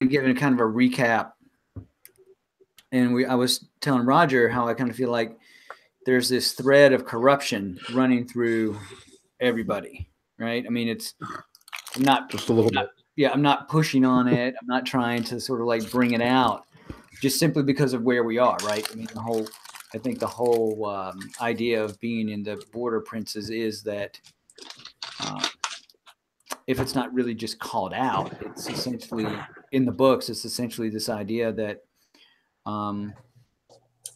giving kind of a recap, and I was telling Roger how I kind of feel like there's this thread of corruption running through everybody, right? I mean, I'm not just a little bit. Yeah, I'm not pushing on it. I'm not trying to sort of like bring it out, just simply because of where we are, right? I mean, I think the whole idea of being in the Border Princes is that if it's not really just called out, it's essentially in the books. It's essentially this idea that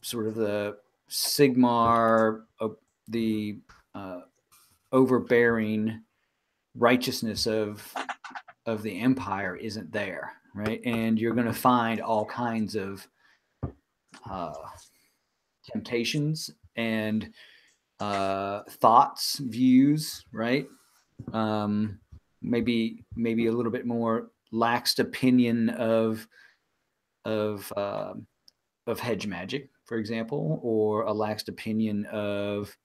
sort of the Sigmar, the overbearing righteousness of the empire isn't there, right? And you're going to find all kinds of temptations and thoughts, views, right? Maybe a little bit more laxed opinion of hedge magic, for example, or a laxed opinion of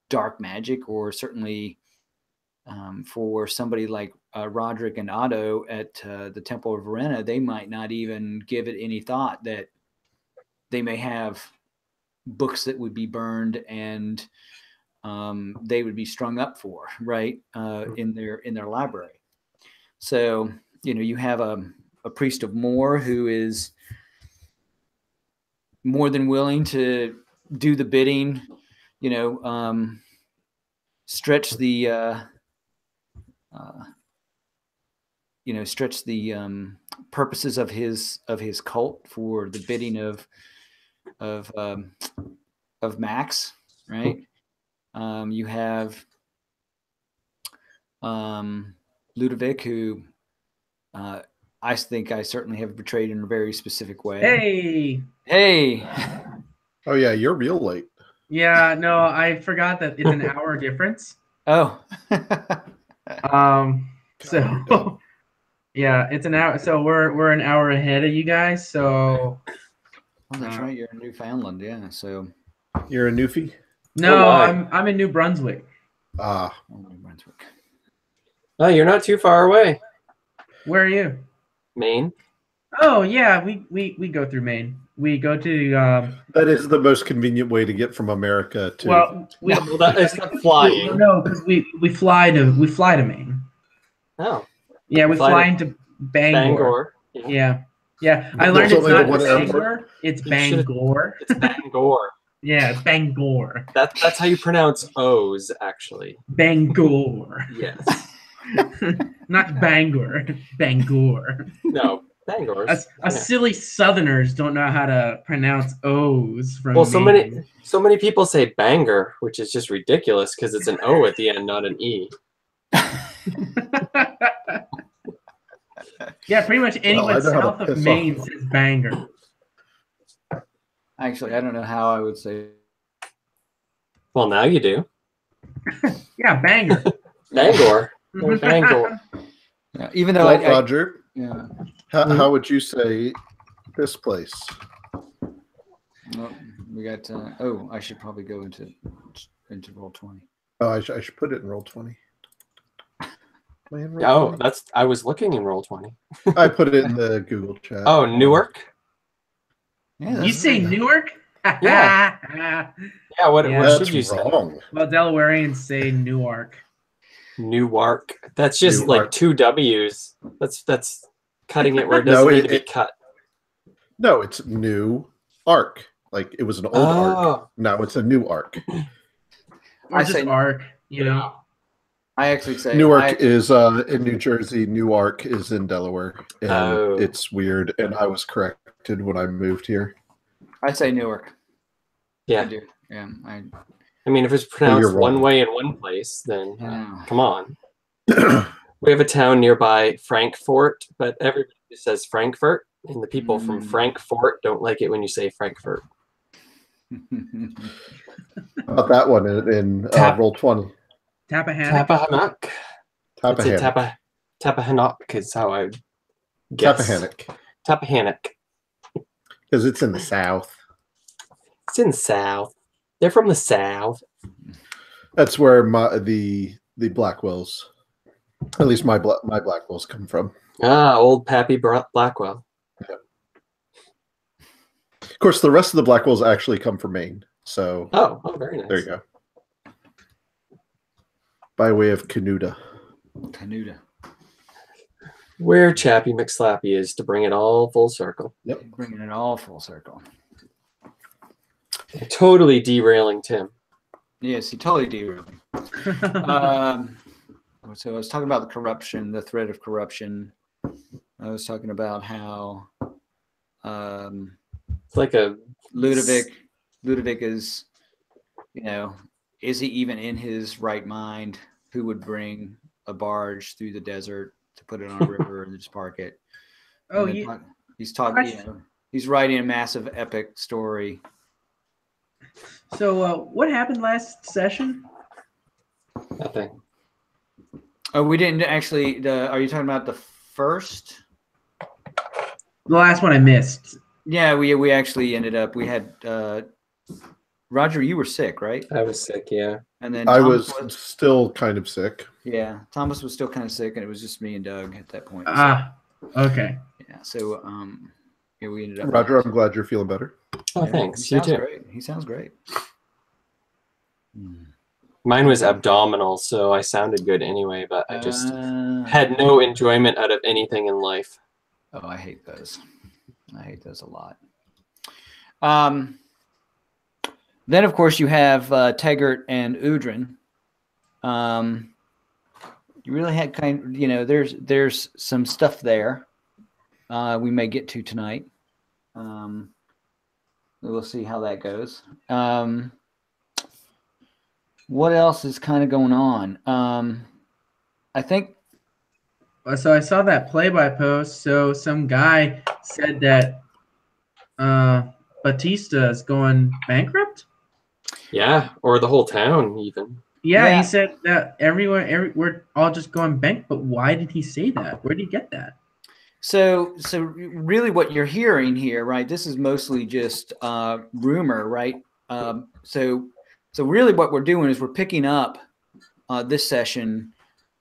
dark magic, or certainly for somebody like Roderick and Otto at the Temple of Verena, they might not even give it any thought that they may have books that would be burned and they would be strung up for, right, in their library. So, you have a priest of Moor who is more than willing to do the bidding, stretch the stretch the purposes of his cult for the bidding of Max, right? You have Ludovic, who I think I certainly have betrayed in a very specific way. Hey. Oh yeah, you're real late. Yeah, no, I forgot that it's an hour difference. Oh. So yeah, it's an hour. So we're an hour ahead of you guys. So that's right. You're in Newfoundland, yeah. So you're a Newfie? No, I'm in New Brunswick. New Brunswick. Oh, you're not too far away. Where are you? Maine. Oh yeah, we go through Maine. We go to. That is the most convenient way to get from America to. Well, it's not flying. No, because we fly to Maine. Oh. Yeah, we fly into Bangor. Yeah. I learned it's not Bangor. It's Bangor. It's Bangor. Yeah, Bangor. That's how you pronounce O's, actually. Bangor. Yes. Not Bangor. Bangor. No. Bangor. Silly Southerners don't know how to pronounce O's from Maine. so many people say banger, which is just ridiculous because it's an O at the end, not an E. Yeah, pretty much anyone south of Maine says banger. Actually, I don't know how I would say. Well, now you do. Yeah, banger. Bangor. Bangor. Yeah, even though Roger. Yeah. How would you say this place? Well, we got. I should probably go into roll 20. Oh, I should put it in roll 20. I was looking in roll 20. I put it in the Google chat. Oh, Newark. Yeah, you say Newark? Yeah. Yeah. What should you say? Wrong. Well, Delawareans say Newark. Newark. That's just like two W's. That's cutting it where it doesn't need to be cut. No, it's New Arc. Like it was an old arc. Now it's a new arc. Or just arc, I actually say Newark is in New Jersey. Newark is in Delaware. And it's weird. And I was corrected when I moved here. I'd say Newark. Yeah. I do. Yeah. I mean, if it's pronounced one way in one place, then come on. We have a town nearby, Frankfort, but everybody says Frankfurt, and the people from Frankfort don't like it when you say Frankfurt. About that one in roll 20. Tappahannock. Tappahannock is how I guess. Tappahannock. Because it's in the south. It's in the south. They're from the south. That's where the Blackwells, at least my Blackwells, come from. Old Pappy Blackwell. Yeah. Of course, the rest of the Blackwells actually come from Maine. So very nice. There you go. By way of Canuta. Where Chappie McSlappy is to bring it all full circle. Yep, bringing it all full circle. Totally derailing Tim. Yes, he totally derailed me. So I was talking about the corruption, the threat of corruption. I was talking about how it's like a Ludovic is, is he even in his right mind? Who would bring a barge through the desert to put it on a river and just park it? Oh, he's talking. He's writing a massive epic story. So what happened last session? Nothing. Oh, we didn't actually. Are you talking about the first? The last one I missed. Yeah, we actually ended up. We had Roger. You were sick, right? I was sick, yeah. And then I was still kind of sick. Yeah, Thomas was still kind of sick, and it was just me and Doug at that point. Okay. Yeah, so we ended up. Roger, I'm glad you're feeling better. Oh, thanks. He sounds great. He sounds great. Mine was abdominal, so I sounded good anyway, but I just had no enjoyment out of anything in life. Oh, I hate those. I hate those a lot. Then, of course, you have Taggart and Udrin. You really had there's some stuff there we may get to tonight. We'll see how that goes. What else is kind of going on? I think. So I saw that play-by post. So some guy said that Batista is going bankrupt. Yeah, or the whole town even. Yeah, he said that we're all just going bankrupt. But why did he say that? Where did he get that? So really, what you're hearing here, right? This is mostly just rumor, right? So really, what we're doing is we're picking up this session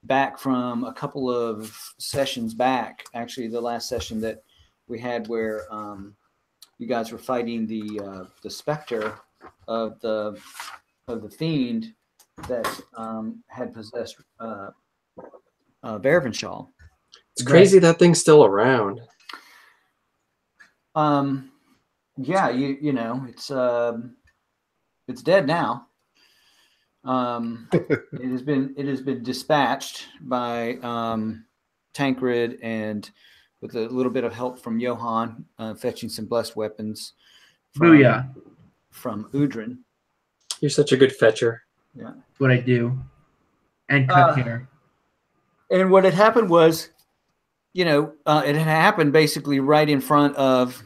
back from a couple of sessions back. Actually, the last session that we had where you guys were fighting the specter of the fiend that had possessed Vervenshaw. It's crazy that thing's still around. Yeah, it's dead now. It has been dispatched by Tancred, and with a little bit of help from Johann, fetching some blessed weapons from Udrin. You're such a good fetcher. Yeah, that's what I do. And cut hair. And what had happened was, it had happened basically right in front of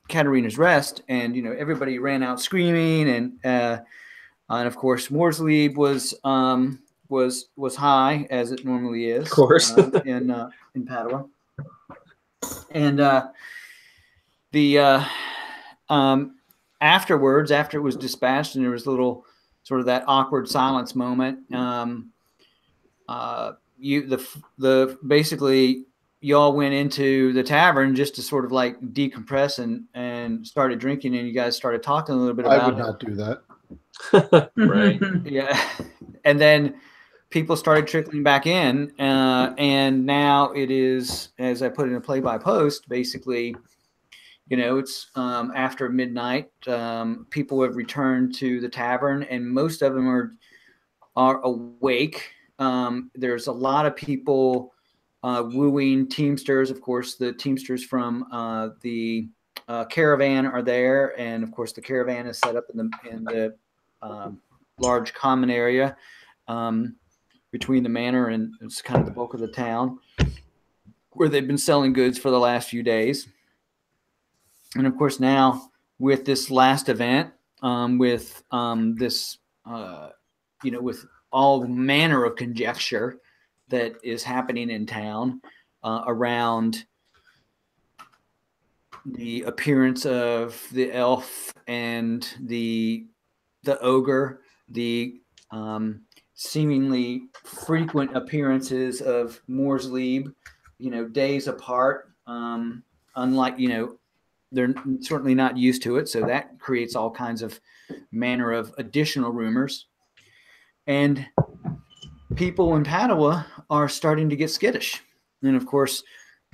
Katerina's Rest, and everybody ran out screaming, and of course Moorsleep was high, as it normally is, of course, in Padua, and afterwards, after it was dispatched, and there was a little sort of that awkward silence moment. Basically y'all went into the tavern just to sort of like decompress and started drinking, and you guys started talking a little bit about it. I would not do that. Right. Yeah. And then people started trickling back in, and now it is, as I put in a play-by-post, basically, it's after midnight. People have returned to the tavern, and most of them are awake. There's a lot of people wooing Teamsters. Of course, the Teamsters from the caravan are there, and of course, the caravan is set up in the large common area between the manor and it's kind of the bulk of the town, where they've been selling goods for the last few days. And of course, now with this last event, with this, with all manner of conjecture that is happening in town around the appearance of the elf and the ogre, the seemingly frequent appearances of Moore's Lieb, days apart. Unlike, they're certainly not used to it. So that creates all kinds of manner of additional rumors. And people in Padua are starting to get skittish. And of course,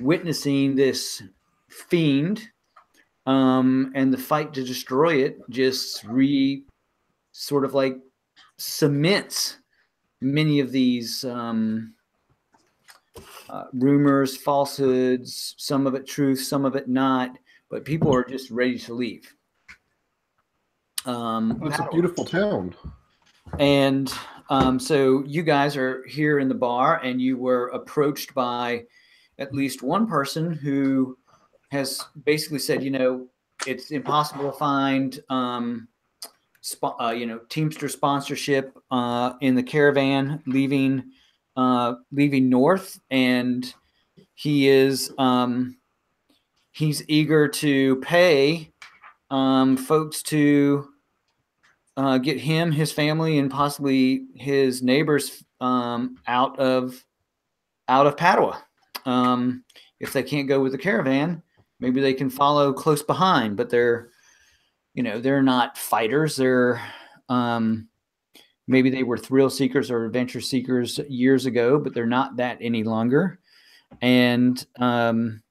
witnessing this fiend and the fight to destroy it just sort of like cements many of these rumors, falsehoods, some of it truth, some of it not, but people are just ready to leave. It's a beautiful town. And so you guys are here in the bar, and you were approached by at least one person who has basically said, it's impossible to find, Teamster sponsorship in the caravan leaving north, and he is he's eager to pay folks to get him, his family, and possibly his neighbors out of Padua. If they can't go with the caravan, maybe they can follow close behind. But they're not fighters. They're maybe they were thrill seekers or adventure seekers years ago, but they're not that any longer. And everyone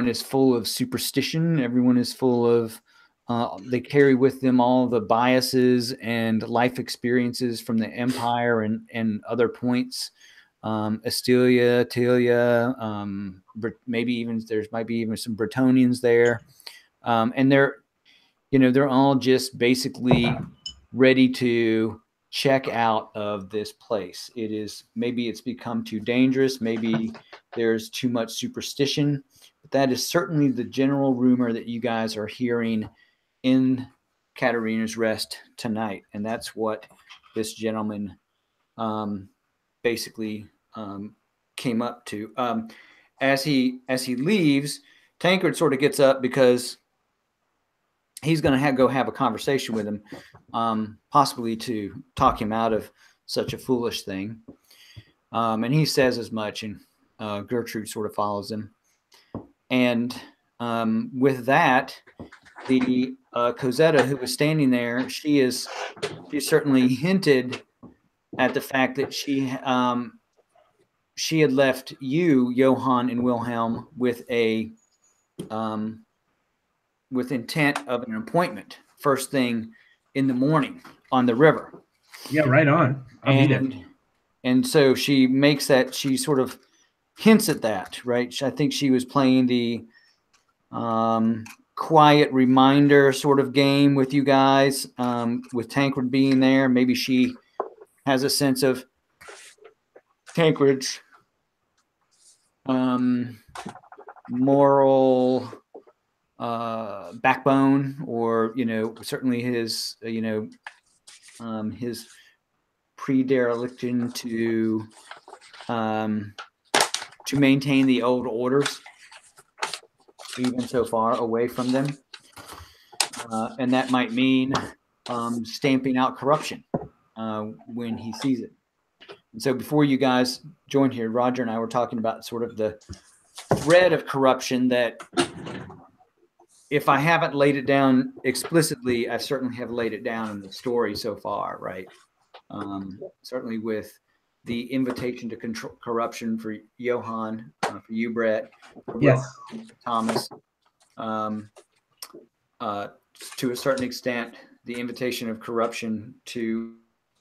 is full of superstition. Everyone is full of they carry with them all the biases and life experiences from the empire and other points. Astilia, Telia, maybe even might be even some Bretonians there. And they're all just basically ready to check out of this place. Maybe it's become too dangerous. Maybe there's too much superstition, but that is certainly the general rumor that you guys are hearing in Katerina's Rest tonight. And that's what this gentleman basically came up to. As he leaves, Tancred sort of gets up because he's going to go have a conversation with him, possibly to talk him out of such a foolish thing. And he says as much, and Gertrude sort of follows him. And with that, the Cosetta, who was standing there, she certainly hinted at the fact that she had left you, Johann and Wilhelm, with intent of an appointment first thing in the morning on the river. Yeah, right on. And so she makes that, she sort of hints at that, right? I think she was playing the quiet reminder sort of game with you guys, with Tancred being there. Maybe she has a sense of Tancred's moral backbone, or certainly his his pre-dereliction to maintain the old orders, even so far away from them, and that might mean stamping out corruption when he sees it. And so before you guys joined here, Roger and I were talking about sort of the thread of corruption that, if I haven't laid it down explicitly, I certainly have laid it down in the story so far, right? Certainly with the invitation to control corruption for Johann, for you, Brett, for yes, Thomas, to a certain extent, the invitation of corruption to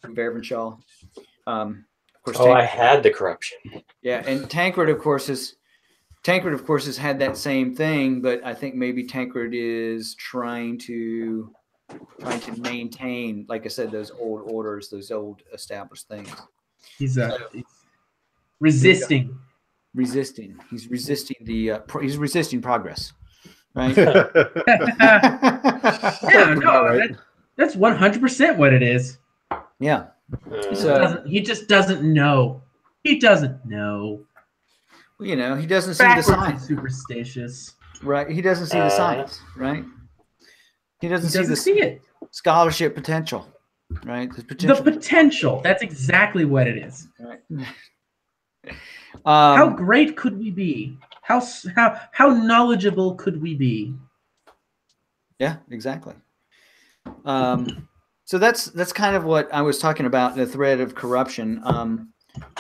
Vervenshaw. Of course, I had the corruption. Yeah, and Tancred, of course, has had that same thing, but I think maybe Tancred is trying to maintain, like I said, those old orders, those old established things. He's resisting. He's resisting he's resisting progress, right? Yeah, no, right. That's 100% what it is. Yeah. So he just doesn't know. He doesn't know. He doesn't see the signs. Superstitious, right? He doesn't see the signs, right? He doesn't see it. Scholarship potential. right? The potential. That's exactly what it is. Right. How great could we be? How knowledgeable could we be? Yeah, exactly. So that's kind of what I was talking about, the thread of corruption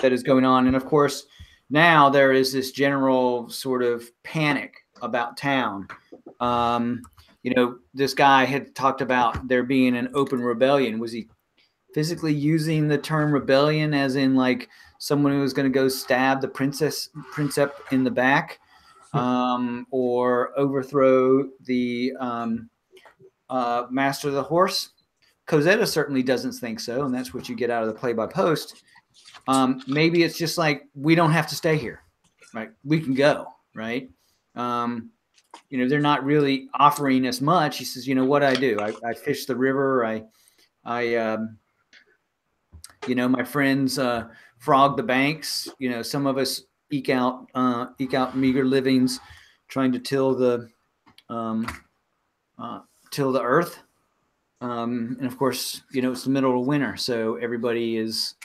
that is going on. And of course, now there is this general sort of panic about town. You know, this guy had talked about there being an open rebellion. Was he physically using the term rebellion as in like someone who was going to go stab the Princeps in the back, or overthrow the master of the horse? Cosetta certainly doesn't think so, and that's what you get out of the play-by-post. Maybe it's just like, we don't have to stay here, right? We can go, right? You know, they're not really offering us much. He says, you know what I do? I fish the river. You know, my friends frog the banks. You know, some of us eke out meager livings, trying to till the earth. And of course, you know, it's the middle of winter, so everybody is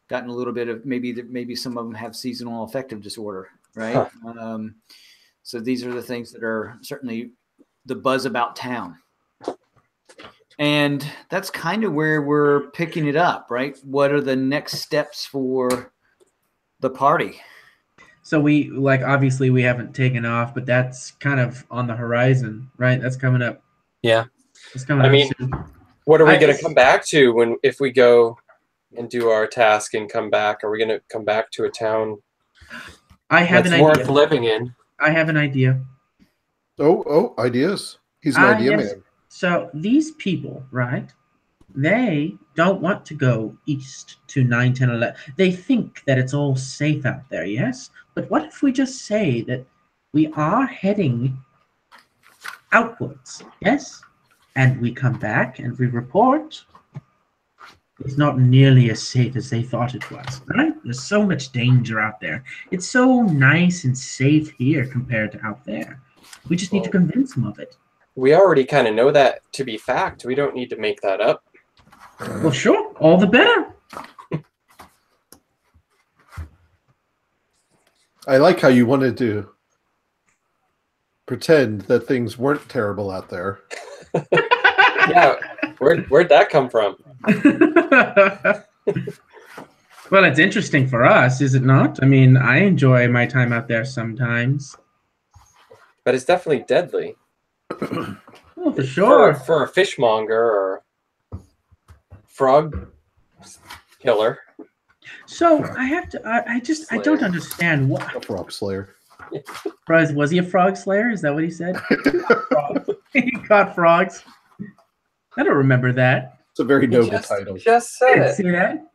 gotten a little bit of maybe some of them have seasonal affective disorder, right? Huh. So these are the things that are certainly the buzz about town. And that's kind of where we're picking it up, right? What are the next steps for the party? So we, like, obviously we haven't taken off, but that's kind of on the horizon, right? That's coming up. Yeah. It's coming up soon. What are we going to come back to if we go and do our task and come back? Are we going to come back to a town that's worth living in? I have an idea. Oh, ideas. He's an idea man. So these people, right, they don't want to go east to 9, 10, 11. They think that it's all safe out there, yes? But what if we just say that we are heading outwards, yes? And we come back and we report it's not nearly as safe as they thought it was, right? There's so much danger out there. It's so nice and safe here compared to out there. We just need to convince them of it. We already kind of know that to be fact. We don't need to make that up. Well, sure. All the better. I like how you wanted to pretend that things weren't terrible out there. Yeah. Where'd that come from? Well, it's interesting for us, is it not? I mean, I enjoy my time out there sometimes. But it's definitely deadly. Oh, for sure. For a fishmonger or frog killer. So I have to. I don't understand what. A frog slayer. Was he a frog slayer? Is that what he said? He caught frogs. I don't remember that. It's a very noble title. Just said it. See that?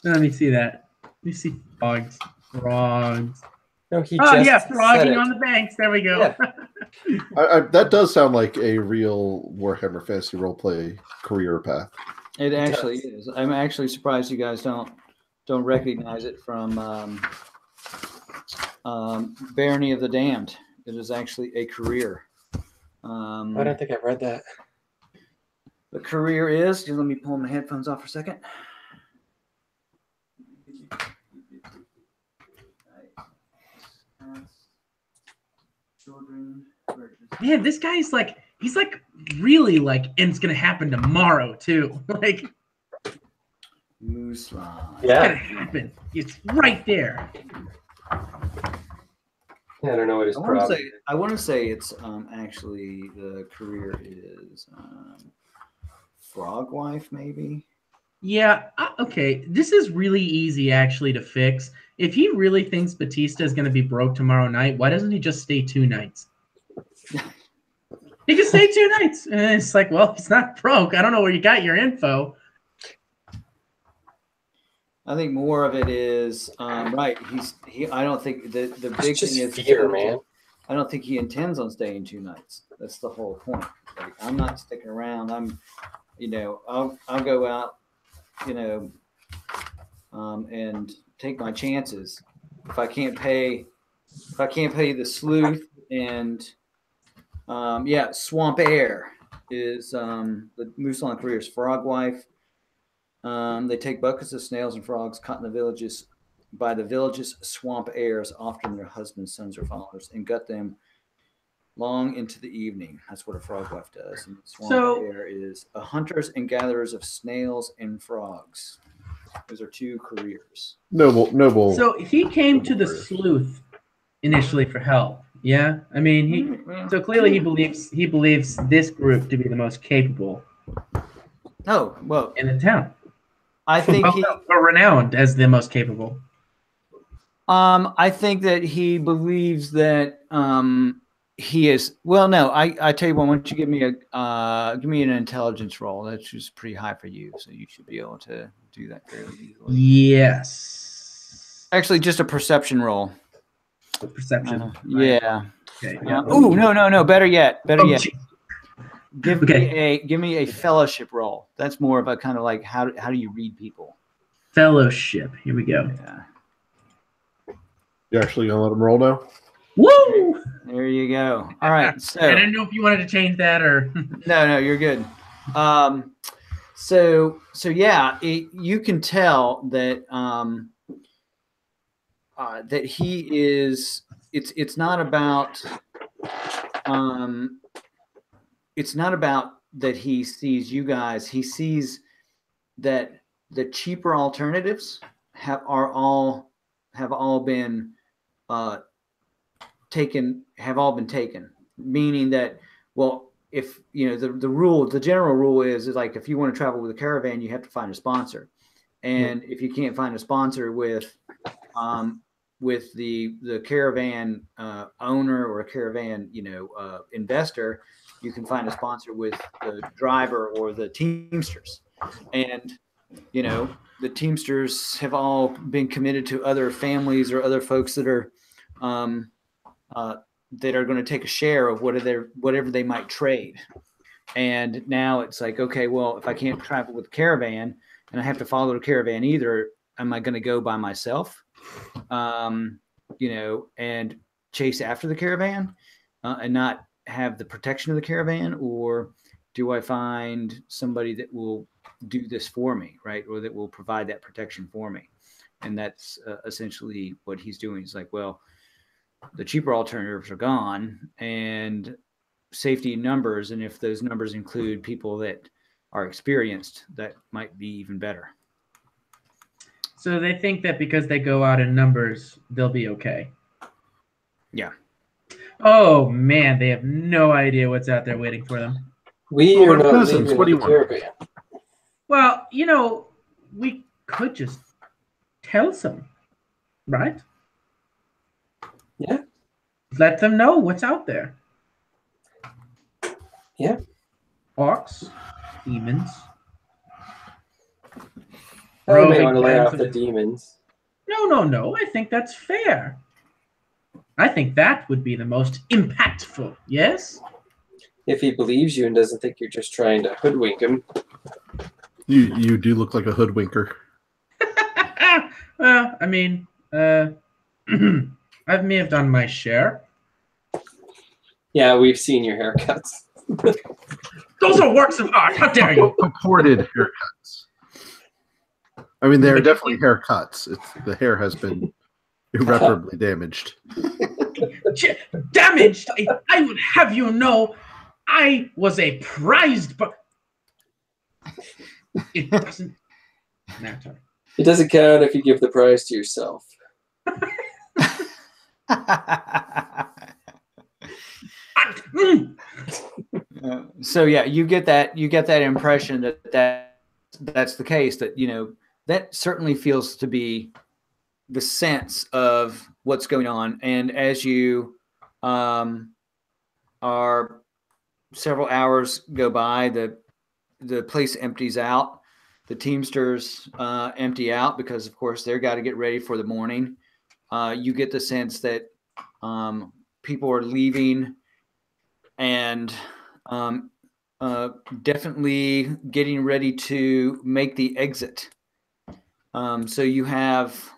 Let me see that. Let me see frogs. Frogs. No, frogging on the banks. There we go. Yeah. That does sound like a real Warhammer Fantasy Roleplay career path. It actually is. I'm actually surprised you guys don't recognize it from Barony of the Damned. It is actually a career. I don't think I've read that. The career is. Let me pull my headphones off for a second. Man, this guy's like, he's like really like, and it's gonna happen tomorrow too. Like, Muslan. Yeah, it's gonna happen. It's right there. Yeah, I don't know what his problem. I want to say it's actually the career is Frog Wife, maybe. Yeah. Okay. This is really easy actually to fix. If he really thinks Batista is going to be broke tomorrow night, why doesn't he just stay 2 nights? He can stay 2 nights. And it's like, well, he's not broke. I don't know where you got your info. I think more of it is right. I don't think the big thing is fear, man. I don't think he intends on staying 2 nights. That's the whole point. Like, I'm not sticking around. I'll go out, and take my chances. If I can't pay the sleuth and swamp air, is the Musalon career is frog wife. They take buckets of snails and frogs caught in the villages by the village's swamp heirs, often their husbands, sons, or fathers, and gut them long into the evening. That's what a frog wife does. And the swamp heir is a hunters and gatherers of snails and frogs. Those are two careers. Noble. So he came to the sleuth initially for help. Yeah, I mean, so clearly he believes this group to be the most capable. Oh, well, in the town. I think are renowned as the most capable. I think that he believes that he is. Well, no, I tell you what. Why don't you give me an intelligence roll? That's just pretty high for you, so you should be able to do that fairly easily. Yes. Actually, just a perception roll. Perception. Yeah. Okay. Oh no! Better yet. Give me a fellowship roll. That's more of a kind of like how do you read people? Fellowship. Here we go. Yeah. You're actually gonna let him roll now? Woo! There you go. All right. So I didn't know if you wanted to change that or no, you're good. So yeah, you can tell that that he is. It's not about that he sees you guys. He sees that the cheaper alternatives have all been taken. Meaning that, well, if you know the general rule is like if you want to travel with a caravan, you have to find a sponsor, and if you can't find a sponsor with the caravan owner or a caravan investor, you can find a sponsor with the driver or the Teamsters. And the Teamsters have all been committed to other families or other folks that are going to take a share of whatever they might trade. And now it's like, okay, well, if I can't travel with a caravan and I have to follow the caravan either, am I going to go by myself? And chase after the caravan and not have the protection of the caravan, or do I find somebody that will do this for me, right? Or that will provide that protection for me? And that's essentially what he's doing. He's like, well, the cheaper alternatives are gone and safety in numbers. And if those numbers include people that are experienced, that might be even better. So they think that because they go out in numbers, they'll be okay. Yeah. Oh man, they have no idea what's out there waiting for them. We are not leaving what do you want? Well, we could just tell some, right? Yeah. Let them know what's out there. Yeah. Orcs, demons. I may want to lay off the demons. No. I think that's fair. I think that would be the most impactful, yes? If he believes you and doesn't think you're just trying to hoodwink him. You do look like a hoodwinker. Well, I mean, I may have done my share. Yeah, we've seen your haircuts. Those are works of art. How dare you? Purported haircuts. I mean, they're definitely haircuts. The hair has been irreparably damaged. Damaged? I would have you know, I was a prized, but it doesn't matter. It doesn't count if you give the prize to yourself. So yeah, you get that impression that's the case, that that certainly feels to be the sense of what's going on. And as you are several hours go by, the place empties out. The Teamsters empty out because, of course, they've got to get ready for the morning. You get the sense that people are leaving and definitely getting ready to make the exit. So you have,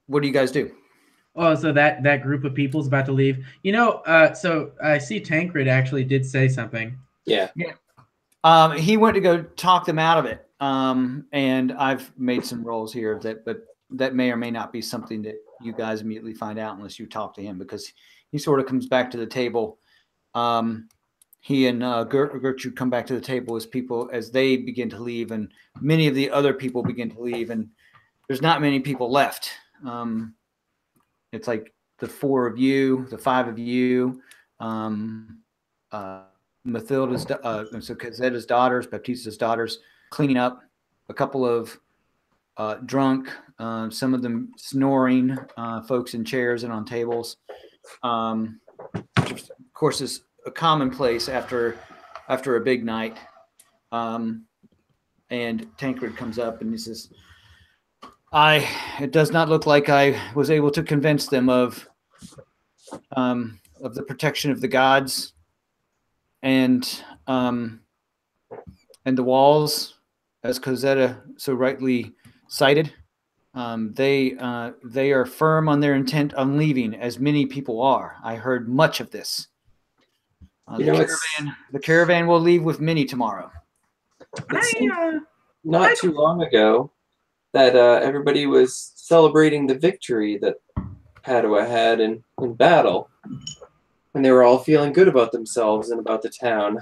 what do you guys do? Oh, so that group of people's about to leave. So I see Tancred actually did say something. Yeah. He went to go talk them out of it. And I've made some rolls here but that may or may not be something that you guys immediately find out unless you talk to him, because he sort of comes back to the table. He and Gertrude come back to the table as they begin to leave, and many of the other people begin to leave, and there's not many people left. It's like the 4 of you, the 5 of you, Mathilda's, so Cazetta's daughters, Baptista's daughters, cleaning up, a couple of drunk, some of them snoring, folks in chairs and on tables, which of course is a commonplace after a big night. And Tancred comes up and he says, it does not look like I was able to convince them of the protection of the gods and the walls, as Cosetta so rightly cited. They are firm on their intent on leaving, as many people are. I heard much of this. The caravan will leave with many tomorrow. Not too long ago that everybody was celebrating the victory that Padua had in battle, and they were all feeling good about themselves and about the town.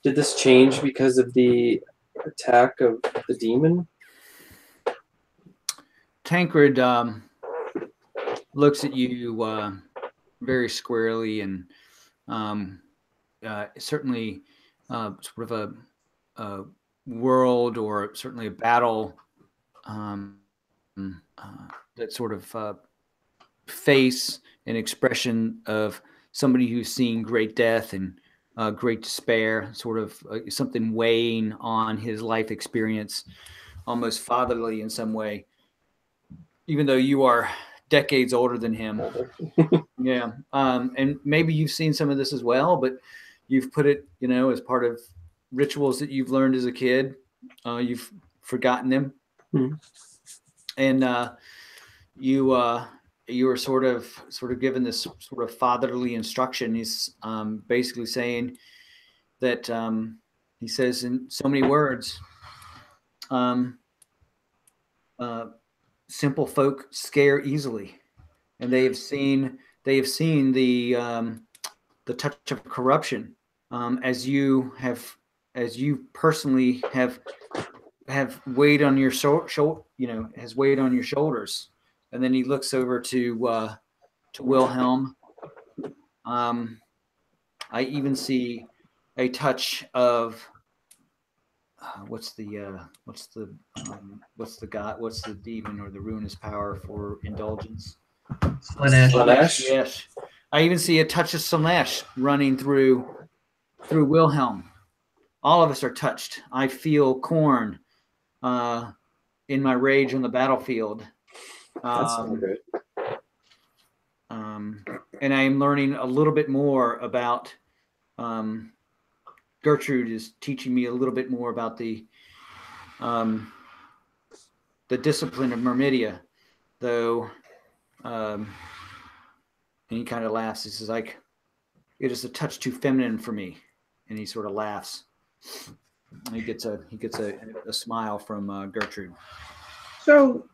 Did this change because of the attack of the demon? Tancred looks at you very squarely, and certainly sort of a world, or certainly a battle, that sort of face and expression of somebody who's seen great death and great despair, sort of something weighing on his life experience, almost fatherly in some way, even though you are decades older than him. Yeah. And maybe you've seen some of this as well, but you've put it, as part of rituals that you've learned as a kid. You've forgotten them. Mm-hmm. And you were sort of given this sort of fatherly instruction. He's basically saying that he says in so many words, simple folk scare easily, and they have seen the touch of corruption, as you personally have weighed on your has weighed on your shoulders. And then he looks over to Wilhelm. I even see a touch of what's the demon or the ruinous power for indulgence? Slanesh. Yes. I even see a touch of Slanesh running through Wilhelm. All of us are touched. I feel corn in my rage on the battlefield. That's so good. And I am learning a little bit more about Gertrude is teaching me a little bit more about the discipline of Myrmidia, though. And he kind of laughs. He says, "Like, it is a touch too feminine for me," and he sort of laughs. And he gets a smile from Gertrude. So,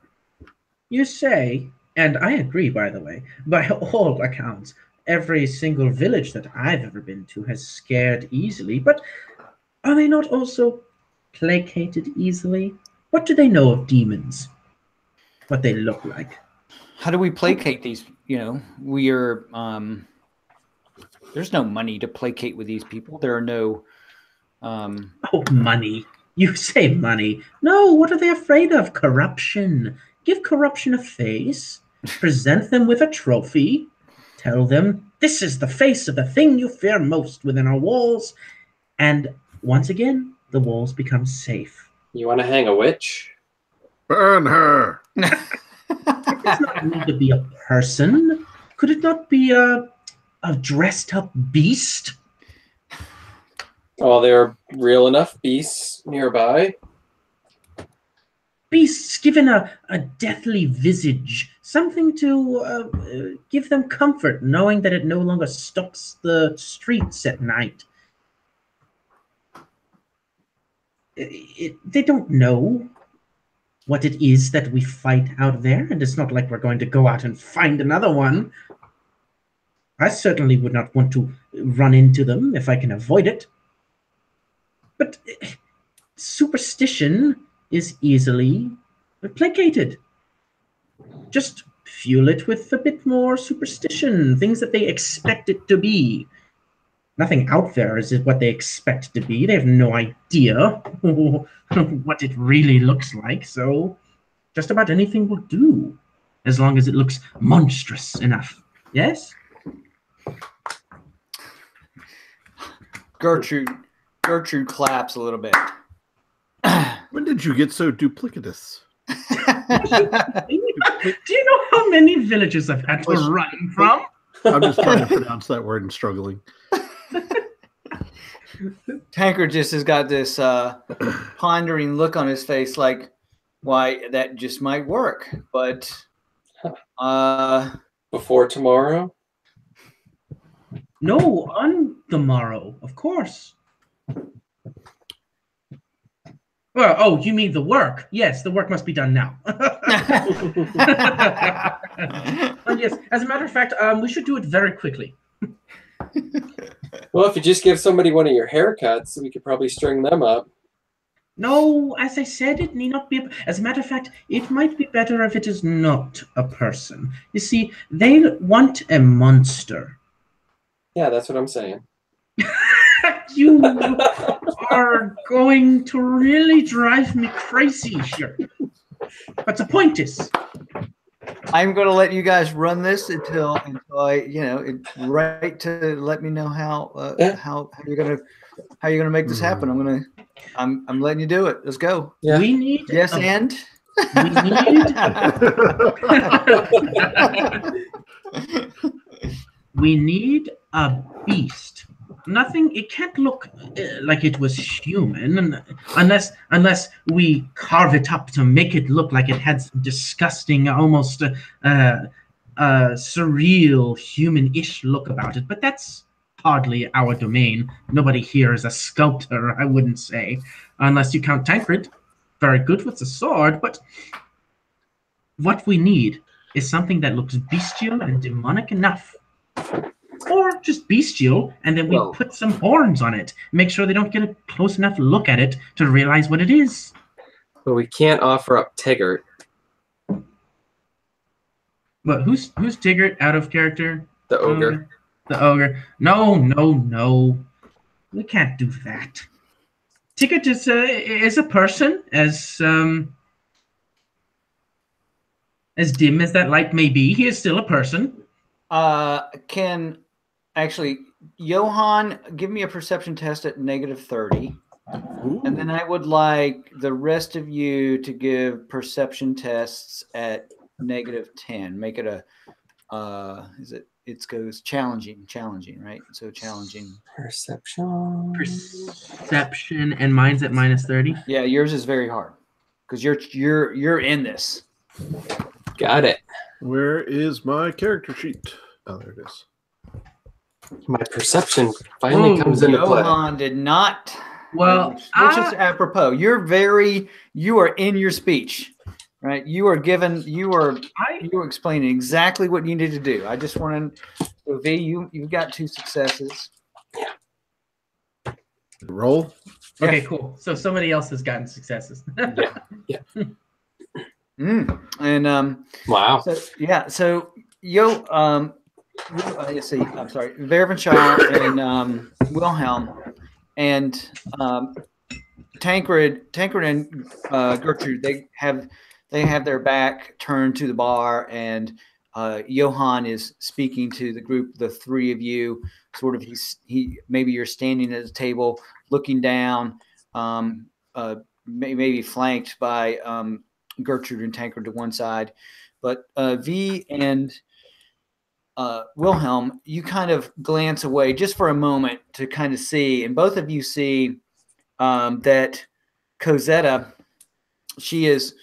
you say, and I agree, by the way, by all accounts, every single village that I've ever been to has scared easily, but are they not also placated easily? What do they know of demons? What they look like? How do we placate these? We are, there's no money to placate with these people. There are no... Oh, money. You say money. No, what are they afraid of? Corruption. Give corruption a face. Present them with a trophy. Tell them, this is the face of the thing you fear most within our walls. And once again, the walls become safe. You want to hang a witch? Burn her! It does not need to be a person. Could it not be a dressed up beast? Oh, there are real enough beasts nearby. beasts given a deathly visage, something to give them comfort, knowing that it no longer stalks the streets at night. They don't know what it is that we fight out there, and it's not like we're going to go out and find another one. I certainly would not want to run into them if I can avoid it. But superstition is easily placated. Just fuel it with a bit more superstition, things that they expect it to be. Nothing out there is what they expect it to be. They have no idea what it really looks like, so just about anything will do, as long as it looks monstrous enough. Yes? Gertrude claps a little bit. When did you get so duplicitous? Do you know how many villages I've had to run from? I'm just trying to pronounce that word and struggling. Tancred just has got this pondering look on his face, like, why, that just might work, but before tomorrow? No, on the morrow, of course. Well, oh, you mean the work? Yes, the work must be done now. Yes, as a matter of fact, we should do it very quickly. Well, if you just give somebody one of your haircuts, we could probably string them up. No, as I said, it need not be. As a matter of fact, it might be better if it is not a person. You see, they want a monster. Yeah, that's what I'm saying. You are going to really drive me crazy here. But the point is, I'm going to let you guys run this until I, right to let me know how you're gonna make this happen. I'm letting you do it. Let's go. Yeah. We need and we need a beast. Nothing. It can't look like it was human, unless we carve it up to make it look like it had disgusting, almost surreal, human-ish look about it. But that's hardly our domain. Nobody here is a sculptor, I wouldn't say, unless you count Tancred. Very good with the sword, but what we need is something that looks bestial and demonic enough. Or just bestial, and then we put some horns on it. Make sure they don't get a close enough look at it to realize what it is. But we can't offer up Tigert. But who's Tigert out of character? The ogre. The ogre. No. We can't do that. Tigert is a person, as dim as that light may be. He is still a person. Actually, Johan, give me a perception test at -30. Ooh. And then I would like the rest of you to give perception tests at -10. Make it it goes challenging, right? So challenging. Perception, and mine's at -30. Yeah, yours is very hard because you're in this. Got it. Where is my character sheet? Oh, there it is. My perception finally comes into play. Johan did not. Well, which is apropos. You are in your speech, right? You are explaining exactly what you need to do. I just wanted, so V, you've got 2 successes. Yeah. Roll. Okay, cool. So somebody else has gotten successes. Yeah. And wow. So let's see. I'm sorry, Vervenshaw and Wilhelm and Tancred and Gertrude. They have their back turned to the bar, and Johan is speaking to the group. The 3 of you, sort of. Maybe you're standing at the table, looking down, maybe flanked by Gertrude and Tancred to one side, but V and Wilhelm, you kind of glance away just for a moment to kind of see, and both of you see that Cosetta, she is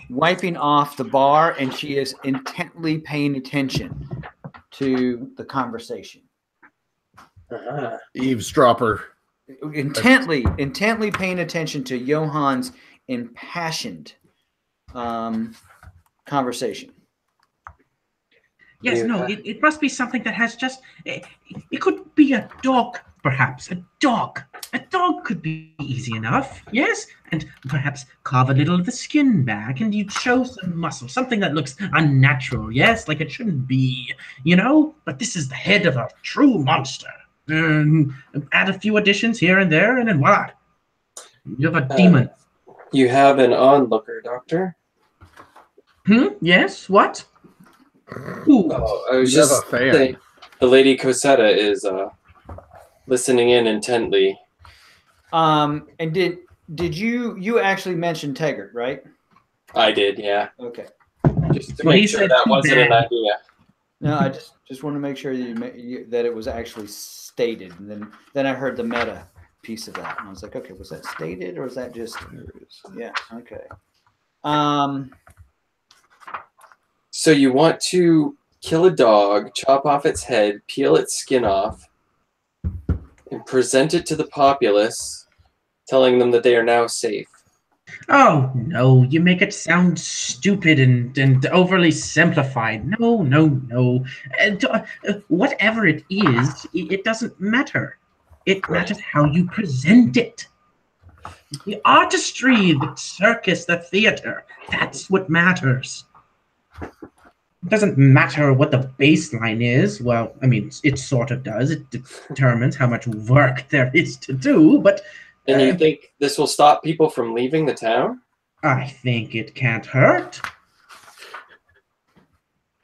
wiping off the bar, and she is intently paying attention to the conversation. Eavesdropper. Intently paying attention to Johann's impassioned conversation. Yes, no, it must be something that has just... It could be a dog, perhaps. A dog. A dog could be easy enough, yes? And perhaps carve a little of the skin back and you'd show some muscle, something that looks unnatural, yes? Like it shouldn't be, But this is the head of a true monster. Add a few additions here and there, and then voila. You have a demon. You have an onlooker, Doctor? Yes? What? Ooh. Oh, I was just saying, the Lady Cosetta is listening in intently. And did you actually mention Taggart, right? I did, yeah. Okay. Just to make sure that wasn't an idea. No, I just want to make sure that it was actually stated, and then I heard the meta piece of that, and I was like, okay, was that stated or was that just? Yeah. Okay. So you want to kill a dog, chop off its head, peel its skin off, and present it to the populace, telling them that they are now safe. Oh, no, you make it sound stupid and overly simplified. No. Whatever it is, it doesn't matter. It matters how you present it. The artistry, the circus, the theater, that's what matters. It doesn't matter what the baseline is. Well, I mean, it sort of does. It determines how much work there is to do, but... And you think this will stop people from leaving the town? I think it can't hurt.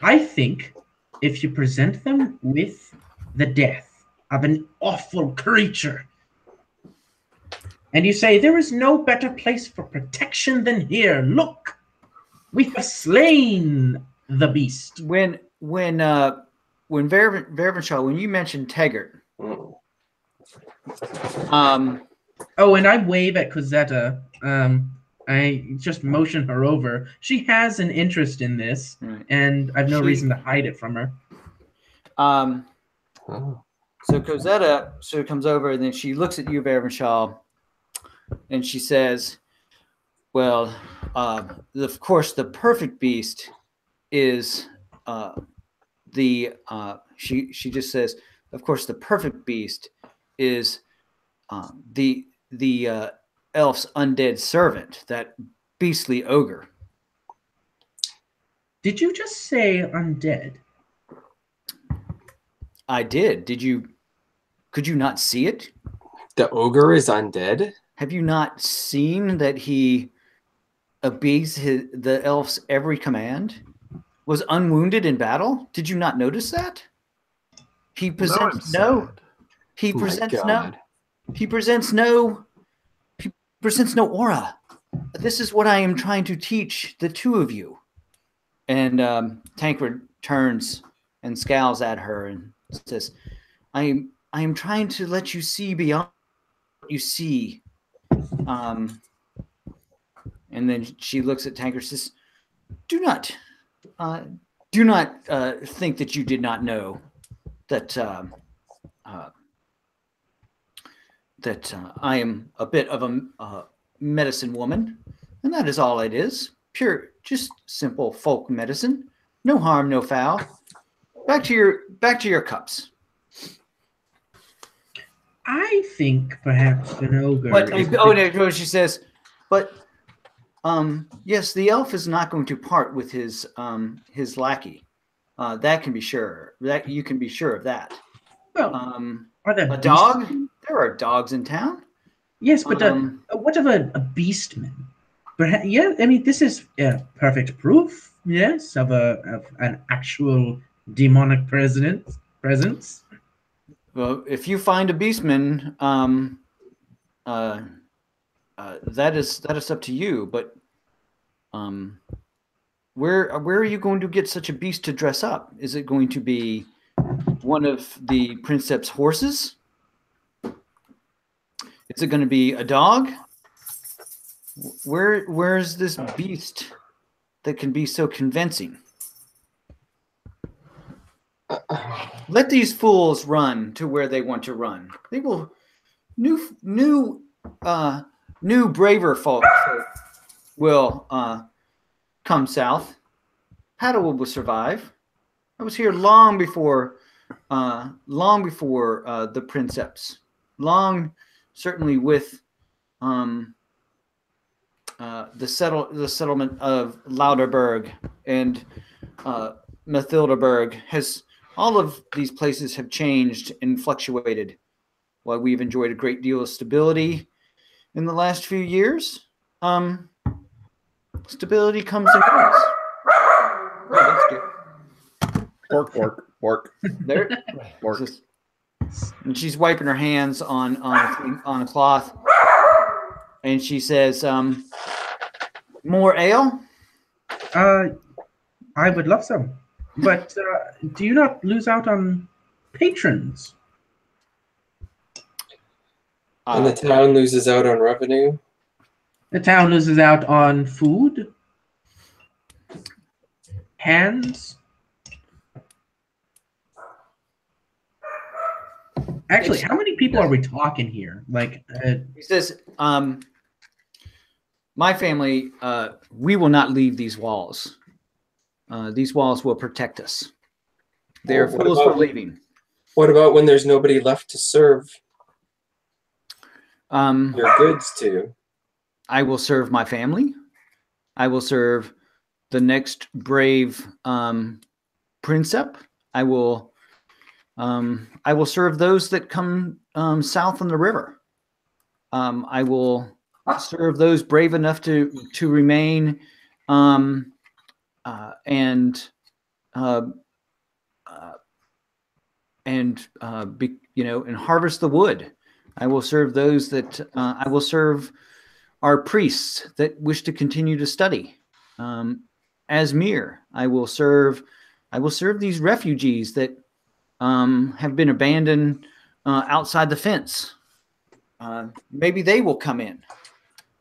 I think if you present them with the death of an awful creature, and you say, there is no better place for protection than here. Look, we have slain the beast. When Vervenshaw, when you mentioned Taggart, oh, and I wave at Cosetta. I just motion her over. She has an interest in this, and I've no reason to hide it from her. So Cosetta sort of comes over, and then she looks at you, Vervenshaw, and she says, well, of course, the perfect beast is she just says, of course, the perfect beast is the elf's undead servant, that beastly ogre. Did you just say undead? I did. Could you not see it? The ogre is undead? Have you not seen that he obeys the elf's every command? Was unwounded in battle? Did you not notice that? He presents no aura. This is what I am trying to teach the two of you. And Tancred turns and scowls at her and says, I am trying to let you see beyond what you see. And then she looks at Tancred and says, do not think that you did not know that I am a bit of a medicine woman, and that is all it is. Pure, just simple folk medicine. No harm, no foul. Back to your cups. I think perhaps an ogre. No, she says, but yes, the elf is not going to part with his lackey. That can be sure. That you can be sure of that. Well, are there a dog? There are dogs in town. Yes, but what of a beastman? Perhaps, yeah, I mean, this is perfect proof, yes, of an actual demonic presence. Well, if you find a beastman, that is up to you. But where are you going to get such a beast to dress up? Is it going to be one of the Princeps' horses? Is it going to be a dog? Where's this beast that can be so convincing. Let these fools run to where they want to run. They will new braver folk will come south. Padua will survive. I was here long before the Princeps. Certainly with the settlement of Lauderberg and Mathildeberg. All of these places have changed and fluctuated. While we've enjoyed a great deal of stability in the last few years, stability comes and goes. Oh, that's good. Pork. There, pork. And she's wiping her hands on a cloth, and she says, "More ale." I would love some, but do you not lose out on patrons? And the town loses out on revenue? The town loses out on food, hands. Actually, how many people are we talking here? He says, my family, we will not leave these walls. These walls will protect us. They're fools for leaving. What about when there's nobody left to serve your goods to? I will serve my family. I will serve the next brave Princeps. I will serve those that come south on the river. I will serve those brave enough to remain and harvest the wood. I will serve those that I will serve our priests that wish to continue to study. As mere, I will serve these refugees that have been abandoned outside the fence. Maybe they will come in.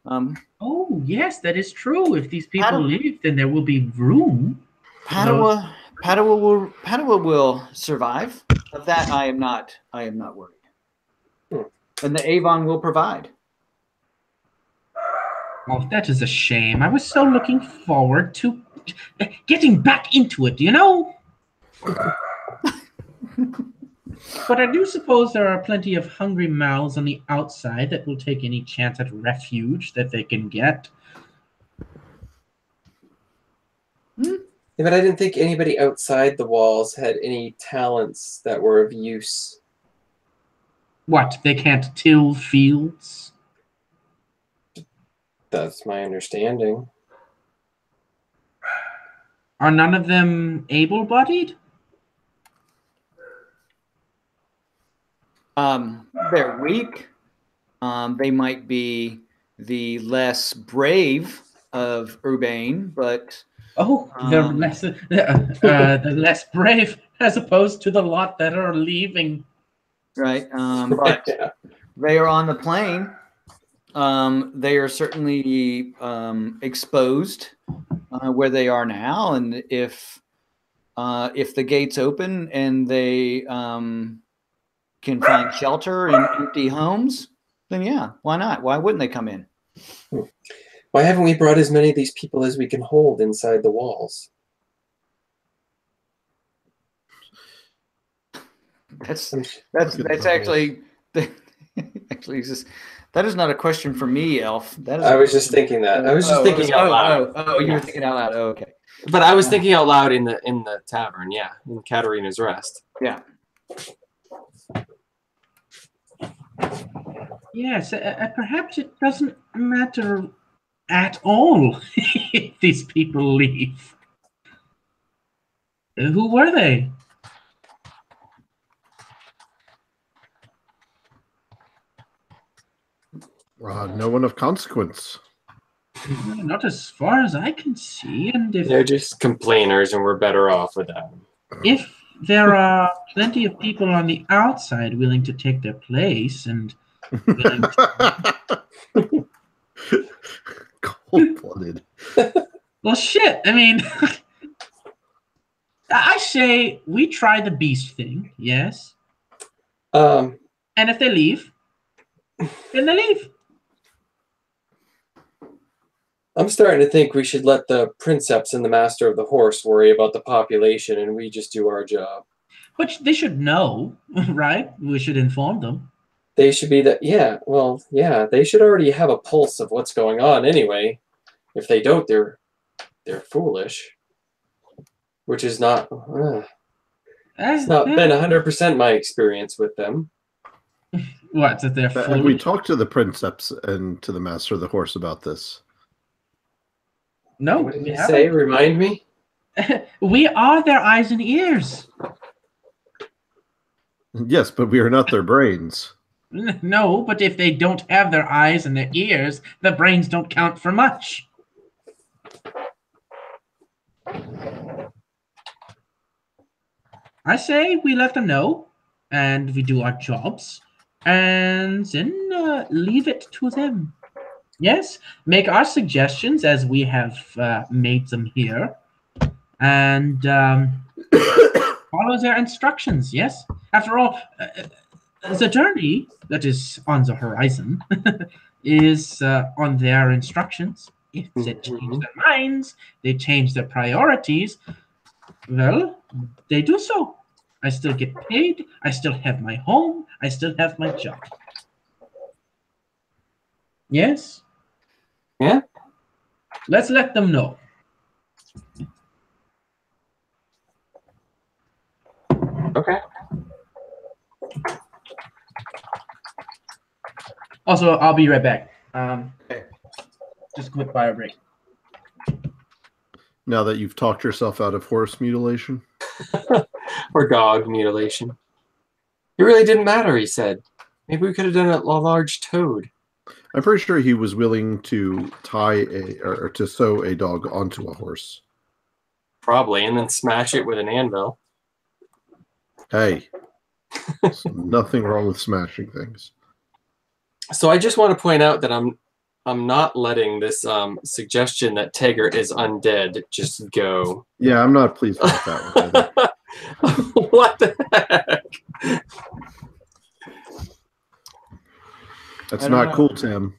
Oh, yes, that is true. If these people leave, then there will be room. Padua will survive. Of that, I am not worried. And the Avon will provide. Well, that is a shame. I was so looking forward to getting back into it, you know? But I do suppose there are plenty of hungry mouths on the outside that will take any chance at refuge that they can get. Yeah, but I didn't think anybody outside the walls had any talents that were of use. What, they can't till fields? That's my understanding. Are none of them able-bodied? They're weak. They might be the less brave of Urbane, but they're the less brave as opposed to the lot that are leaving. Right, but they are on the plane. They are certainly exposed where they are now, and if the gates open and they can find shelter in empty homes, then yeah, why not? Why wouldn't they come in? Why haven't we brought as many of these people as we can hold inside the walls? That's actually that is not a question for me, Elf. I was just thinking that. I was just thinking out loud. Oh, you were thinking out loud. Oh, okay. But I was thinking out loud in the tavern, yeah, in Katarina's Rest. Yeah. Yes, perhaps it doesn't matter at all if these people leave. Who were they? No one of consequence. Not as far as I can see. And if they're just complainers, and we're better off with them. If there are plenty of people on the outside willing to take their place and willing to... Cold-blooded. Well, shit. I mean, I say we try the beast thing, yes. And if they leave, then they leave. I'm starting to think we should let the Princeps and the Master of the Horse worry about the population, and we just do our job. But they should know, right? We should inform them. They should be that. Yeah. Well, yeah. They should already have a pulse of what's going on anyway. If they don't, they're foolish. Which is not. It's not been 100% my experience with them. What? That they're foolish? Have we talked to the Princeps and to the Master of the Horse about this? No. What did you say? Remind me. We are their eyes and ears. Yes, but we are not their brains. No, but if they don't have their eyes and their ears, the brains don't count for much. I say we let them know, and we do our jobs, and then leave it to them. Yes, make our suggestions as we have made them here, and follow their instructions. Yes, after all, the journey that is on the horizon is on their instructions. If they change their minds, they change their priorities, well, they do so. I still get paid. I still have my home. I still have my job. Yes? Yeah? Let's let them know. Okay. Also, I'll be right back. Just a quick bio break. Now that you've talked yourself out of horse mutilation? Or dog mutilation. It really didn't matter, he said. Maybe we could have done a large toad. I'm pretty sure he was willing to tie or to sew a dog onto a horse. Probably, and then smash it with an anvil. Hey, there's nothing wrong with smashing things. So I just want to point out that I'm not letting this suggestion that Taggart is undead just go. Yeah, I'm not pleased with that one either. What the heck? That's not cool, Tim.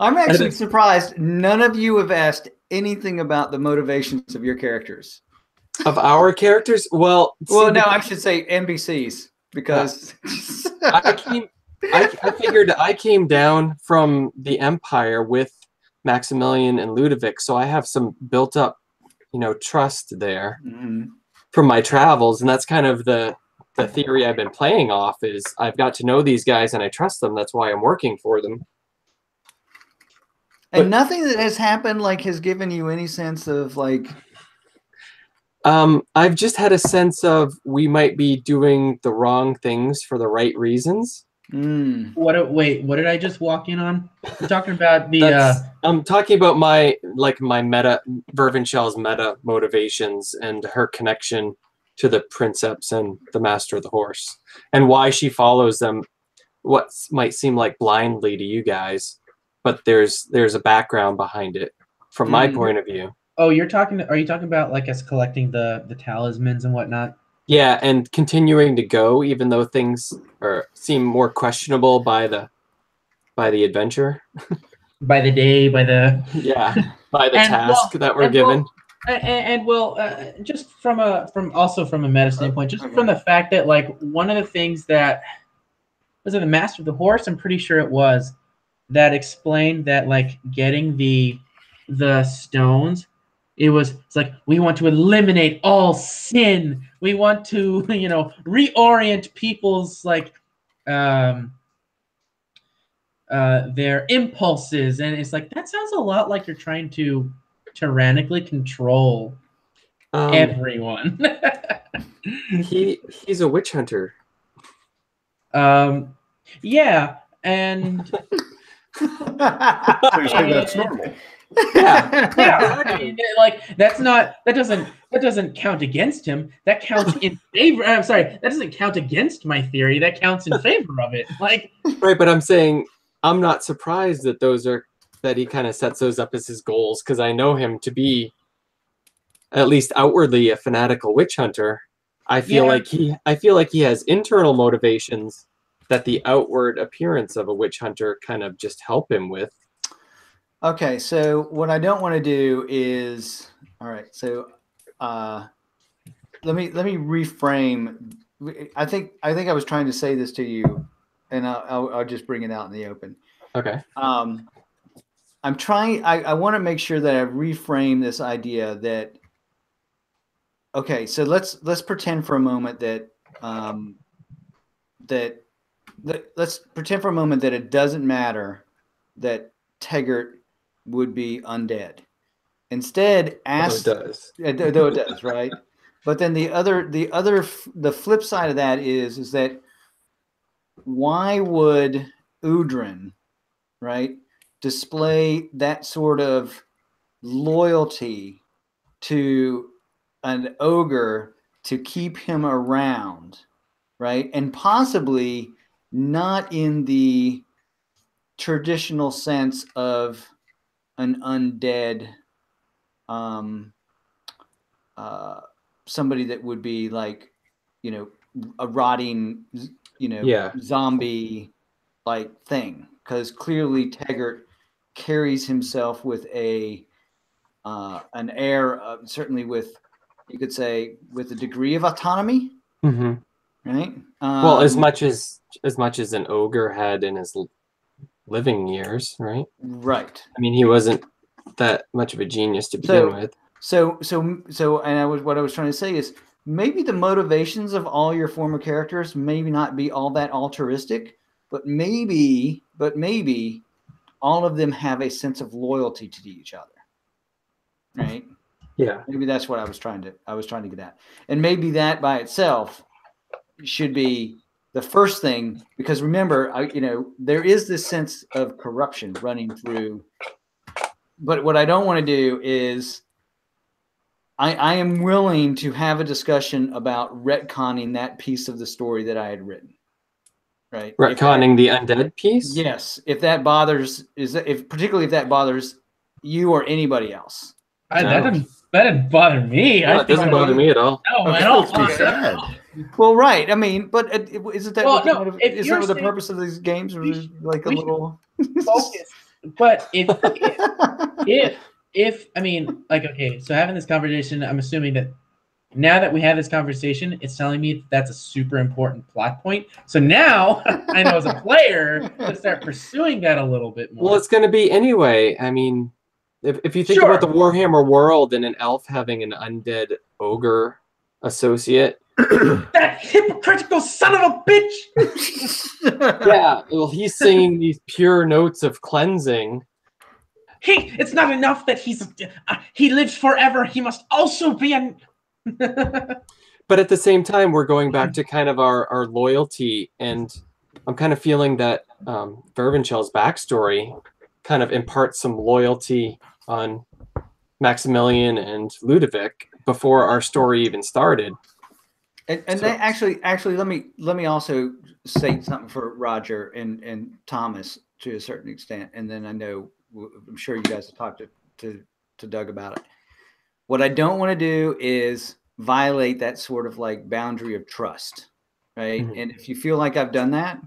I'm actually surprised none of you have asked anything about the motivations of your characters. Of our characters? Well, no, I should say NPCs, because I figured I came down from the Empire with Maximilian and Ludovic, so I have some built up, trust there from my travels, and that's kind of the theory I've been playing off. Is I've got to know these guys and I trust them. That's why I'm working for them. And nothing that has happened has given you any sense of I've just had a sense of we might be doing the wrong things for the right reasons. Wait, what did I just walk in on? You're talking about the I'm talking about my meta Vervinshell's meta motivations and her connection to the Princeps and the Master of the Horse, and why she follows them. What might seem like blindly to you guys, but there's a background behind it from my point of view. Oh, are you talking about us collecting the talismans and whatnot? Yeah, and continuing to go even though things seem more questionable by the adventure. By the day, by the task that we're given. Just from a meta standpoint, just from the fact that one of the things that was it the Master of the Horse, I'm pretty sure it was, that explained that getting the stones, it's we want to eliminate all sin. We want to reorient people's their impulses, and it's that sounds a lot like you're trying to tyrannically control everyone. He's a witch hunter. Yeah, and so you're saying that's normal. Yeah. I mean, that doesn't count against him. That counts in favor. I'm sorry, that doesn't count against my theory. That counts in favor of it. Right, but I'm saying I'm not surprised that that he kind of sets those up as his goals, because I know him to be at least outwardly a fanatical witch hunter. I feel like he has internal motivations that the outward appearance of a witch hunter kind of just help him with. Okay, so what I don't want to do is, all right. So let me reframe. I think I was trying to say this to you, and I'll just bring it out in the open. Okay. I'm trying. I want to make sure that I reframe this idea that. Okay, so let's pretend for a moment that let's pretend for a moment that it doesn't matter that Taggart would be undead. Instead, ask. Though it does, right? But then the flip side of that is that why would Udrin, right, display that sort of loyalty to an ogre to keep him around, right? And possibly not in the traditional sense of an undead, somebody that would be like, a rotting, zombie like thing. Because clearly Taggart carries himself with an air, certainly with, you could say, with a degree of autonomy, right? Well, as much as an ogre had in his living years, right? Right. I mean, he wasn't that much of a genius to begin with. So, and what I was trying to say is maybe the motivations of all your former characters maybe not be all that altruistic, but maybe all of them have a sense of loyalty to each other, right? Yeah. Maybe that's what I was trying to get at, and maybe that by itself should be the first thing, because remember, there is this sense of corruption running through. But what I don't want to do is, I am willing to have a discussion about retconning that piece of the story that I had written. Right. Retconning the undead piece? Yes. If that bothers, particularly if that bothers you or anybody else. That didn't bother me. No, it doesn't bother me at all. No, okay. at all. Well, right. I mean, but isn't that is that what the purpose of these games? Or like a little focus? But if I mean, like, okay, so having this conversation, I'm assuming that now that we have this conversation, it's telling me that's a super important plot point. So now I know as a player to start pursuing that a little bit more. Well, it's going to be anyway. I mean, if you think about the Warhammer world and an elf having an undead ogre associate. That hypocritical son of a bitch! Yeah, well, he's singing these pure notes of cleansing. It's not enough that he lives forever. He must also be an... But at the same time, we're going back to kind of our loyalty, and I'm kind of feeling that Vervinchell's backstory kind of imparts some loyalty on Maximilian and Ludovic before our story even started. And so, actually, let me also say something for Roger and Thomas to a certain extent, and then I'm sure you guys have talked to Doug about it. What I don't want to do is violate that sort of like boundary of trust, right? Mm-hmm. And if you feel like I've done that,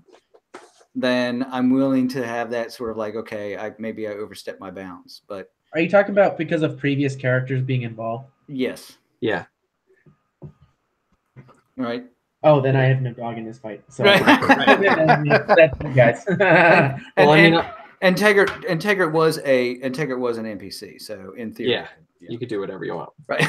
then I'm willing to have that sort of like, okay, maybe I overstepped my bounds. But are you talking about because of previous characters being involved? Yes. Yeah. Right. Oh, then I have no dog in this fight. So right. That's you guys. And Taggart was an NPC, so in theory, yeah, you could do whatever you want, right?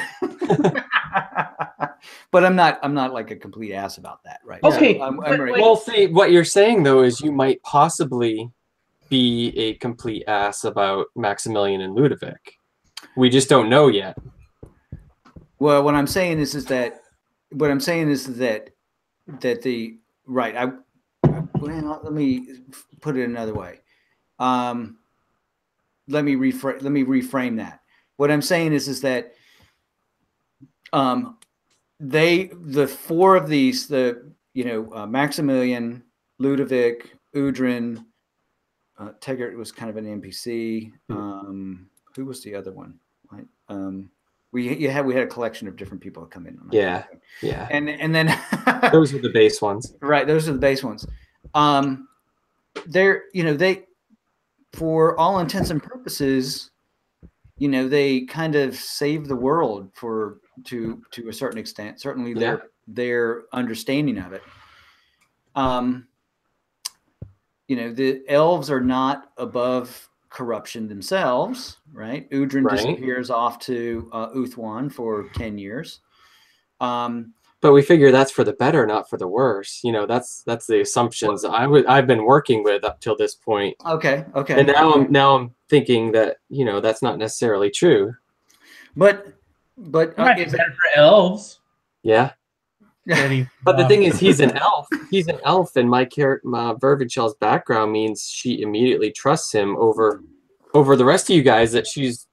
But I'm not like a complete ass about that, right? Okay. So I'm ready. Well, see, what you're saying though is you might possibly be a complete ass about Maximilian and Ludovic. We just don't know yet. Well, what I'm saying is that the right. Well, let me put it another way. Let me reframe that. What I'm saying is that the four of these, Maximilian, Ludovic, Udrin, Taggart was kind of an NPC. Who was the other one? Right? We had a collection of different people that come in. Yeah. And then those were the base ones. Right, those are the base ones. They're they, for all intents and purposes, they kind of save the world to a certain extent. Certainly, their understanding of it. The elves are not above corruption themselves, right? Udrin disappears off to Uthwan for 10 years. But we figure that's for the better, not for the worse. That's the assumptions I've been working with up till this point. Okay. And now I'm thinking that that's not necessarily true. But might be better for elves. Yeah. But the thing is, he's an elf. He's an elf, and my Vervinchell's background means she immediately trusts him over the rest of you guys. That she's,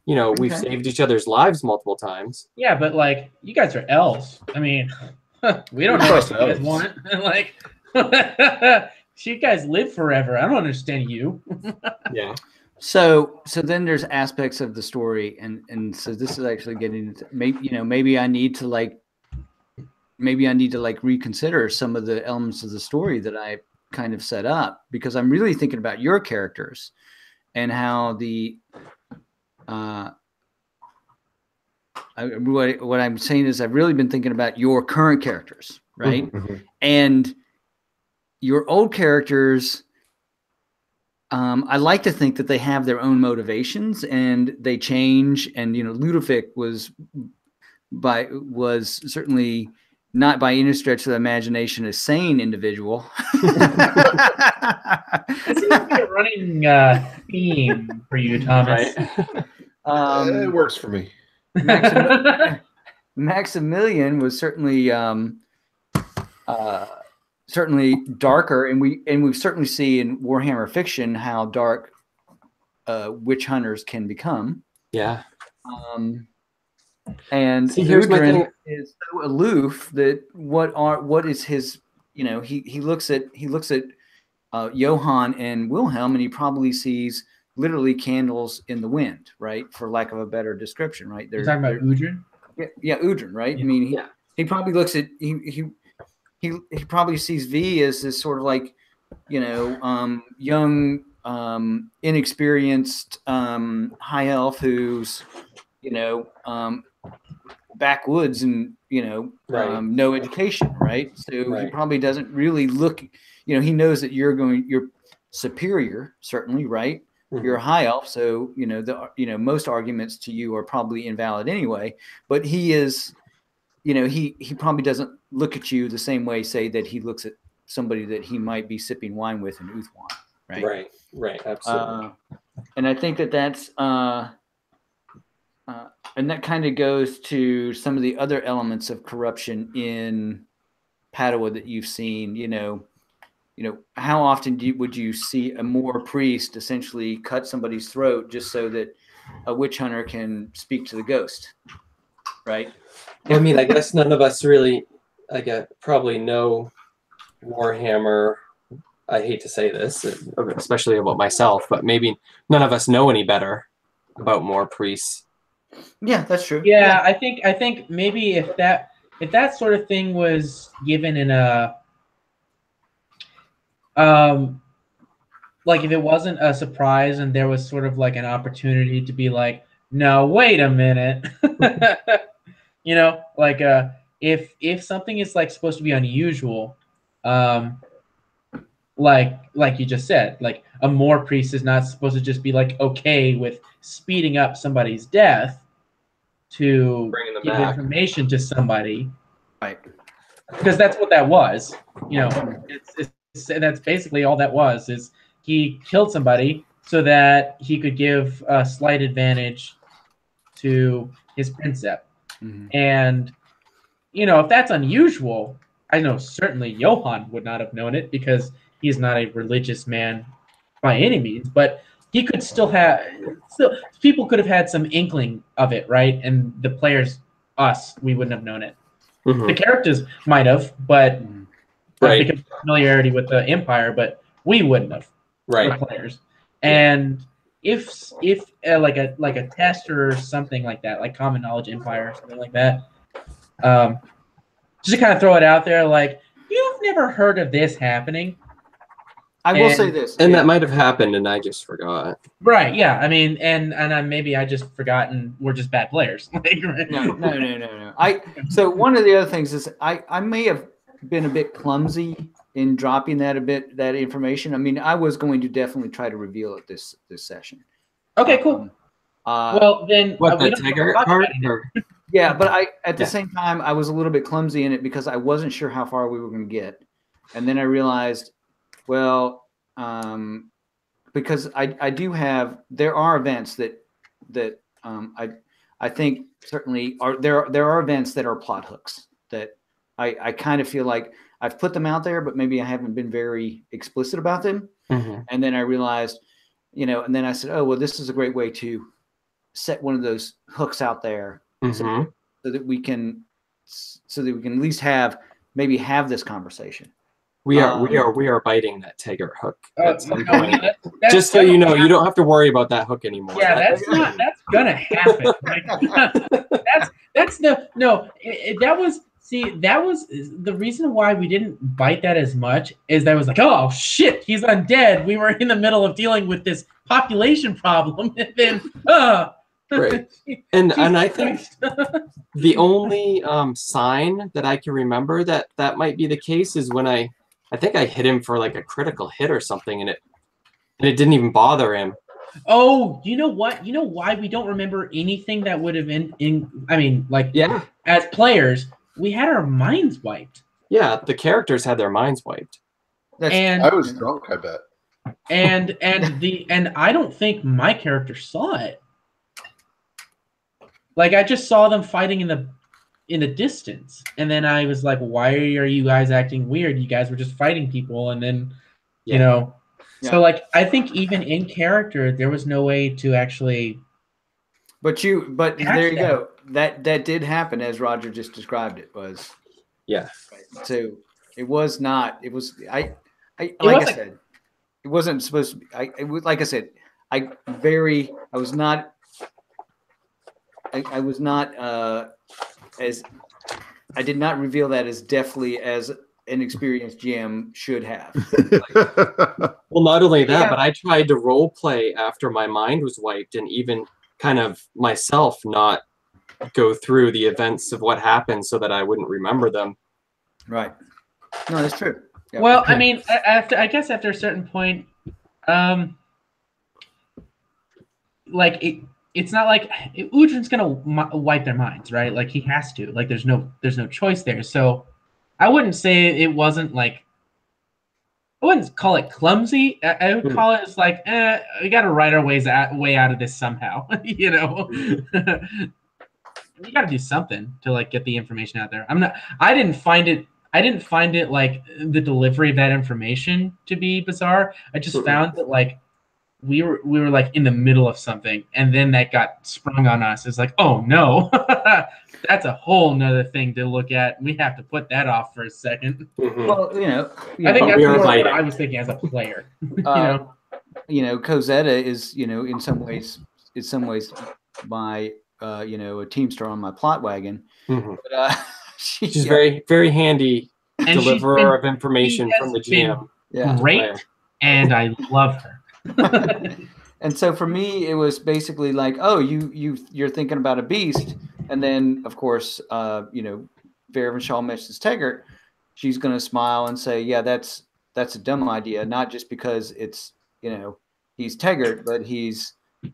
we've saved each other's lives multiple times. Yeah, but like, you guys are elves. I mean, we don't know what you guys want. Like, you guys live forever. I don't understand you. Yeah. So then there's aspects of the story, and so this is actually getting into, maybe I need to reconsider some of the elements of the story that I kind of set up, because I'm really thinking about your characters and how what I'm saying is I've really been thinking about your current characters, right? Mm-hmm. And your old characters, I like to think that they have their own motivations and they change. And Ludovic was certainly not by any stretch of the imagination a sane individual. That seems to be a running theme for you, Thomas. Right. It works for me. Maximilian was certainly darker, and we certainly see in Warhammer fiction how dark witch hunters can become. Yeah. And Udrin is so aloof that what is his, he looks at Johann and Wilhelm, and he probably sees literally candles in the wind, right? For lack of a better description, right? You're talking about Udrin? Yeah, Udrin, right? Yeah. I mean, he probably looks at he probably sees V as this sort of like, young, inexperienced high elf who's, backwoods and no education, right? So he probably doesn't really look, he knows that you're superior, certainly, right? Mm-hmm. You're a high elf, so most arguments to you are probably invalid anyway. But he is, he probably doesn't look at you the same way, say, that he looks at somebody that he might be sipping wine with in Uthwan, right? Right, absolutely. And I think that's and that kind of goes to some of the other elements of corruption in Padua that you've seen. How often would you see a Moor priest essentially cut somebody's throat just so that a witch hunter can speak to the ghost, right? I mean, I guess none of us really, probably know Warhammer. I hate to say this, especially about myself, but maybe none of us know any better about Moor priests. Yeah, that's true. Yeah, I think maybe if that sort of thing was given in a like if it wasn't a surprise and there was sort of like an opportunity to be like, no, wait a minute. If something is like supposed to be unusual, like you just said, like a Moor priest is not supposed to just be like okay with speeding up somebody's death to give information to somebody, right? Because that's what that was. That's basically all that was. Is he killed somebody so that he could give a slight advantage to his Princeps. Mm-hmm. And if that's unusual, I know certainly Johann would not have known it because he's not a religious man by any means, but he could people could have had some inkling of it, right? And the players, we wouldn't have known it. Mm-hmm. The characters might have, but because of familiarity with the Empire, but we wouldn't have. right players. And if like a test or something like that, like Common Knowledge Empire or something like that, just to kind of throw it out there, like, you've never heard of this happening. I will say this, and that might have happened, and I just forgot. Right? Yeah. I mean, and maybe I just forgotten. We're just bad players. No. So one of the other things is I may have been a bit clumsy in dropping that information. I mean, I was going to definitely try to reveal it this session. Okay, cool. Well, then what the Taggart part? Yeah, but at the same time I was a little bit clumsy in it because I wasn't sure how far we were going to get, and then I realized, well, because I do have, there are events that I think certainly are there are events that are plot hooks that I kind of feel like I've put them out there, but maybe I haven't been very explicit about them. Mm-hmm. And then I realized, and then I said, oh, well, this is a great way to set one of those hooks out there, so that we can at least have this conversation. We are biting that Taggart hook at some point. Just so you know, you don't have to worry about that hook anymore. Yeah, that's gonna happen. That was the reason why we didn't bite that as much, is that was like, oh shit, he's undead. We were in the middle of dealing with this population problem, and then right. And I think the only sign that I can remember that might be the case is when I think I hit him for like a critical hit or something, and it didn't even bother him. Oh, you know what? You know why we don't remember anything that would have as players, we had our minds wiped. Yeah, the characters had their minds wiped. I was drunk, I bet. And I don't think my character saw it. Like, I just saw them fighting in the distance, and then I was like, why are you guys acting weird? You guys were just fighting people, and then so like, I think even in character there was no way to actually but there you go, that did happen as Roger just described it. Was so it was not, it was I said, it wasn't supposed to be, it was, like I said, I was not as I did not reveal that as deftly as an experienced GM should have. Well, not only that, but I tried to role play after my mind was wiped, and even kind of myself not go through the events of what happened so that I wouldn't remember them. Right. No, that's true. Yeah. Well, I mean, I guess after a certain point, like it's not like Udrin's gonna wipe their minds, right? Like, he has to. Like, there's no choice there. So I wouldn't say it wasn't like, I wouldn't call it clumsy. I would call it as like, we got to write our way out of this somehow. You got to do something to like get the information out there. I didn't find it like the delivery of that information to be bizarre. I just found that like we were like in the middle of something, and then that got sprung on us. It's like, oh no, that's a whole nother thing to look at. We have to put that off for a second. Well, I think that's more what I was thinking as a player. Cosetta is, in some ways my a teamster on my plot wagon. But she's very, very handy deliverer of information from the GM. Great, and I love her. And so for me, it was basically like, oh, you're thinking about a beast, and then of course, Vera Shaw mentions Taggart. She's going to smile and say, yeah, that's a dumb idea, not just because it's he's Taggart, but he's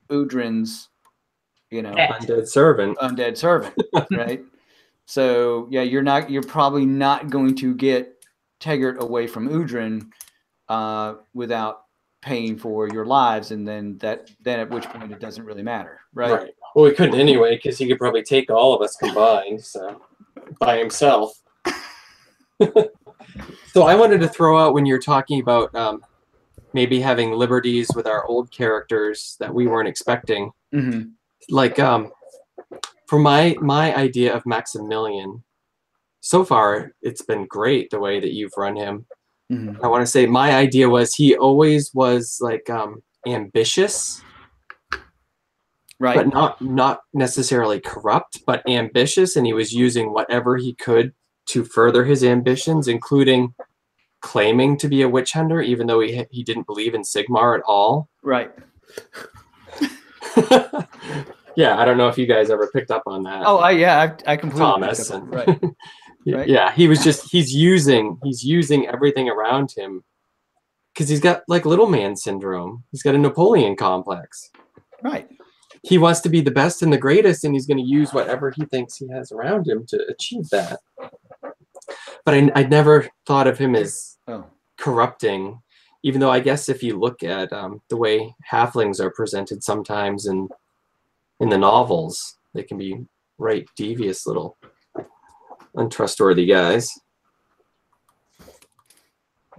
Udrin's undead servant, right? So yeah, you're probably not going to get Taggart away from Udrin without paying for your lives, and then at which point it doesn't really matter, right? Well, we couldn't anyway, because he could probably take all of us combined, so by himself. So I wanted to throw out, when you're talking about maybe having liberties with our old characters that we weren't expecting, like for my idea of Maximilian, so far it's been great the way that you've run him. I want to say my idea was he always was like ambitious, right? But not necessarily corrupt, but ambitious, and he was using whatever he could to further his ambitions, including claiming to be a witch hunter, even though he didn't believe in Sigmar at all. Right. Yeah, I don't know if you guys ever picked up on that. Oh, I completely Thomas, picked up on, right. Right. Yeah, he's using everything around him because he's got like little man syndrome. He's got a Napoleon complex. Right. He wants to be the best and the greatest, and he's going to use whatever he thinks he has around him to achieve that. But I never thought of him as corrupting, even though I guess if you look at the way halflings are presented sometimes in the novels, they can be right devious little untrustworthy guys.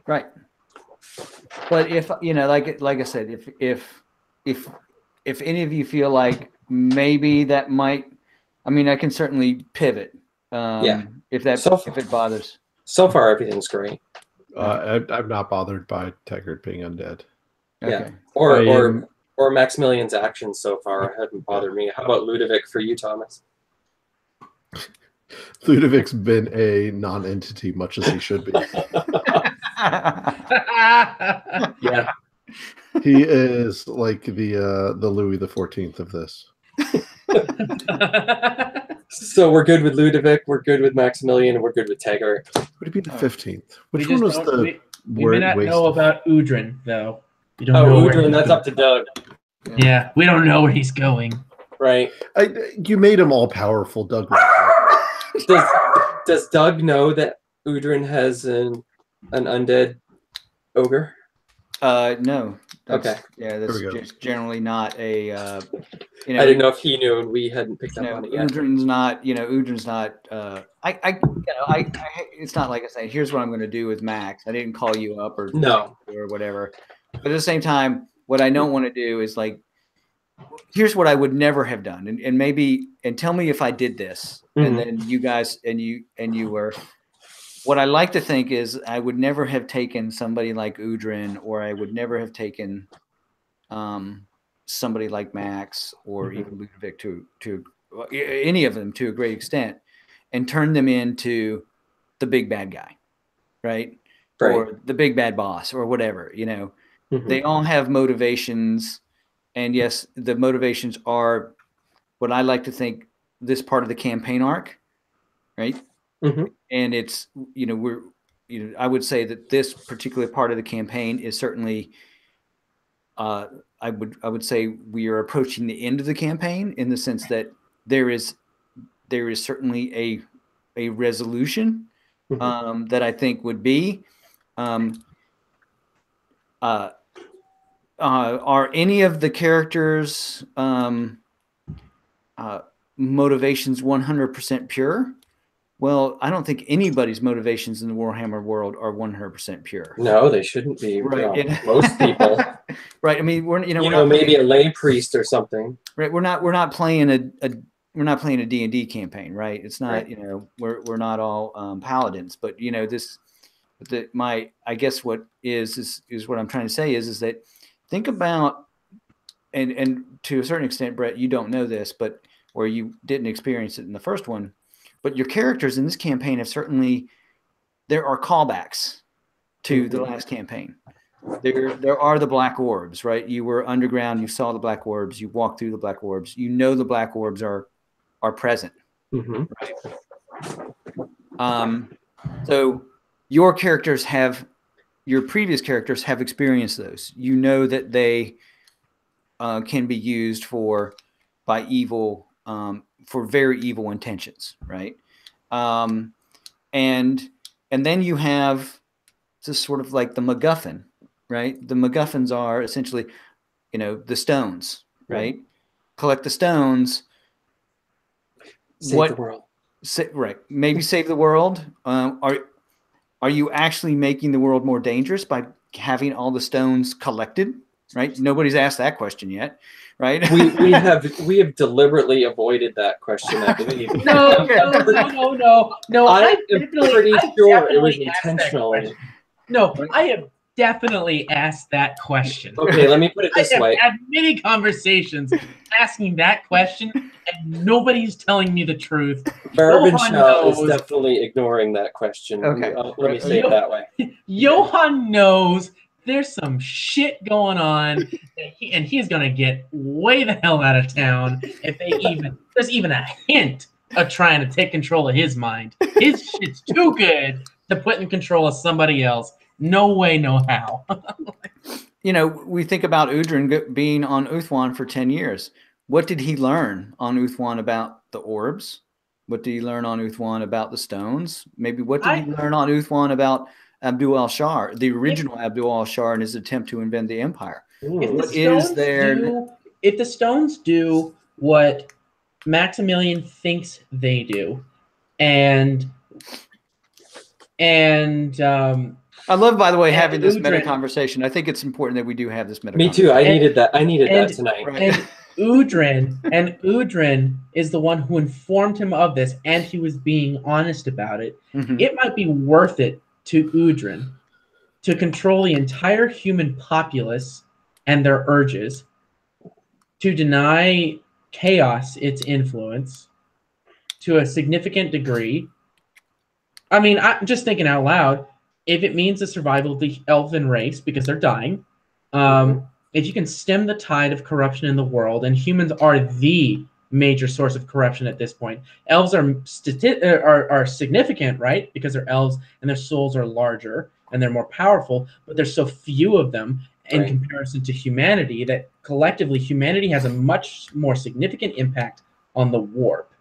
Right. But if like I said, if any of you feel like maybe that might, I mean, I can certainly pivot. If it bothers. So far, everything's great. I'm not bothered by Taggart being undead. Okay. Yeah. Or Maximilian's actions so far haven't bothered me. How about Ludovic for you, Thomas? Ludovic's been a non-entity, much as he should be. Yeah. He is like the Louis XIV of this. So we're good with Ludovic, we're good with Maximilian, and we're good with Taggart. Would it be the 15th? Which one was the we may not know about Udrin, though. We don't know Udrin, that's up to Doug. Yeah, we don't know where he's going. Right. You made him all powerful, Doug. Does Doug know that Udrin has an undead ogre? No. Okay. Yeah, that's just generally not a. I didn't know if he knew, and we hadn't picked up on it yet. Udrin's not. Udrin's not. It's not like I say. Here's what I'm going to do with Max. I didn't call you up or whatever. But at the same time, what I don't want to do is like, here's what I would never have done, and tell me if I did this, and then you guys and you were. What I like to think is I would never have taken somebody like Udrin, or I would never have taken somebody like Max, or even Ludovic to any of them to a great extent, and turn them into the big bad guy, right? Or the big bad boss, or whatever. They all have motivations, and yes, the motivations are what I like to think this part of the campaign arc, right? And it's, I would say that this particular part of the campaign is certainly, I would say we are approaching the end of the campaign in the sense that there is certainly a resolution that I think would be, are any of the characters' motivations 100% pure? Well, I don't think anybody's motivations in the Warhammer world are 100% pure. No, they shouldn't be. Right. Most people. Right. I mean, we're maybe a lay priest or something. Right. We're not playing a D&D campaign, right? It's not, we're not all paladins, but I guess what is what I'm trying to say is that think about, and to a certain extent, Brett, you don't know this, but or you didn't experience it in the first one. But your characters in this campaign have there are callbacks to the last campaign. There are the black orbs, right? You were underground, you saw the black orbs, you walked through the black orbs. The black orbs are present. Right? So your previous characters have experienced those. You know that they can be used by evil, for very evil intentions, right? And then you have this sort of like the MacGuffin, right? The MacGuffins are essentially, the stones, right? Collect the stones. Save the world. Right. Maybe save the world. Are you actually making the world more dangerous by having all the stones collected? Right. Nobody's asked that question yet. Right. we have deliberately avoided that question, I believe. No. I'm pretty sure it was intentionally. No, I have definitely asked that question. Okay, let me put it this way. I have had many conversations asking that question, and nobody's telling me the truth. Bourbon Shell is definitely ignoring that question. Okay. Let me say it that way. Johan knows there's some shit going on, and he's going to get way the hell out of town if there's even a hint of trying to take control of his mind. His shit's too good to put in control of somebody else. No way, no how. You know, we think about Udrin being on Uthwan for 10 years. What did he learn on Uthwan about the orbs? What did he learn on Uthwan about the stones? Maybe what did he learn on Uthwan about Abdul al-Shar, the original Abdul al-Shar, in his attempt to invent the empire? If the stones do what Maximilian thinks they do, and I love, by the way, having this meta conversation. I think it's important that we do have this meta. Me too. I needed that. I needed that tonight. Right. And Udrin is the one who informed him of this, and he was being honest about it. Mm-hmm. It might be worth it to Udrin to control the entire human populace and their urges, to deny chaos its influence to a significant degree. I mean, I'm just thinking out loud. If it means the survival of the elven race because they're dying, if you can stem the tide of corruption in the world, and humans are the major source of corruption at this point. Elves are significant, right? Because they're elves and their souls are larger and they're more powerful, but there's so few of them in comparison to humanity that collectively humanity has a much more significant impact on the warp.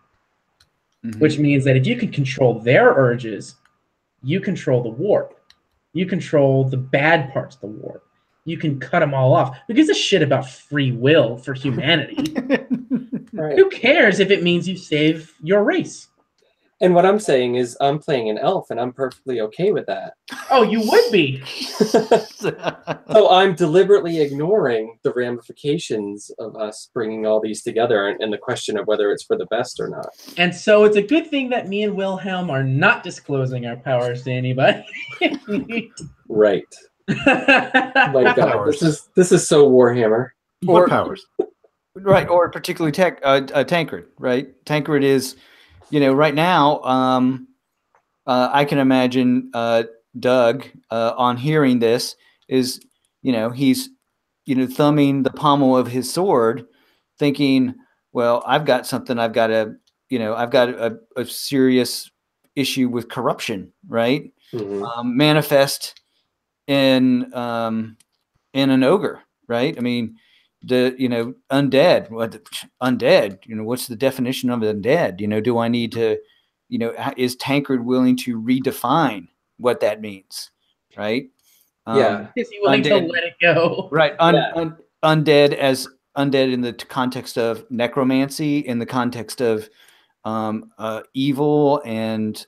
Mm-hmm. Which means that if you can control their urges, you control the warp. You control the bad parts of the warp. You can cut them all off. Who gives a shit about free will for humanity? Right. Who cares if it means you save your race? And what I'm saying is I'm playing an elf, and I'm perfectly okay with that. Oh, you would be. So I'm deliberately ignoring the ramifications of us bringing all these together and the question of whether it's for the best or not. And so it's a good thing that me and Wilhelm are not disclosing our powers to anybody. Right. My God, this is so Warhammer. What powers? Right, or particularly Tancred, right? Tancred is, right now, I can imagine Doug, on hearing this, is, he's, thumbing the pommel of his sword, thinking, well, I've got something, I've got a serious issue with corruption, right? Mm-hmm. Manifest in an ogre, right? I mean, undead. What's the definition of undead? Do I need to, is Tancred willing to redefine what that means, right? Yeah. Is he willing to let it go? Right. Undead in the context of necromancy, in the context of evil and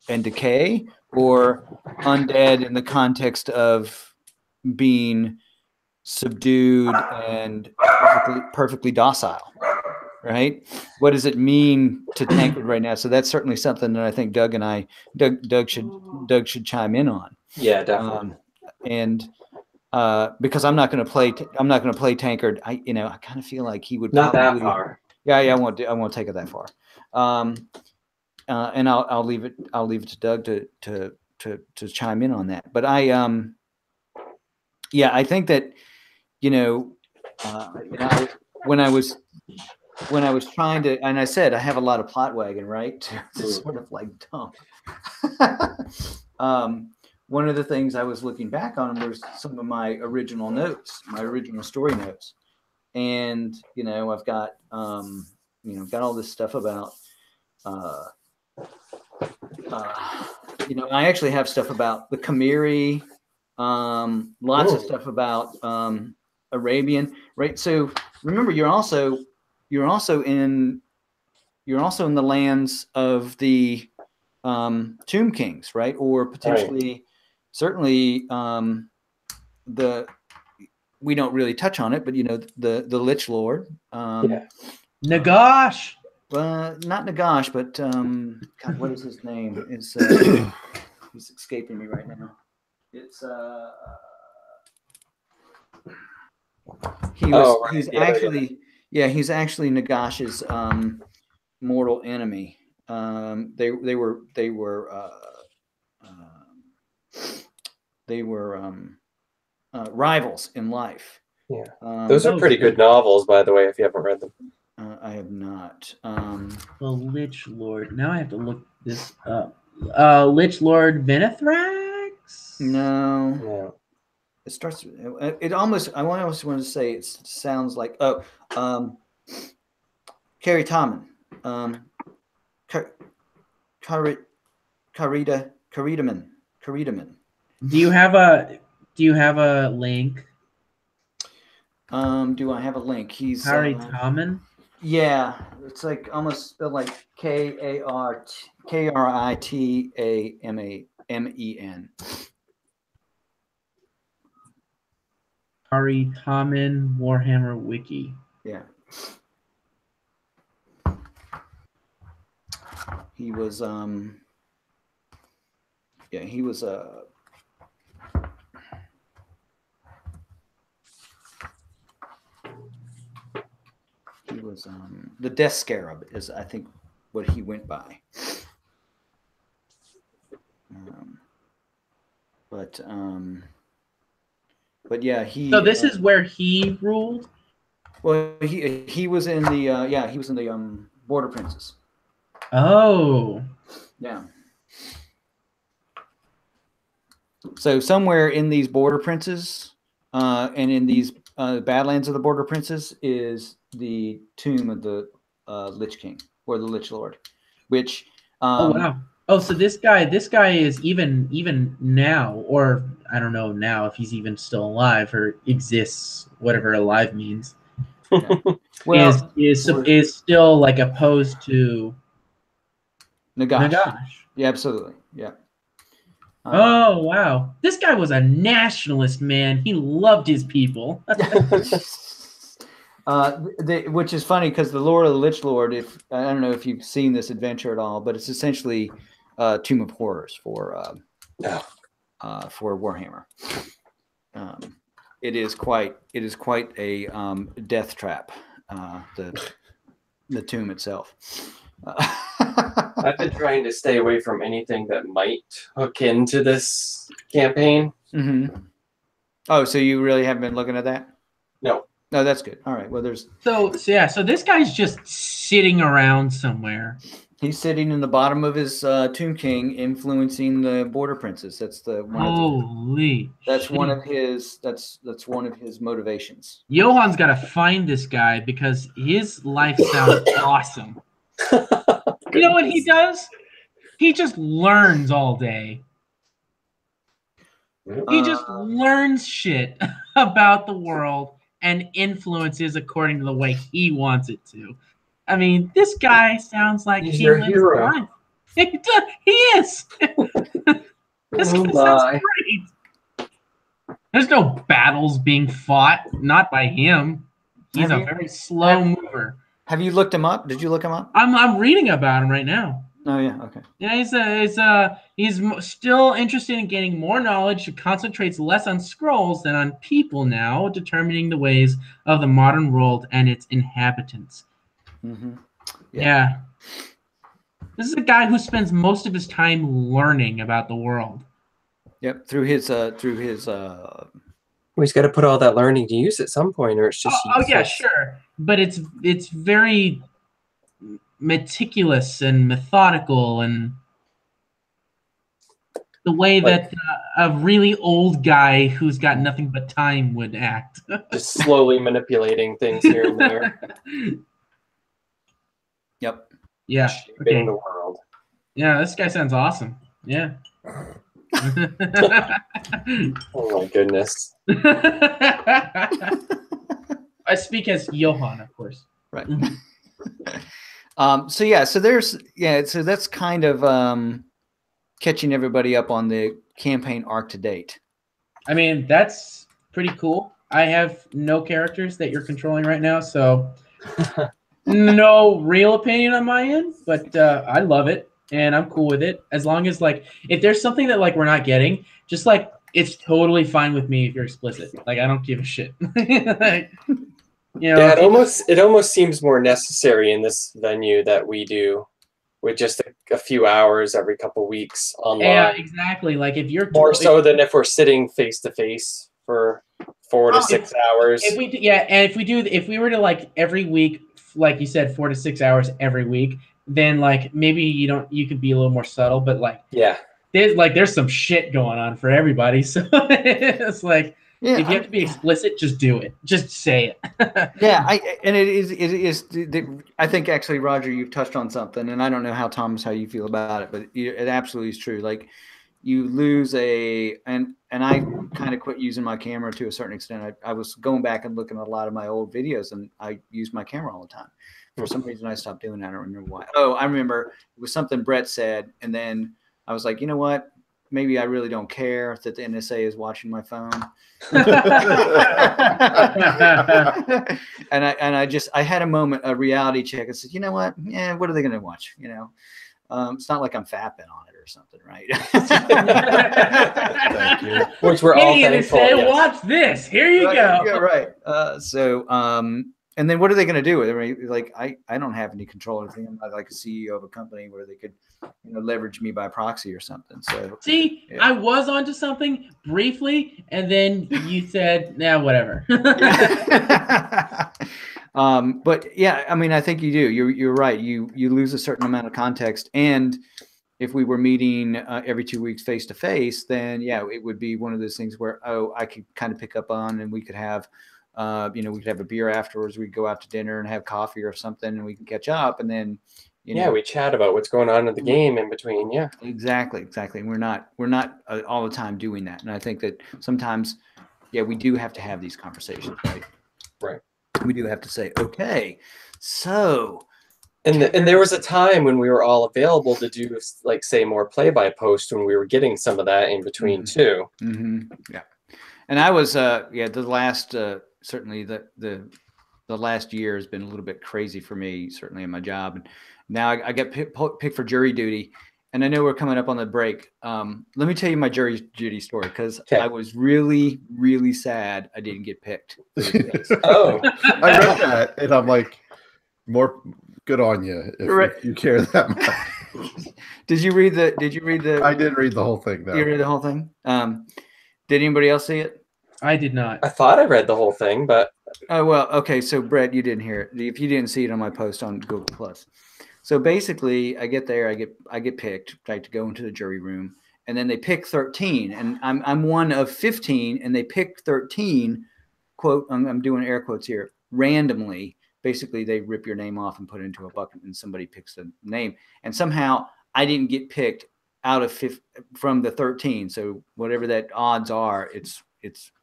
decay, or undead in the context of being subdued and perfectly docile, right? What does it mean to Tancred right now? So that's certainly something that I think Doug should chime in on. Yeah, definitely. Because I'm not going to play Tancred. I kind of feel like he would not that far. Yeah, I won't take it that far. And I'll leave it to Doug to chime in on that. But I think that when I was trying to, and I said I have a lot of plot wagon, right? To sort of like dump. One of the things I was looking back on was some of my original notes, my original story notes, and I've got got all this stuff about. I actually have stuff about the Khmeri, lots of stuff about Arabian, right? So remember, you're also in the lands of the Tomb Kings, right? Or potentially, certainly, we don't really touch on it, but the Lich Lord, Nagash. Not Nagash, but God, what is his name? It's He's escaping me right now. It's he's actually Nagash's mortal enemy. They were rivals in life. Yeah, those are pretty good novels, by the way, if you haven't read them. I have not. The Lich Lord. Now I have to look this up. Lich Lord Venethrax? No. It starts. It almost. I almost want to say it sounds like Carrie Tommen. Karidaman. Do you have a link? Do I have a link? He's Carrie Tommen. Yeah, it's like almost spelled like Karitamen. Carrie Tommen Warhammer Wiki. Yeah. He was he was the Death Scarab is, I think, what he went by. But yeah, he. So this is where he ruled. Well, he was in the he was in the Border Princes. Oh. Yeah. So somewhere in these Border Princes, and in these Badlands of the Border Princes, is the tomb of the Lich King or the Lich Lord, which. Oh wow! Oh, so this guy is even now, or I don't know now if he's even still alive or exists, whatever alive means. Yeah. Well, is still like opposed to Nagash. Yeah, absolutely. Yeah. Oh wow! This guy was a nationalist, man. He loved his people. Which is funny because the Lord of the Lich Lord, I don't know if you've seen this adventure at all, but it's essentially Tomb of Horrors for Warhammer. It is quite a death trap. The tomb itself. I've been trying to stay away from anything that might hook into this campaign. Mm-hmm. Oh, so you really haven't been looking at that? No. No, that's good. All right. Well, there's so this guy's just sitting around somewhere. He's sitting in the bottom of his Tomb King, influencing the Border Princes. That's Holy. That's shit. one of his. That's one of his motivations. Johan's got to find this guy because his life sounds awesome. You know what he does? He just learns all day. He just learns shit about the world and influences according to the way he wants it to. I mean, this guy sounds like he's your hero. Life. He is. This guy sounds great. There's no battles being fought, not by him. He's a very slow mover. Have you looked him up? Did you look him up? I'm reading about him right now. Oh yeah, okay. Yeah, he's still interested in gaining more knowledge. He concentrates less on scrolls than on people now, determining the ways of the modern world and its inhabitants. Mm-hmm. Yeah. This is a guy who spends most of his time learning about the world. Yep, through his Well, he's got to put all that learning to use at some point, or it's just. Oh yeah, sure, but it's very meticulous and methodical, and the way that a really old guy who's got nothing but time would act. Just slowly manipulating things here and there. Yep. Yeah. Shaping the world. Yeah, this guy sounds awesome. Yeah. Oh my goodness. I speak as Johan, of course. Right. So that's kind of catching everybody up on the campaign arc to date. I mean, that's pretty cool. I have no characters that you're controlling right now, so no real opinion on my end, but I love it. and I'm cool with it as long as like if there's something that like we're not getting, just like it's totally fine with me if you're explicit. Like I don't give a shit. Like, you know, Yeah, it almost seems more necessary in this venue that we do with just a few hours every couple weeks online. Yeah, exactly. Like if you're more so than if we're sitting face to face for 4 to 6 hours. If we and if we were to like every week, like you said, 4 to 6 hours every week, then like maybe you could be a little more subtle, but like there's some shit going on for everybody. So it's like if you have to be explicit, just do it. Just say it. Yeah, I think actually, Roger, you've touched on something, and I don't know how how you feel about it, but it absolutely is true. Like you lose and I kind of quit using my camera to a certain extent. I was going back and looking at a lot of my old videos, and I used my camera all the time. For some reason, I stopped doing that. I don't remember why. Oh, I remember it was something Brett said, and then I was like, you know what? Maybe I really don't care that the NSA is watching my phone. and I had a moment, a reality check. I said, you know what? Yeah, what are they going to watch? You know, it's not like I'm fapping on it or something, right? Thank you. Which we're all thankful. Say, watch this. Here you go. Yeah, right. And then what are they going to do with it? I mean, like, I don't have any control or anything. I'm not like a CEO of a company where they could, leverage me by proxy or something. So see, yeah. I was onto something briefly, and then you said, "Nah, whatever." But yeah, I mean, I think you do. You're right. You lose a certain amount of context, and if we were meeting every 2 weeks face to face, then yeah, it would be one of those things where I could kind of pick up on, and we could have. We could have a beer afterwards. We'd go out to dinner and have coffee or something, and we can catch up. And then, we chat about what's going on in the game in between. Yeah, exactly. And we're not all the time doing that. And I think that sometimes, we do have to have these conversations, right? Right. We do have to say, okay, so. And there was a time when we were all available to do, like, say, more play-by-post when we were getting some of that in between too. Mm-hmm. Yeah. And I was, the last. Certainly the last year has been a little bit crazy for me, certainly in my job. And now I get picked for jury duty, and I know we're coming up on the break. Let me tell you my jury duty story, because I was really, really sad I didn't get picked. Oh, I read that, and I'm like, more good on you if you care that much. Did you read the? I did read the whole thing, though. You read the whole thing? Did anybody else see it? I did not. I thought I read the whole thing, but oh well, okay. So Brett, you didn't hear it. If you didn't see it on my post on Google Plus, so basically, I get there, I get picked, like, to go into the jury room, and then they pick 13, and I'm one of 15, and they pick 13. Quote, I'm doing air quotes here, randomly. Basically, they rip your name off and put it into a bucket, and somebody picks the name, and somehow I didn't get picked out of from the 13. So whatever that odds are, it's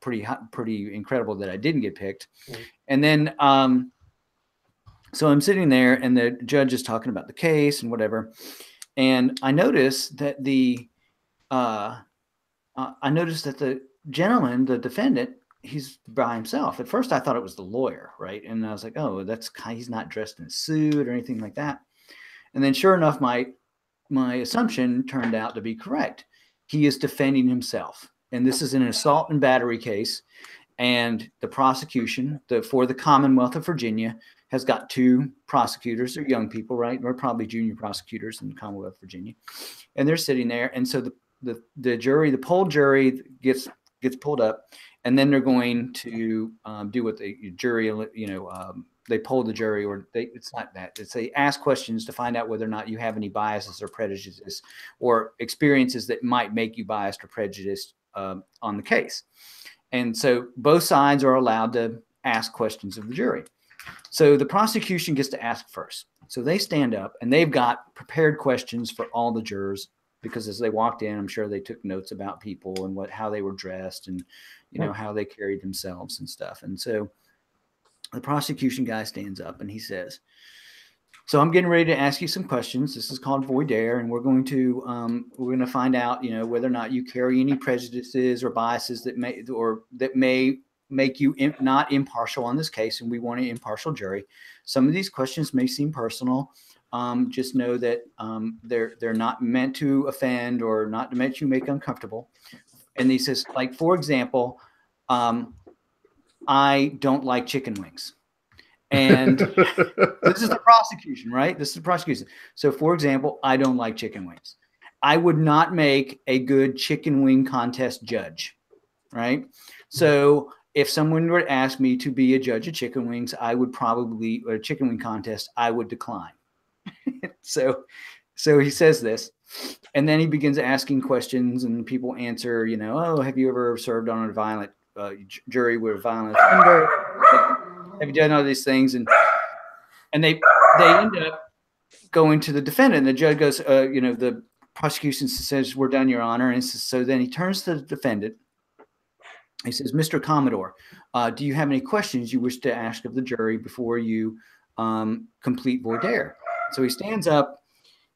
pretty incredible that I didn't get picked. Mm-hmm. And then, so I'm sitting there, and the judge is talking about the case and whatever. And I noticed that the gentleman, the defendant, he's by himself. At first I thought it was the lawyer, right? And I was like, oh, he's not dressed in a suit or anything like that. And then sure enough, my assumption turned out to be correct. He is defending himself. And this is an assault and battery case. And the prosecution for the Commonwealth of Virginia has got 2 prosecutors. They're young people, right? Or probably junior prosecutors in the Commonwealth of Virginia. And they're sitting there. And so the jury, the poll jury gets pulled up. And then they're going to do what the jury, they poll the jury, or it's not that. It's they ask questions to find out whether or not you have any biases or prejudices or experiences that might make you biased or prejudiced on the case. And so both sides are allowed to ask questions of the jury. So the prosecution gets to ask first. So they stand up, and they've got prepared questions for all the jurors, because as they walked in, I'm sure they took notes about people and how they were dressed and, how they carried themselves and stuff. And so the prosecution guy stands up and he says, so I'm getting ready to ask you some questions. This is called voir dire, and we're going to find out, whether or not you carry any prejudices or biases that may make you not impartial on this case, and we want an impartial jury. Some of these questions may seem personal. Just know that they're not meant to offend or not meant to make uncomfortable. And he says, like, for example, I don't like chicken wings. And this is the prosecution, right? This is the prosecution. So, for example, I don't like chicken wings. I would not make a good chicken wing contest judge, right? So if someone were to ask me to be a judge of chicken wings, I would probably, or a chicken wing contest, I would decline. So he says this, and then he begins asking questions, and people answer, you know, oh, have you ever served on a violent jury with a violent offender? Have you done all these things? And they end up going to the defendant. And the judge goes, you know, the prosecution says, we're done, Your Honor. And so then he turns to the defendant. He says, Mr. Commodore, do you have any questions you wish to ask of the jury before you complete voir dire? So he stands up.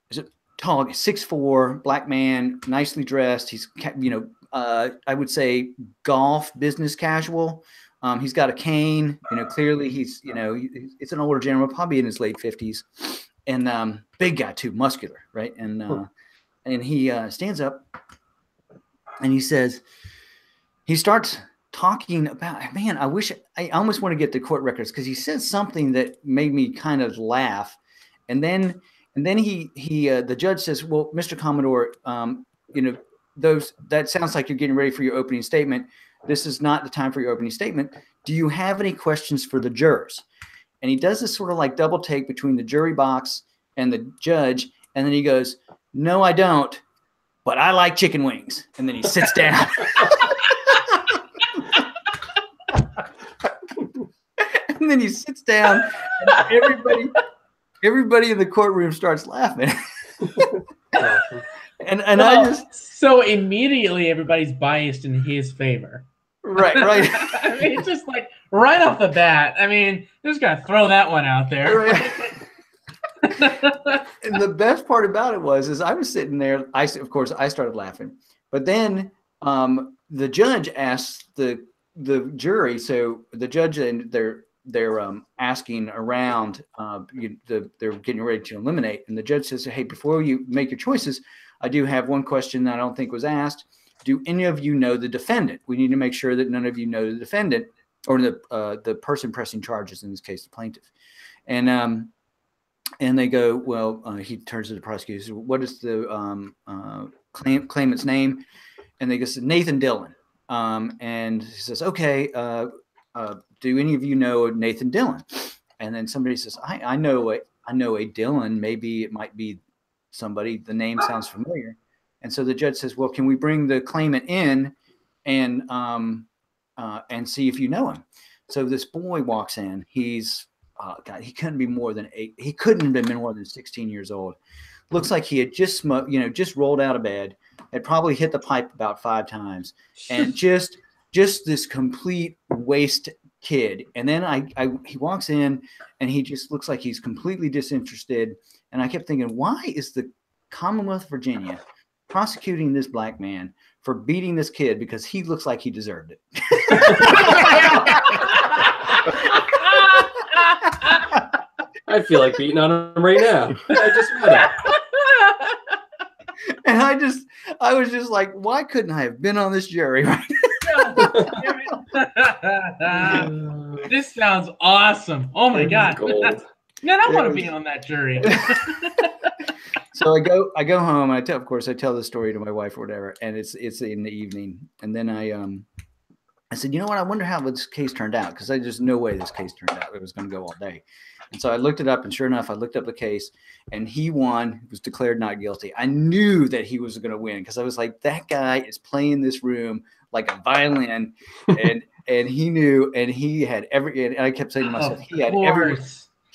He's a tall, 6'4", black man, nicely dressed. He's, you know, I would say golf business casual. He's got a cane. You know, clearly he's, you know, it's an older gentleman, probably in his late 50s, and big guy too, muscular, right? And he stands up and he says, he starts talking about, man, I almost want to get the court records, because he says something that made me kind of laugh. And then the judge says, well, Mr. Commodore, you know, that sounds like you're getting ready for your opening statement. This is not the time for your opening statement. Do you have any questions for the jurors? And he does this sort of like double take between the jury box and the judge. And then he goes, no, I don't, but I like chicken wings. And then he sits down. And then he sits down, and everybody in the courtroom starts laughing. and I just, so immediately everybody's biased in his favor. Right. I mean, it's just like right off the bat. I mean, just gotta throw that one out there. Right. And the best part about it was I was sitting there. Of course, I started laughing, but then the judge asked the jury. So the judge, and they're asking around. They're getting ready to eliminate, and the judge says, "Hey, before you make your choices, I do have one question that I don't think was asked. Do any of you know the defendant? We need to make sure that none of you know the defendant, or the person pressing charges, in this case, the plaintiff." And they go, well, he turns to the prosecutor, says, what is the claimant's name? And they go, Nathan Dillon. And he says, okay, do any of you know Nathan Dillon? And then somebody says, I know a Dillon. Maybe it might be somebody. The name sounds familiar. And so the judge says, well, can we bring the claimant in and see if you know him? So this boy walks in. He's, God, he couldn't be more than 8. He couldn't have been more than 16 years old. Looks like he had just smoked, just rolled out of bed, had probably hit the pipe about 5 times, and just this complete waste kid. And then he walks in, and he just looks like he's completely disinterested. And I kept thinking, why is the Commonwealth of Virginia prosecuting this black man for beating this kid? Because he looks like he deserved it. I feel like beating on him right now. I just met him. And I was just like, why couldn't I have been on this jury? This sounds awesome. Oh my God. Man, I want to be on that jury. So I go home, and I tell the story to my wife or whatever, and it's in the evening. And then I said, you know what? I wonder how this case turned out, because there's no way this case turned out. It was going to go all day. And so I looked it up, and sure enough, I looked up the case, and he won, was declared not guilty. I knew that he was going to win, because I was like, that guy is playing this room like a violin, and he knew, and he had and I kept saying to myself, he had every.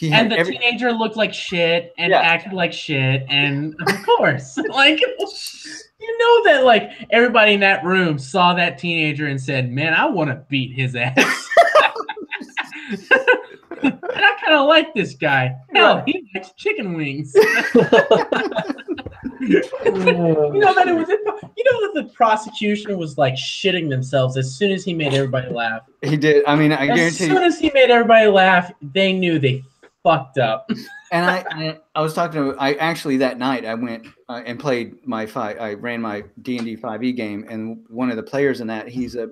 And the teenager looked like shit and acted like shit, and of course, like, you know that, like, everybody in that room saw that teenager and said, man, I want to beat his ass. And I kind of like this guy. Hell, he likes chicken wings. that it was. That the prosecution was like shitting themselves as soon as he made everybody laugh. He did. I mean, I guarantee. As soon as he made everybody laugh, they knew they fucked up. And I was talking to. I actually that night I went and played I ran my D&D 5e game, and one of the players in that he's a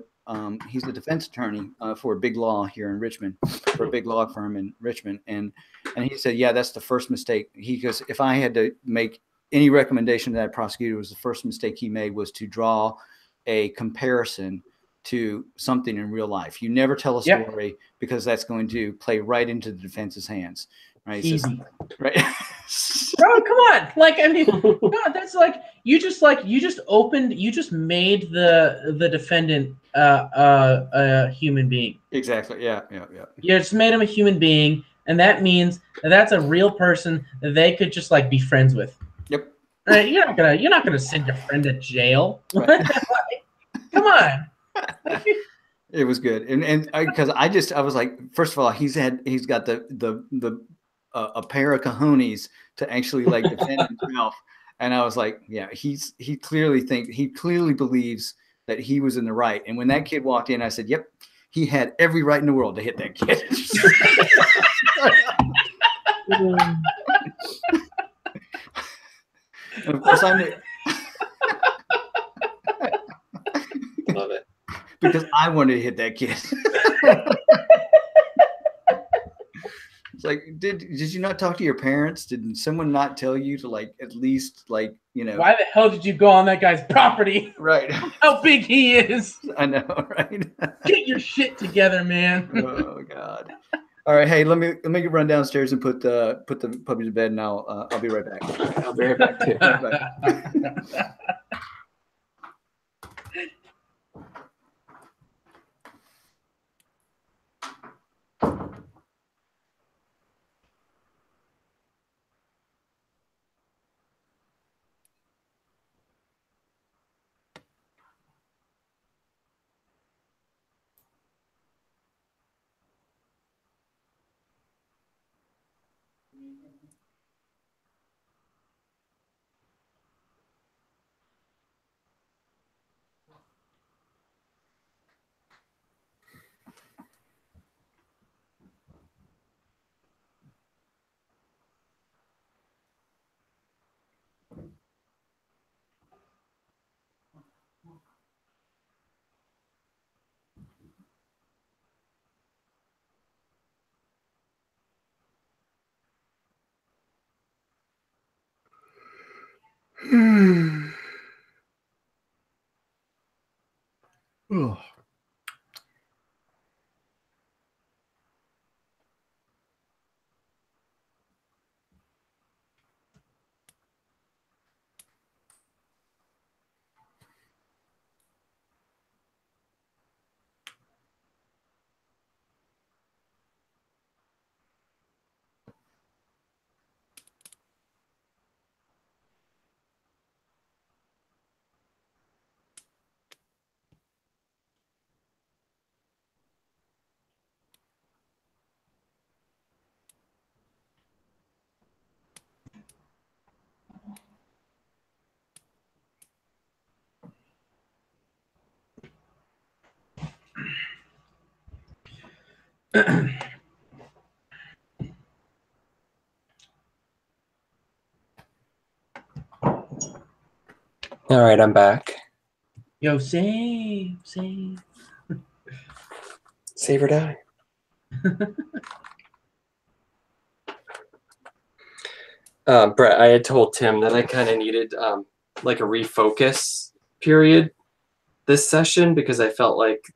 defense attorney for a big law here in Richmond, for a big law firm in Richmond, and he said, yeah, that's the first mistake. He goes, if I had to make any recommendation to that prosecutor, was the first mistake he made was to draw a comparison to something in real life. You never tell a story because that's going to play right into the defense's hands. Right. Easy. Right. Bro, come on. Like, I mean, no, that's like you just made the defendant a human being. Exactly. Yeah. You just made him a human being, and that means that's a real person that they could just like be friends with. Yep. Right? You're not gonna send your friend to jail. Right. Come on. It was good, and because I was like, first of all, he's got the a pair of cojones to actually like defend himself, and I was like, yeah, he clearly believes that he was in the right. And when that kid walked in, I said, yep, he had every right in the world to hit that kid. And of course, I knew. Love it. Because I wanted to hit that kid. It's like, did you not talk to your parents? Did someone not tell you to like at least like, you know? Why the hell did you go on that guy's property? Right. How big he is. I know, right? Get your shit together, man. Oh God. All right, hey, let me run downstairs and put the puppy to bed, and I'll be right back. I'll be right back too. Oh. All right, I'm back. Yo, save. Save or die. Brett, I had told Tim that I kind of needed like a refocus period this session because I felt like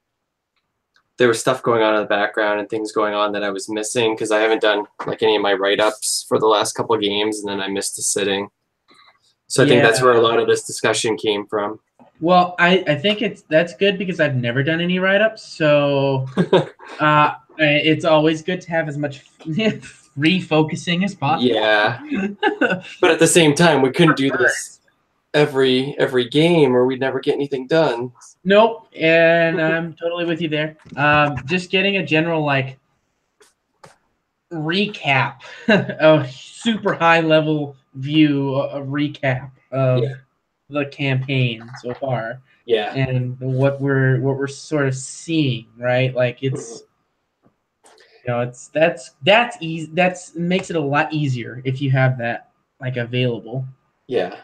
there was stuff going on in the background and things going on that I was missing because I haven't done like any of my write-ups for the last couple of games, and then I missed a sitting. So I think that's where a lot of this discussion came from. Well, I think that's good because I've never done any write-ups, so it's always good to have as much refocusing as possible. Yeah, but at the same time, we couldn't do this every game, or we'd never get anything done. Nope, and I'm totally with you there. Just getting a general like recap, a super high level view, a recap of the campaign so far. Yeah. And what we're sort of seeing, right? Like it's it's that's easy. That's makes it a lot easier if you have that like available. Yeah.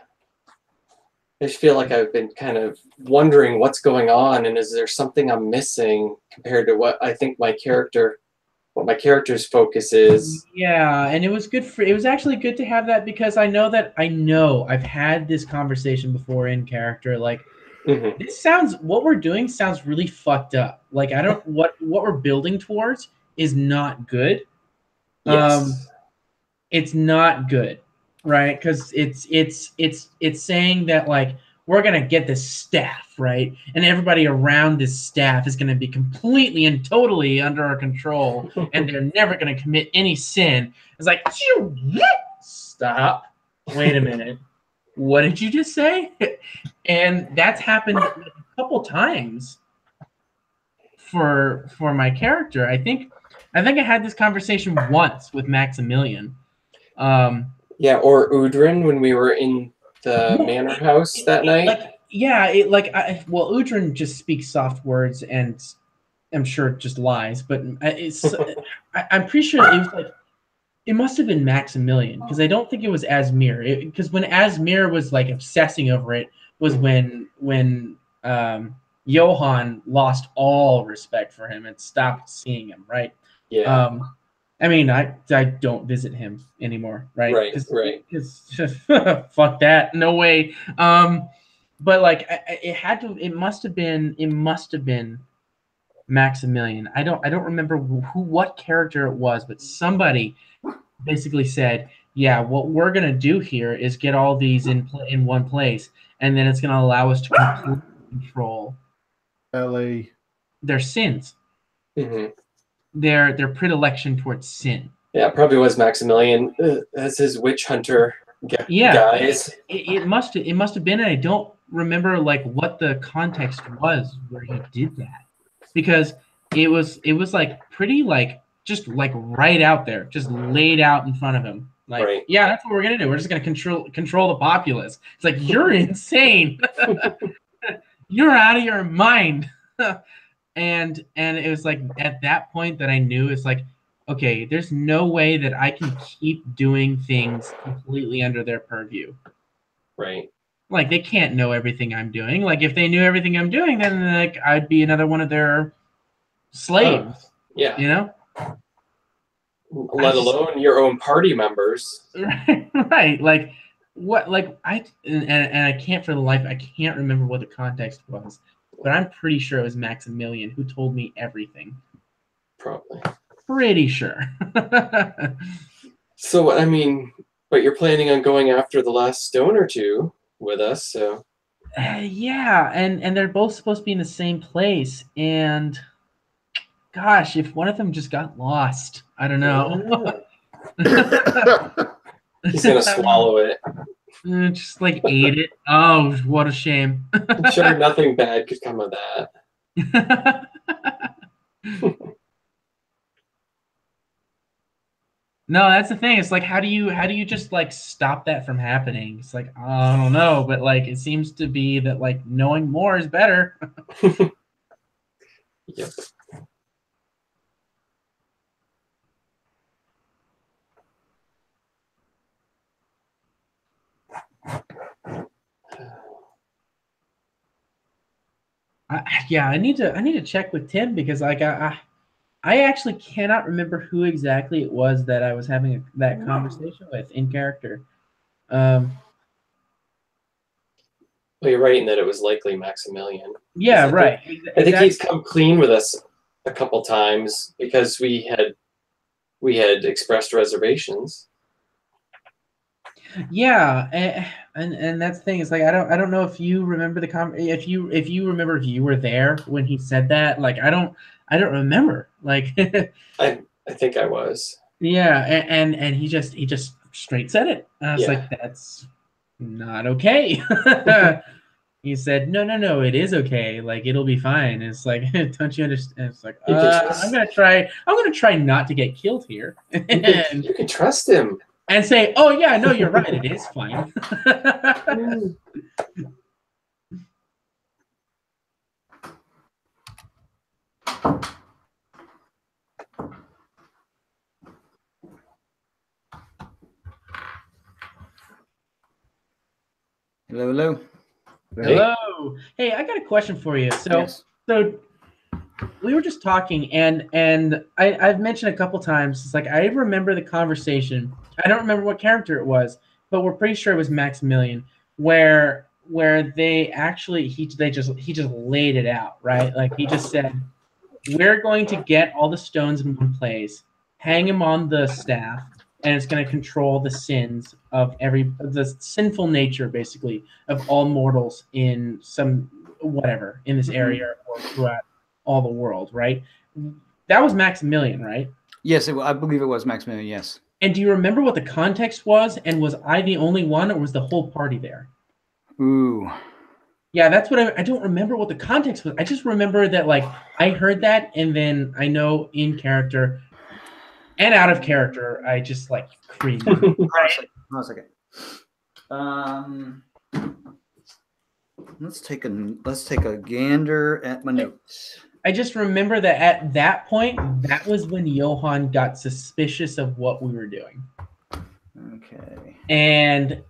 I just feel like I've been kind of wondering what's going on, and is there something I'm missing compared to what I think my character's focus is. Yeah, and it was actually good to have that, because I know I've had this conversation before in character. Like what we're doing sounds really fucked up. Like I don't what we're building towards is not good. Yes. It's not good, right? Because it's saying that like we're gonna get this staff, right, and everybody around this staff is gonna be completely and totally under our control, and they're never gonna commit any sin. It's like, stop. Wait a minute. What did you just say? And that's happened a couple times for my character. I think I had this conversation once with Maximilian. Yeah, or Udrin when we were in the manor house that night. Udrin just speaks soft words, and I'm sure just lies. But I'm pretty sure it was like it must have been Maximilian, because I don't think it was Asmir. Because when Asmir was like obsessing over it was when Johann lost all respect for him and stopped seeing him. Right. Yeah. I mean, I don't visit him anymore, right? Right. Because fuck that, no way. But like, it must have been Maximilian. I don't remember what character it was, but somebody basically said, "Yeah, what we're gonna do here is get all these in one place, and then it's gonna allow us to completely control their sins." Their predilection towards sin. Yeah, it probably was Maximilian. That's his witch hunter guys. It must have been, and I don't remember like what the context was where he did that, because it was like pretty like just like right out there, just laid out in front of him. Like, yeah, that's what we're gonna do. We're just gonna control the populace. It's like, you're insane. You're out of your mind. And it was like at that point that I knew it's like, okay, there's no way that I can keep doing things completely under their purview. Right. Like, they can't know everything I'm doing. Like, if they knew everything I'm doing, then like I'd be another one of their slaves. Yeah. You know? Let alone your own party members. Right. Like what and I can't for the life I can't remember what the context was. But I'm pretty sure it was Maximilian who told me everything. Probably. Pretty sure. So, I mean, but you're planning on going after the last stone or two with us, so. Yeah, and they're both supposed to be in the same place. And, gosh, if one of them just got lost, I don't know. He's going to swallow it. Just like ate it. Oh, what a shame. I'm sure nothing bad could come of that. No, that's the thing. It's like, how do you just like stop that from happening? It's like, I don't know, but like it seems to be that like knowing more is better. Yep. I need to check with Tim, because like I actually cannot remember who exactly it was that I was having that conversation with in character. Well, you're right in that it was likely Maximilian. Yeah, right. I think he's come clean with us a couple times because we had expressed reservations. Yeah, and that's the thing. It's like I don't know if you remember if you remember if you were there when he said that. Like I don't remember. Like I think I was. Yeah, and he just straight said it. And I was like, that's not okay. He said, no, it is okay. Like, it'll be fine. It's like, don't you understand? It's like, You can trust- I'm gonna try not to get killed here. You can trust him. And say, oh yeah, no, you're right. It is fine. Hello, hello. Hello. Hey, I got a question for you. So we were just talking, and I've mentioned a couple times. It's like I remember the conversation. I don't remember what character it was, but we're pretty sure it was Maximilian, where they actually he just laid it out, right? Like he just said, we're going to get all the stones in one place, hang him on the staff, and it's going to control the sins of the sinful nature, basically, of all mortals in some whatever in this area or throughout all the world, right? That was Maximilian, right? Yes, I believe it was Maximilian. Yes. And do you remember what the context was? And was I the only one, or was the whole party there? Ooh. Yeah, that's what I don't remember what the context was. I just remember that, like, I heard that, and then I know in character and out of character, I just like creamed. Hold on a second. Let's take a gander at my notes. I just remember that at that point, that was when Johann got suspicious of what we were doing. Okay. And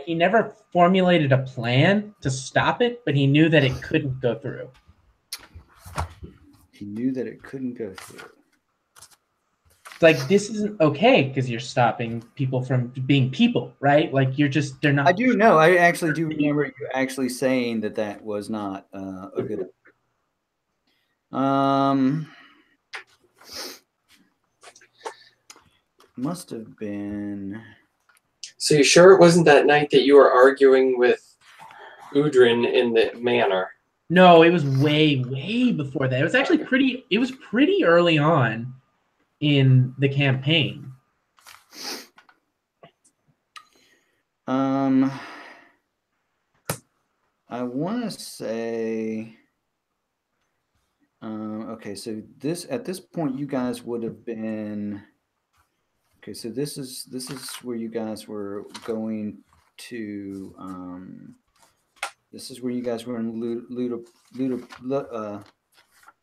he never formulated a plan to stop it, but he knew that it couldn't go through. He knew that it couldn't go through. Like, this isn't okay because you're stopping people from being people, right? Like, they're not. I do know. I actually do remember you actually saying that was not a good. Must have been. So you sure it wasn't that night that you were arguing with Udrin in the manor? No, it was way, way before that. It was actually pretty early on in the campaign. I want to say. Okay, so at this point you guys would have been. Okay, so this is where you guys were going to. This is where you guys were in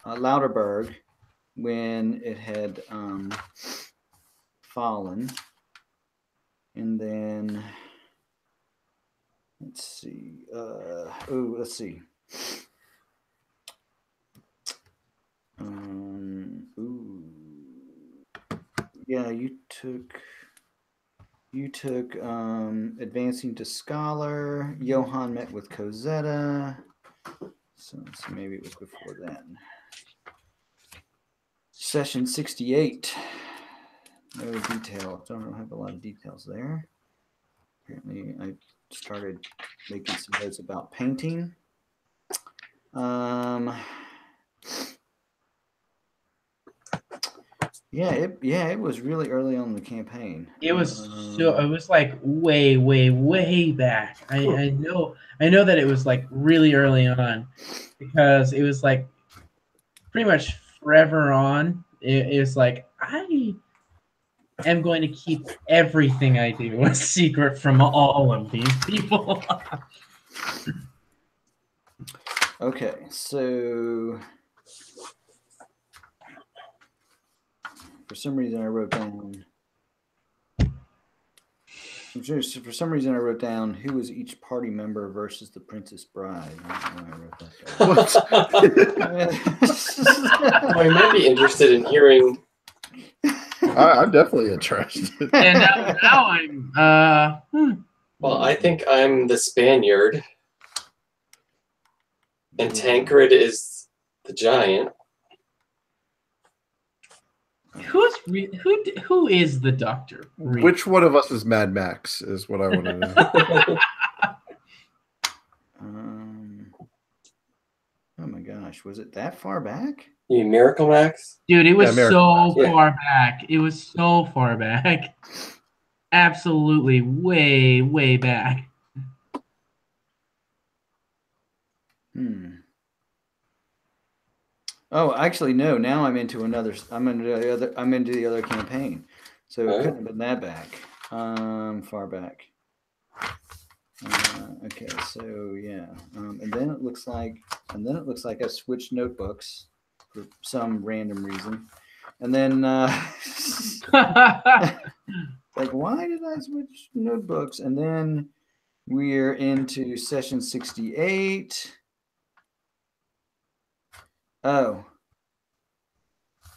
Lauterberg when it had fallen, and then let's see. Let's see. Yeah, you took advancing to scholar. Johann met with Cosetta. So maybe it was before then. Session 68. No detail. Don't have a lot of details there. Apparently, I started making some notes about painting. It was really early on in the campaign. It was it was like way, way, way back. I know that it was like really early on because it was like pretty much forever on. It was like I am going to keep everything I do a secret from all of these people. Okay, so for some reason I wrote down. For some reason I wrote down who was each party member versus the Princess Bride. I don't know why I wrote that down. I might be interested in hearing. I'm definitely interested. And now I'm. Well, I think I'm the Spaniard, and Tancred is the giant. Who is the doctor? Really? Which one of us is Mad Max is what I want to know. Oh my gosh, was it that far back? You mean Miracle Max? Dude, it was so far back. It was so far back. Absolutely way, way back. Oh, actually, no. Now I'm into another. I'm into the other campaign. So it couldn't have been that back. Far back. Okay, so yeah, and then it looks like I switched notebooks for some random reason, and then like, why did I switch notebooks? And then we're into session 68. Oh,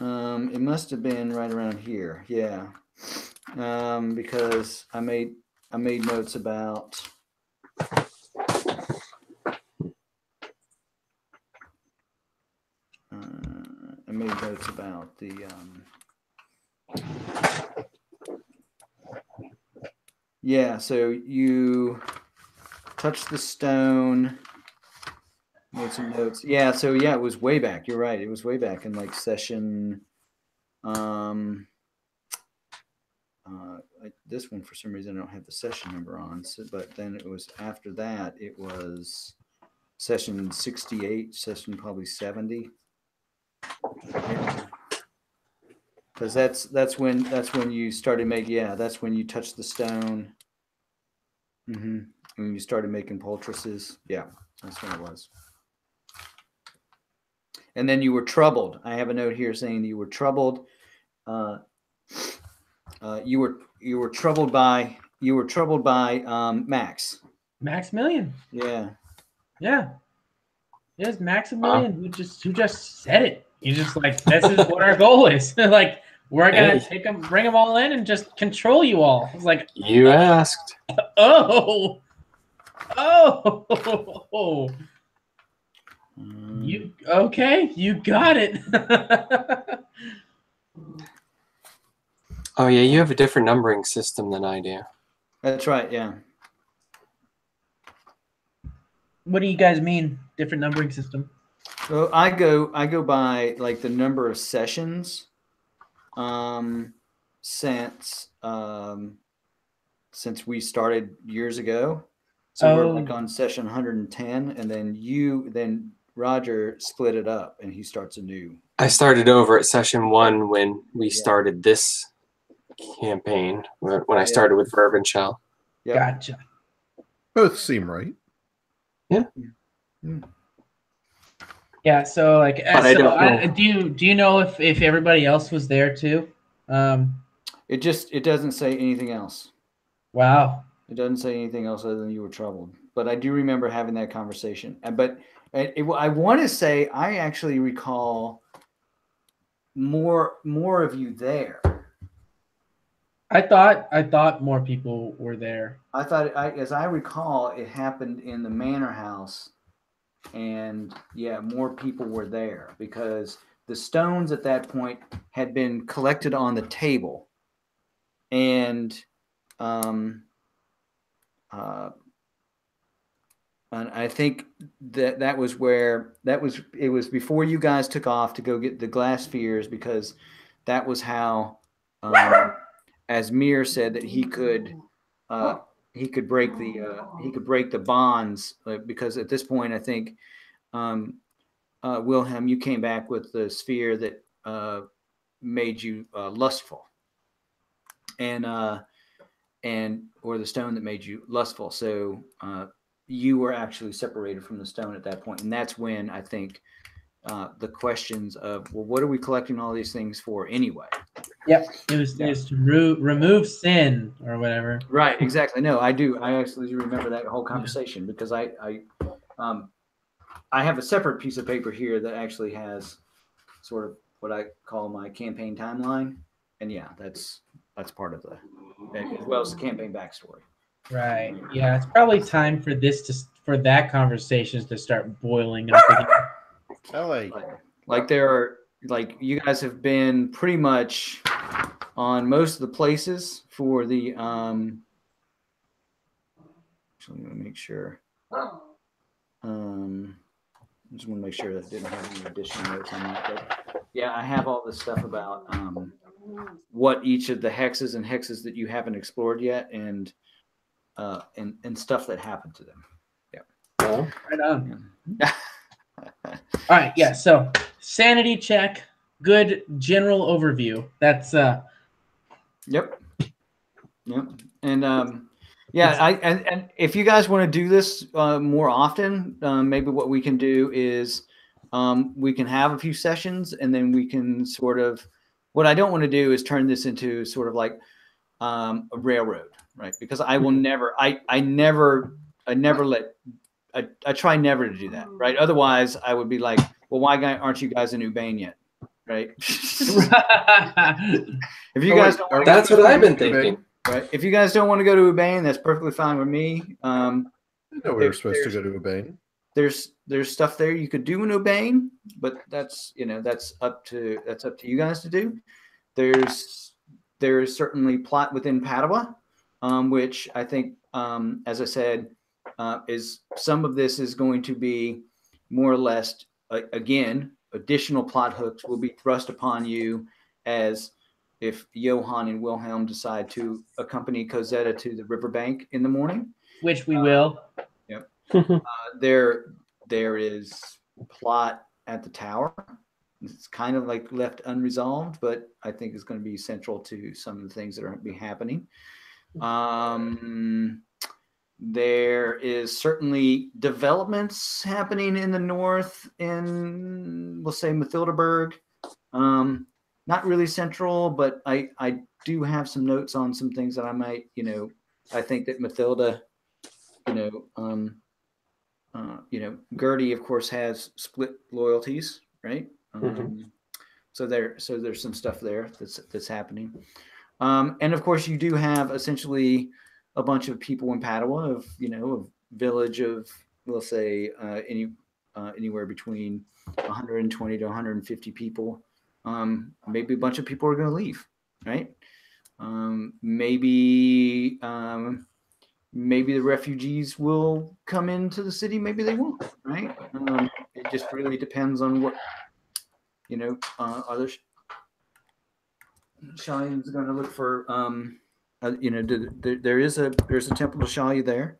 it must have been right around here. Yeah, because I made notes about. I made notes about the yeah, so you touched the stone, made some notes. Yeah, so yeah, it was way back. You're right. It was way back in like session this one for some reason I don't have the session number on, so, but then it was after that, it was session 68, session probably 70. Because that's when you started making, that's when you touched the stone. When you started making poultices. Yeah, that's when it was. And then you were troubled. I have a note here saying you were troubled. You were troubled by Max. Maximilian. Yeah. Yeah. There's Maximilian who just said it. He's just like, this is what our goal is. Like, we're gonna take them, bring them all in, and just control you all. It's like, you asked. Oh. You okay? You got it. Oh yeah, you have a different numbering system than I do. That's right. Yeah. What do you guys mean? Different numbering system? So I go by like the number of sessions, since we started years ago. So we're like on session 110, and then Roger split it up, and he starts anew. I started over at session 1 when we started this campaign, when I started with Verb and Shell. Yep. Gotcha. Both seem right. Yeah. Yeah. So like, do you know if everybody else was there too? It doesn't say anything else. Wow. It doesn't say anything else other than you were troubled. But I do remember having that conversation. But I want to say I actually recall more of you there. I thought more people were there. I thought, as I recall, it happened in the manor house, and yeah, more people were there because the stones at that point had been collected on the table, and and I think that was where it was before you guys took off to go get the glass spheres, because that was how, as Mir said, that he could break the bonds, because at this point I think, Wilhelm, you came back with the sphere that made you lustful, and or the stone that made you lustful. So you were actually separated from the stone at that point, and that's when I think the questions of, well, what are we collecting all these things for anyway? Yep, it was to remove sin or whatever. Right, exactly. No, I do. I actually remember that whole conversation, because I have a separate piece of paper here that actually has sort of what I call my campaign timeline, and yeah, that's part of as well as the campaign backstory. Right. Yeah, it's probably time for that conversation to start boiling up again. Like there are, like, you guys have been pretty much on most of the places for the actually, let me make sure. I just want to make sure that I didn't have any additional notes on that. But yeah, I have all this stuff about what each of the hexes that you haven't explored yet, and stuff that happened to them. Yeah. Right on. Yeah. All right, yeah. So sanity check, good general overview. That's Yep. And and if you guys want to do this more often, maybe what we can do is we can have a few sessions, and then we can sort of. What I don't want to do is turn this into sort of like a railroad, right? Because I will never, I try never to do that, right? Otherwise, I would be like, well, why aren't you guys in Urbane yet, right? If you guys don't, that's what I've been thinking. Right. If you guys don't want to go to Urbane, that's perfectly fine with me. I know we were supposed to go to Urbane. There's stuff there you could do in Urbane, but that's up to you guys to do. There's certainly plot within Padua, which I think, as I said, is some of this is going to be more or less again, additional plot hooks will be thrust upon you as if Johann and Wilhelm decide to accompany Cosetta to the riverbank in the morning. Which we will. Yep. There is plot at the tower. It's kind of like left unresolved, but I think it's going to be central to some of the things that are going to be happening. There is certainly developments happening in the north in, we'll say, Mathildeburg. Not really central, but I do have some notes on some things that I might, I think that Mathilda, Gertie, of course, has split loyalties, right? So there's some stuff there that's happening. And of course, you do have essentially a bunch of people in Padua of a village of, we'll say, anywhere between 120 to 150 people. Maybe a bunch of people are going to leave, right? Maybe the refugees will come into the city. Maybe they won't, right? It just really depends on what, other Shalian's going to look for. There's a temple to Shalia there.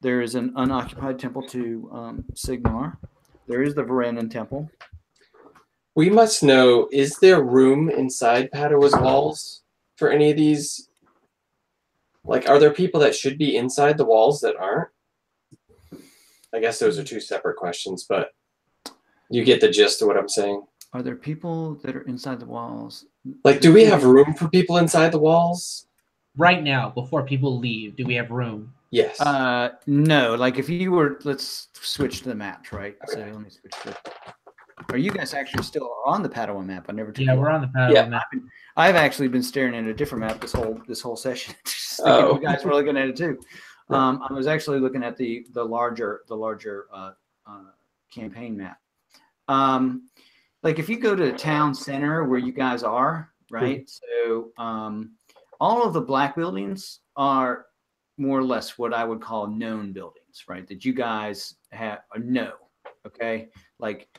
There is an unoccupied temple to Sigmar. There is the Varannan temple. We must know, is there room inside Padua's walls for any of these? Like, are there people that should be inside the walls that aren't? I guess those are two separate questions, but you get the gist of what I'm saying. Are there people that are inside the walls? Like, do we have room for people inside the walls? Right now, before people leave, do we have room? Yes. No, like if you were, let's switch to the maps, right? Okay. So let me switch to. Are you guys actually still on the Padua map? I never took. Yeah, we're on the Padua map. I've actually been staring at a different map this whole session. Just thinking you guys were looking at it too. I was actually looking at the larger campaign map. Like if you go to the town center where you guys are, right? So all of the black buildings are more or less what I would call known buildings, right? That you guys know. Okay, like.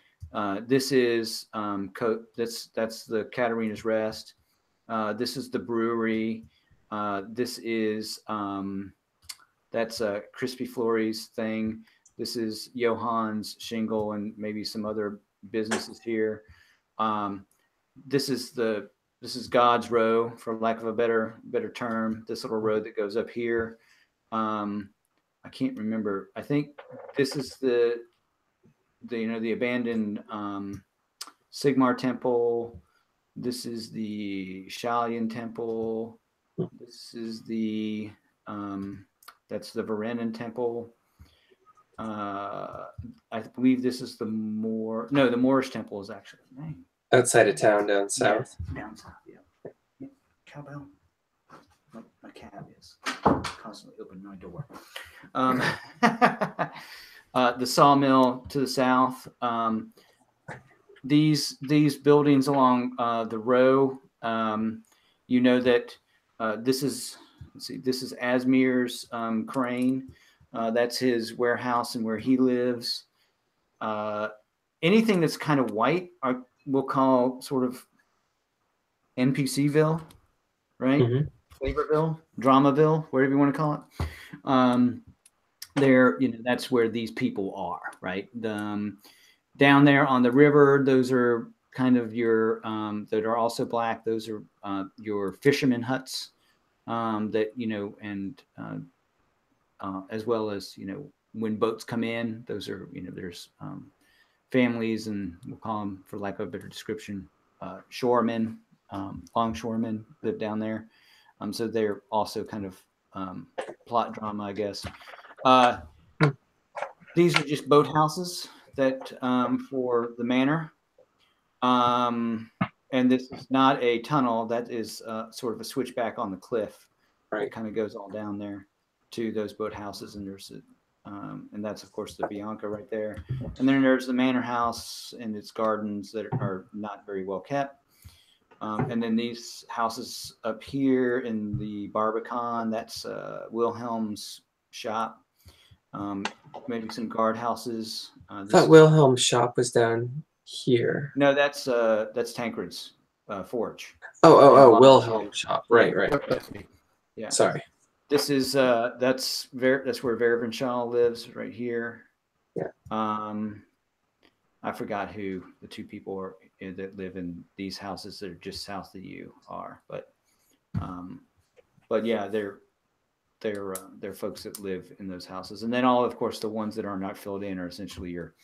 This is that's the Katerina's Rest. This is the brewery. This is that's Crispy Florey's thing. This is Johann's Shingle and maybe some other businesses here. This is God's Row, for lack of a better term. This little road that goes up here. I can't remember. I think this is the abandoned Sigmar temple. This is the Shalian temple. This is the that's the Varannan temple. I believe this is the Moorish temple is actually the name. Outside of town, down south. Yeah, down south, yeah. Cowbell. My cat is constantly opening my door. The sawmill to the south. These buildings along the row. That this is Asmir's crane. That's his warehouse and where he lives. Anything that's kind of white, we'll call sort of NPCville, right? Flavorville, Dramaville, whatever you want to call it. That's where these people are, right? down there on the river, those are kind of your that are also black. Those are your fishermen huts that and as well as when boats come in, those are there's families, and we'll call them, for lack of a better description, shoremen, longshoremen live down there. So they're also kind of plot drama, I guess. These are just boathouses that for the manor. And this is not a tunnel. That is sort of a switchback on the cliff. Right. It kind of goes all down there to those boathouses, and there's and that's of course the Bianca right there. And then there's the manor house and its gardens that are not very well kept. And then these houses up here in the Barbican, that's Wilhelm's shop. Maybe some guard houses. I thought Wilhelm's shop was down here. No, that's Tancred's forge. Oh, Wilhelm's shop. Right. Yeah. Sorry. This is that's where Vervenshaw lives, right here. Yeah. I forgot who the two people are that live in these houses that are just south of you are, but yeah, they're folks that live in those houses, and then all, of course, the ones that are not filled in are essentially your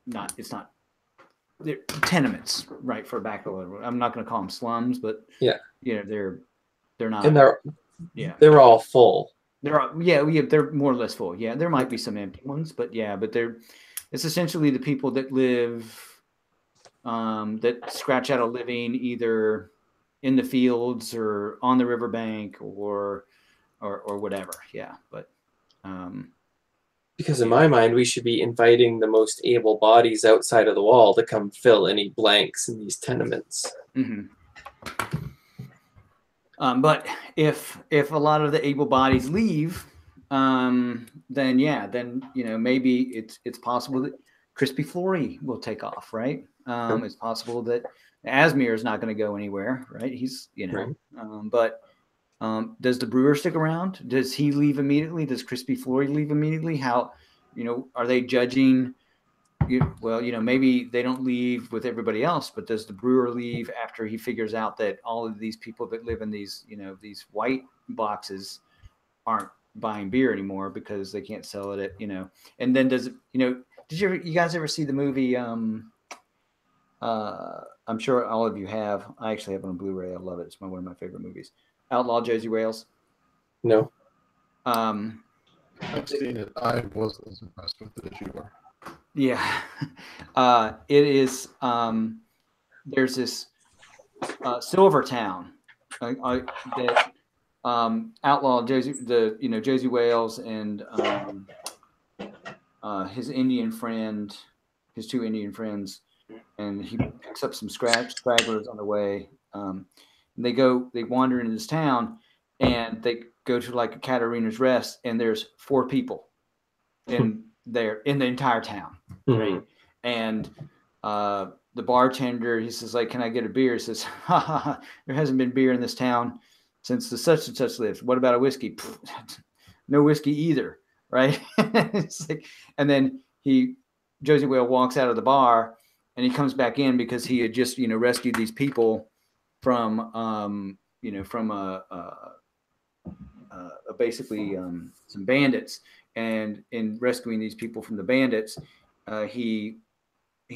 they're tenements, right? For backload. I'm not going to call them slums, but yeah, they're not, and they're all full. They're more or less full. Yeah, there might be some empty ones, but it's essentially the people that live that scratch out a living either in the fields or on the riverbank or whatever. Yeah, but because in my mind, we should be inviting the most able bodies outside of the wall to come fill any blanks in these tenements. Mm-hmm. But if a lot of the able bodies leave, then maybe it's possible that Crispy Flory will take off, right? It's possible that Asmir is not going to go anywhere, right? He's right. But does the brewer stick around? Does he leave immediately? Does Crispy Flory leave immediately? How are they judging? Well, maybe they don't leave with everybody else, but does the brewer leave after he figures out that all of these people that live in these, these white boxes aren't buying beer anymore because they can't sell it at, and then does it, did you guys ever see the movie? I'm sure all of you have. I actually have it on Blu-ray. I love it. It's one of my favorite movies. Outlaw Josie Wales. No. I've seen it. I wasn't as impressed with it as you were. Yeah, it is. There's this Silver Town that outlaw Josie, Josie Wales and his Indian friend, his two Indian friends, and he picks up some stragglers on the way. They wander into this town, and they go to like a Caterina's Rest, and there's 4 people in there in the entire town, right? And the bartender, he says, like, "Can I get a beer?" He says, "Ha ha ha! There hasn't been beer in this town since the such and such lived. What about a whiskey?" No whiskey either, right? It's like, and then Josie Whale walks out of the bar, and he comes back in because he had just rescued these people from basically some bandits. And in rescuing these people from the bandits, he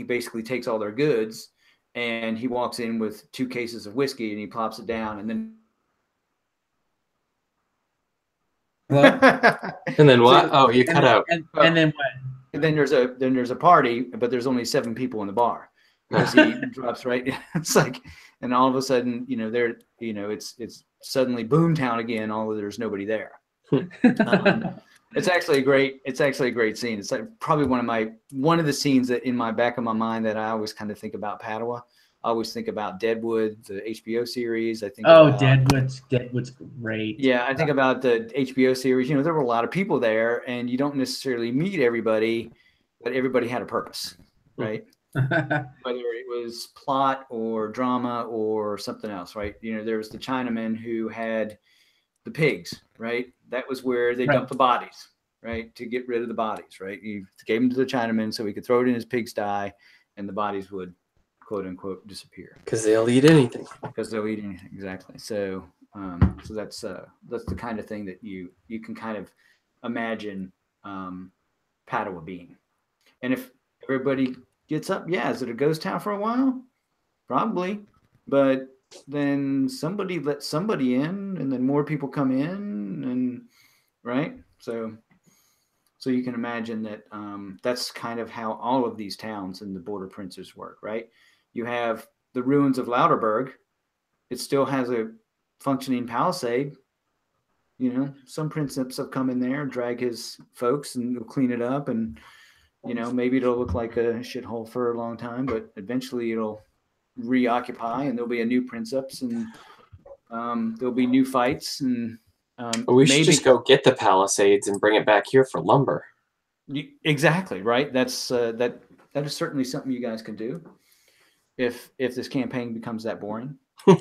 basically takes all their goods, and he walks in with 2 cases of whiskey, and he plops it down, and then and then what? Oh, you cut out. And then what? And then there's a party, but there's only 7 people in the bar because he drops right. It's like, and all of a sudden, it's suddenly Boomtown again. Although there's nobody there. It's actually a great scene. It's like probably one of the scenes that in my back of my mind that I always kind of think about Padua. I always think about Deadwood, the HBO series. I think Deadwood's great. Yeah, I think about the HBO series. There were a lot of people there, and you don't necessarily meet everybody, but everybody had a purpose, right? Whether it was plot or drama or something else, right? There was the Chinaman who had the pigs, right? That was where they dumped the bodies, right, to get rid of the bodies, right? He gave them to the Chinaman so he could throw it in his pigsty, and the bodies would, quote unquote, disappear. Because they'll eat anything. Because they'll eat anything, exactly. So, so that's the kind of thing that you can kind of imagine Padua being. And if everybody gets up, yeah, is it a ghost town for a while? Probably, but then somebody lets somebody in, and then more people come in, and right. So you can imagine that that's kind of how all of these towns in the Border Princes work, right? You have the ruins of Lauterburg. It still has a functioning palisade. You know, some Princeps have come in there, drag his folks, and clean it up, and you know, maybe it'll look like a shithole for a long time, but eventually it'll reoccupy, and there'll be a new Princeps, and there'll be new fights, and we should just go get the palisades and bring it back here for lumber. Exactly, right. That's that is certainly something you guys can do if this campaign becomes that boring. Well,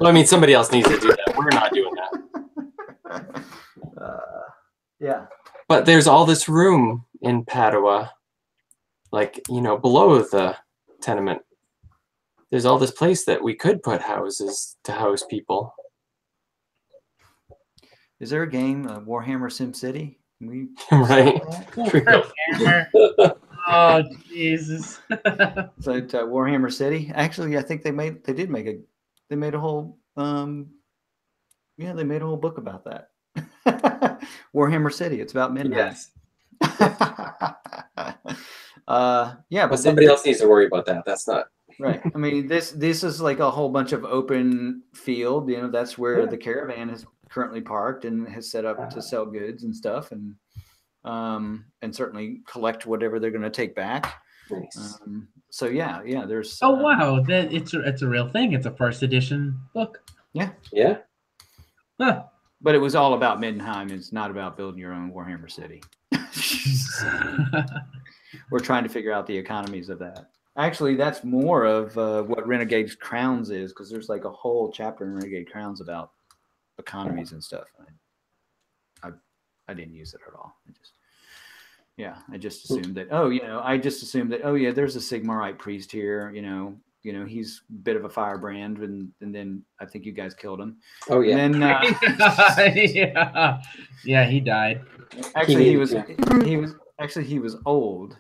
I mean, somebody else needs to do that. We're not doing that. Yeah. But there's all this room in Padua, like, you know, below the tenement. There's all this place that we could put houses to house people. Is there a game, Warhammer SimCity? Right. Oh Jesus! So Warhammer City. Actually, I think they made a whole they made a whole book about that. Warhammer City. It's about midnight. Yes. Yeah, but somebody else needs to worry about that. That's not right. I mean, this is like a whole bunch of open field. You know, that's where the caravan is currently parked and has set up to sell goods and stuff, and certainly collect whatever they're going to take back. Nice. So yeah, there's. Oh wow, it's a real thing. It's a first edition book. Yeah. Yeah. Huh. But it was all about Middenheim. It's not about building your own Warhammer City. We're trying to figure out the economies of that. Actually, that's more of what Renegade's Crowns is, because there's like a whole chapter in Renegade Crowns about economies and stuff. I didn't use it at all. I just assumed that. Oh yeah, there's a Sigmarite priest here. You know, he's a bit of a firebrand, and then I think you guys killed him. Oh yeah. And then, yeah, he died. Actually, he was old.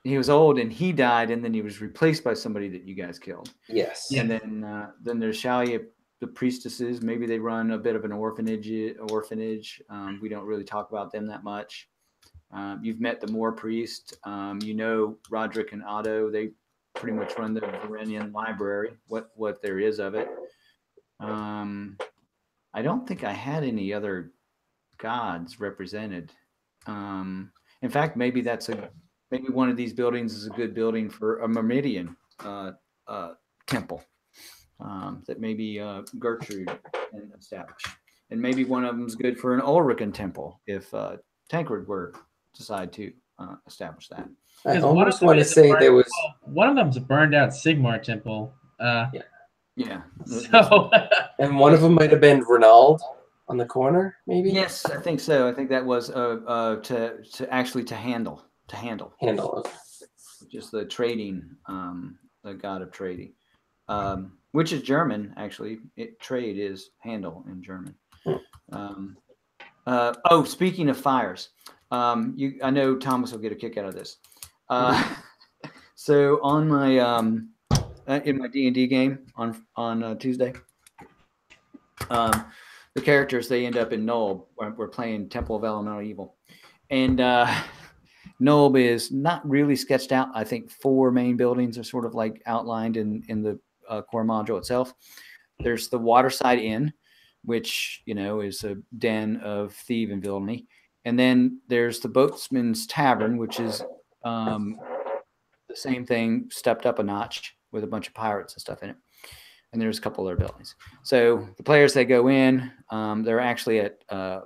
He was old, and he died, and then he was replaced by somebody that you guys killed. Yes. And then there's Shalia, the priestesses. Maybe they run a bit of an orphanage. We don't really talk about them that much. You've met the Moor priest. You know Roderick and Otto. They pretty much run the Varenian library, what there is of it. I don't think I had any other gods represented. In fact, maybe one of these buildings is a good building for a Myrmidian temple that maybe Gertrude can establish, and maybe one of them is good for an Ulrican temple if Tancred were decide to establish that. I almost want to say there was one of them's a burned out Sigmar temple. Yeah. So and one of them might have been Renald on the corner, maybe. Yes, I think so. I think that was to handle. Just the trading, the god of trading, which is German actually. Trade is handle in German. Speaking of fires, I know Thomas will get a kick out of this. So on my in my D&D game on Tuesday, the characters, they end up in Nulb. We're playing Temple of Elemental Evil, and Nulb is not really sketched out. I think 4 main buildings are sort of like outlined in the core module itself. There's the Waterside Inn, which is a den of thief and villainy. And then there's the Boatman's Tavern, which is the same thing, stepped up a notch with a bunch of pirates and stuff in it. And there's a couple other buildings. So the players, they go in. They're actually at a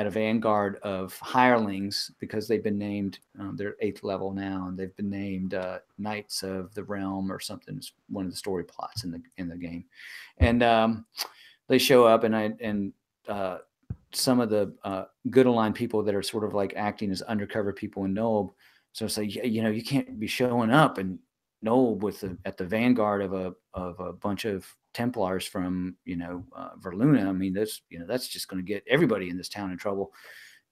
vanguard of hirelings because they've been named. They're 8th level now, and they've been named Knights of the Realm or something. It's one of the story plots in the game. And they show up, and some of the good aligned people that are sort of like acting as undercover people in Nob. So it's like, you can't be showing up in Nob at the vanguard of a bunch of Templars from Verluna. I mean, that's just going to get everybody in this town in trouble.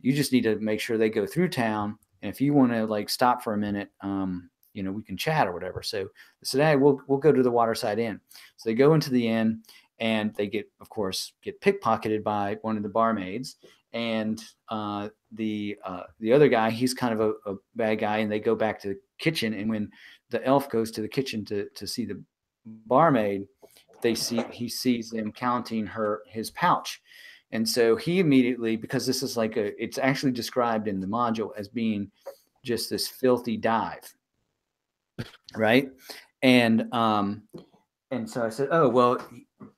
You just need to make sure they go through town. And if you want to like stop for a minute, we can chat or whatever. So they said, hey, we'll go to the Waterside Inn. So they go into the inn and they get pickpocketed by one of the barmaids. And the other guy, he's kind of a bad guy, and they go back to the kitchen. And when the elf goes to the kitchen to see the barmaid, he sees them counting his pouch. And so he immediately, because this is it's actually described in the module as being just this filthy dive, right? And so I said, oh, well,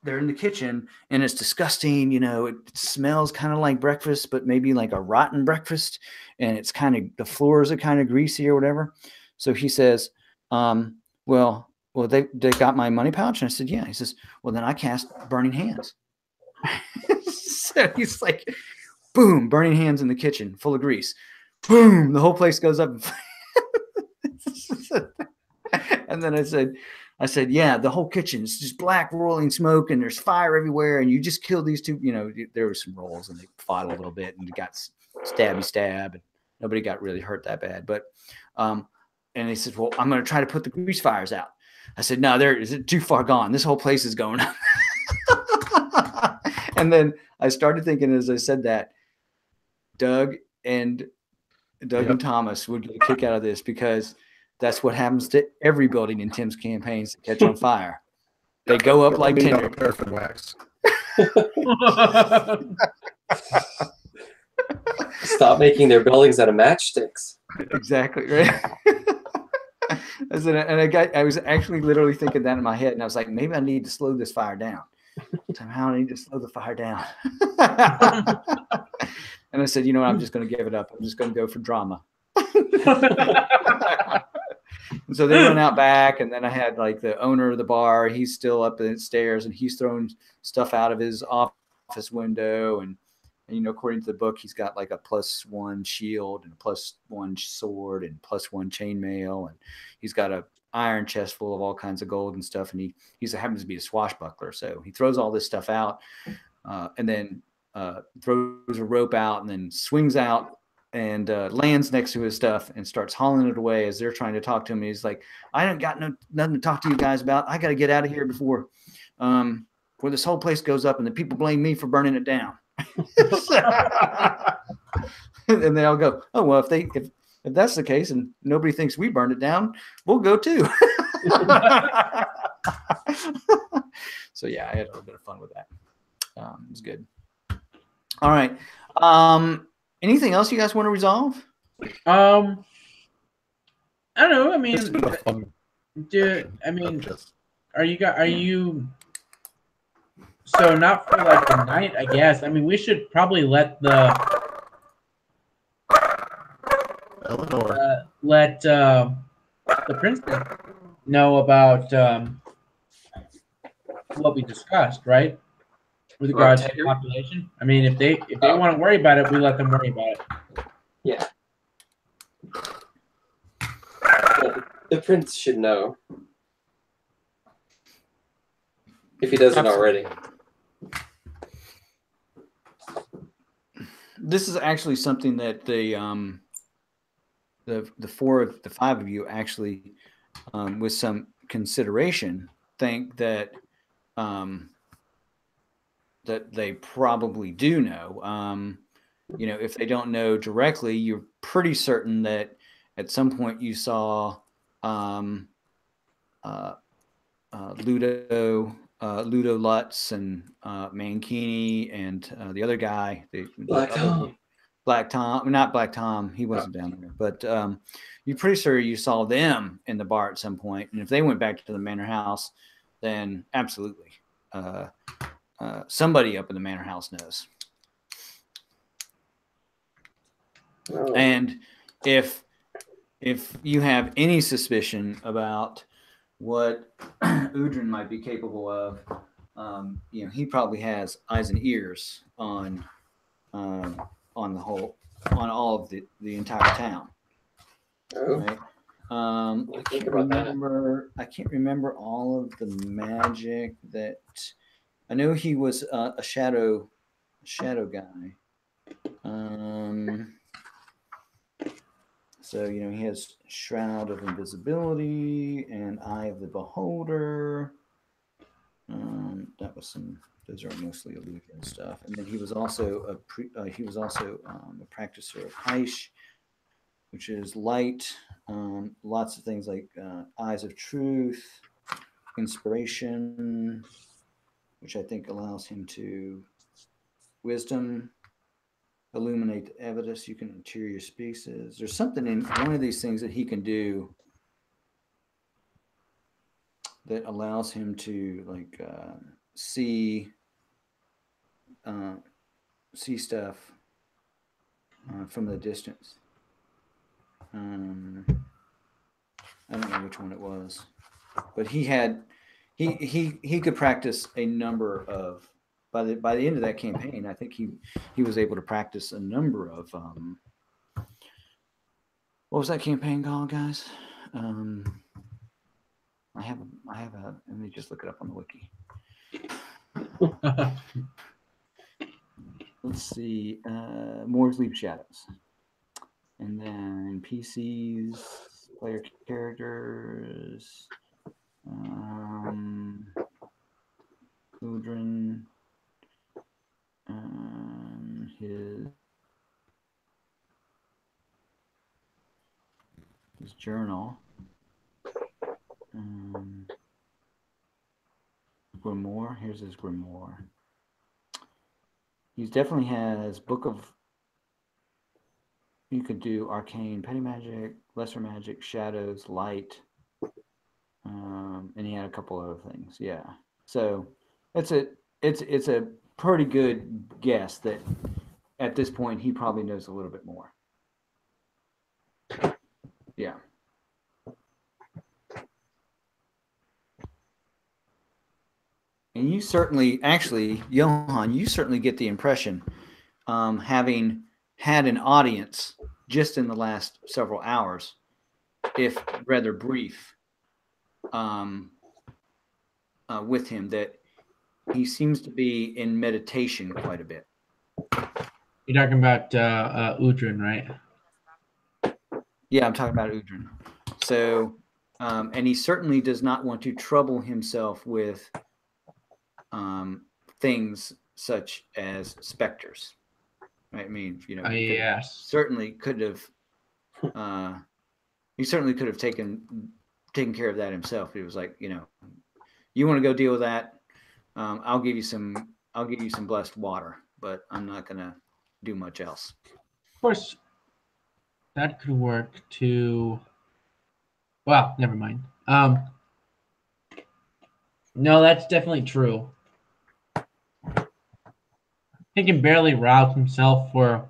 they're in the kitchen and it's disgusting. It smells kind of like breakfast, but maybe like a rotten breakfast. And it's the floors are kind of greasy or whatever. So he says, well, they got my money pouch. And I said, yeah. He says, well, then I cast Burning Hands. So he's like, boom, burning hands in the kitchen full of grease. Boom, the whole place goes up. And then I said, yeah, the whole kitchen is just black rolling smoke and there's fire everywhere. And you just killed these two, there were some rolls and they fought a little bit and got stab and nobody got really hurt that bad. But, and he said, well, I'm going to try to put the grease fires out. I said, no, is it too far gone? This whole place is going up. And then I started thinking as I said that, Doug and Thomas would get a kick out of this, because that's what happens to every building in Tim's campaigns that catch on fire. They go up like tinder. Paraffin wax. Stop making their buildings out of matchsticks. Exactly, right? I was actually literally thinking that in my head, and I was like, maybe I need to slow this fire down. Somehow I need to slow the fire down. And I said, you know what? I'm just going to give it up. I'm just going to go for drama. And so they went out back, and then I had like the owner of the bar. He's still up the stairs, and he's throwing stuff out of his office window. And according to the book, he's got like a +1 shield and a +1 sword and +1 chainmail, and he's got a iron chest full of all kinds of gold and stuff. And he happens to be a swashbuckler, so he throws all this stuff out, and then throws a rope out, and then swings out and lands next to his stuff and starts hauling it away as they're trying to talk to him. And he's like, I don't got nothing to talk to you guys about. I got to get out of here before this whole place goes up and the people blame me for burning it down. And they all go, oh, well, if that's the case and nobody thinks we burned it down, we'll go too. So yeah, I had a little bit of fun with that. It was good. All right. Anything else you guys want to resolve? I don't know. I mean, it's been a fun. Are you? So not for like the night, I guess. I mean, we should probably let the Princeps know about what we discussed, right? With regards to the population. I mean, if they want to worry about it, we let them worry about it. Yeah. Well, the prince should know if he doesn't already. This is actually something that the five of you actually, with some consideration, think that that they probably do know. If they don't know directly, you're pretty certain that at some point you saw Ludo Lutz and Mankini and the other guy, Black Tom, not Black Tom, he wasn't down there, but you're pretty sure you saw them in the bar at some point. And if they went back to the manor house, then absolutely. Somebody up in the manor house knows. Oh. And if you have any suspicion about what Udrin might be capable of, he probably has eyes and ears on on all of the entire town. Oh. Right. I can't remember all of the magic that. I know he was a shadow guy. So he has Shroud of Invisibility and Eye of the Beholder. Those are mostly illusion stuff. And then he was also a practicer of Heish, which is light. Lots of things like Eyes of Truth, Inspiration, which I think allows him to Wisdom, illuminate the evidence. You can interior spaces. There's something in one of these things that he can do that allows him to like see stuff from the distance. I don't know which one it was, but he could practice a number of. By the end of that campaign, I think he was able to practice a number of. What was that campaign called, guys? I have a. Let me just look it up on the wiki. Let's see. Moore's Leap Shadows, and then PCs, player characters, Udrin, his journal. Grimoire. Here's his grimoire. He definitely has Book of. You could do arcane, petty magic, lesser magic, shadows, light, and he had a couple other things. Yeah, so it's a pretty good guess that at this point he probably knows a little bit more. Yeah. And you certainly, actually, Johan, you certainly get the impression, having had an audience just in the last several hours, if rather brief, with him, that he seems to be in meditation quite a bit. You're talking about Udrin, right? Yeah, I'm talking about Udrin. So, and he certainly does not want to trouble himself with things such as specters. Right? I mean, yes, certainly could have. He certainly could have taken care of that himself. He was like, you want to go deal with that? I'll give you some blessed water, but I'm not gonna do much else. Of course, that could work too. Well, never mind. No, that's definitely true. He can barely rouse himself for